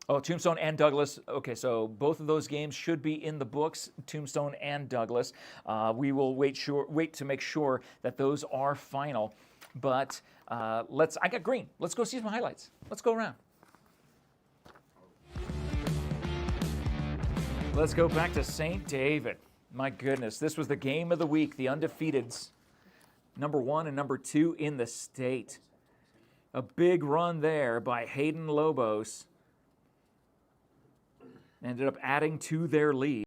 oh, Tombstone and Douglas. Okay, so both of those games should be in the books, Tombstone and Douglas. We will wait to make sure that those are final. But I got green. Let's go see some highlights. Let's go around. Let's go back to St. David. My goodness, this was the game of the week. The undefeateds, number 1 and number 2 in the state. A big run there by Hayden Lobos. Ended up adding to their lead.